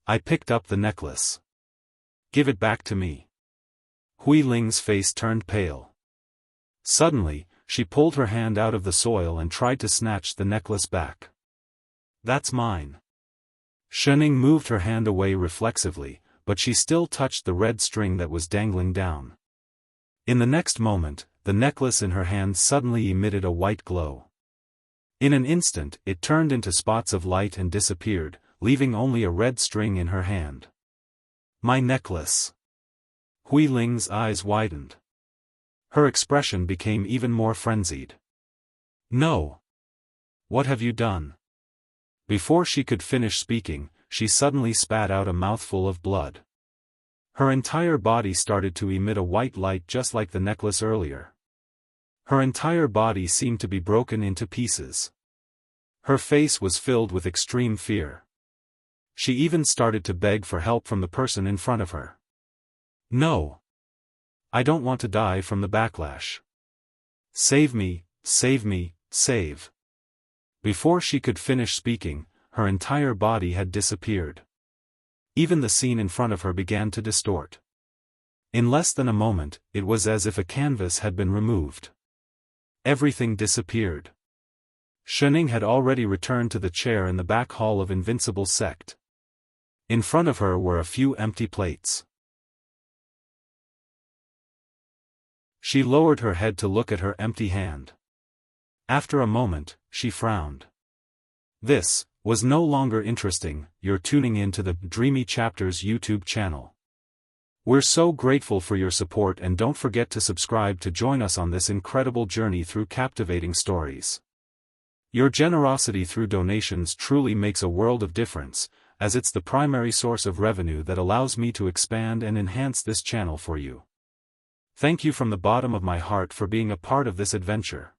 I picked up the necklace. Give it back to me. Hui Ling's face turned pale. Suddenly, she pulled her hand out of the soil and tried to snatch the necklace back. That's mine. Shening moved her hand away reflexively, but she still touched the red string that was dangling down. In the next moment, the necklace in her hand suddenly emitted a white glow. In an instant, it turned into spots of light and disappeared, leaving only a red string in her hand. My necklace. Hui Ling's eyes widened. Her expression became even more frenzied. No. What have you done? Before she could finish speaking, she suddenly spat out a mouthful of blood. Her entire body started to emit a white light just like the necklace earlier. Her entire body seemed to be broken into pieces. Her face was filled with extreme fear. She even started to beg for help from the person in front of her. No. I don't want to die from the backlash. Save me, save me, save. Before she could finish speaking, her entire body had disappeared. Even the scene in front of her began to distort. In less than a moment, it was as if a canvas had been removed. Everything disappeared. Shening had already returned to the chair in the back hall of Invincible Sect. In front of her were a few empty plates. She lowered her head to look at her empty hand. After a moment, she frowned. This was no longer interesting. You're tuning in to the Dreamy Chapters YouTube channel. We're so grateful for your support, and don't forget to subscribe to join us on this incredible journey through captivating stories. Your generosity through donations truly makes a world of difference, as it's the primary source of revenue that allows me to expand and enhance this channel for you. Thank you from the bottom of my heart for being a part of this adventure.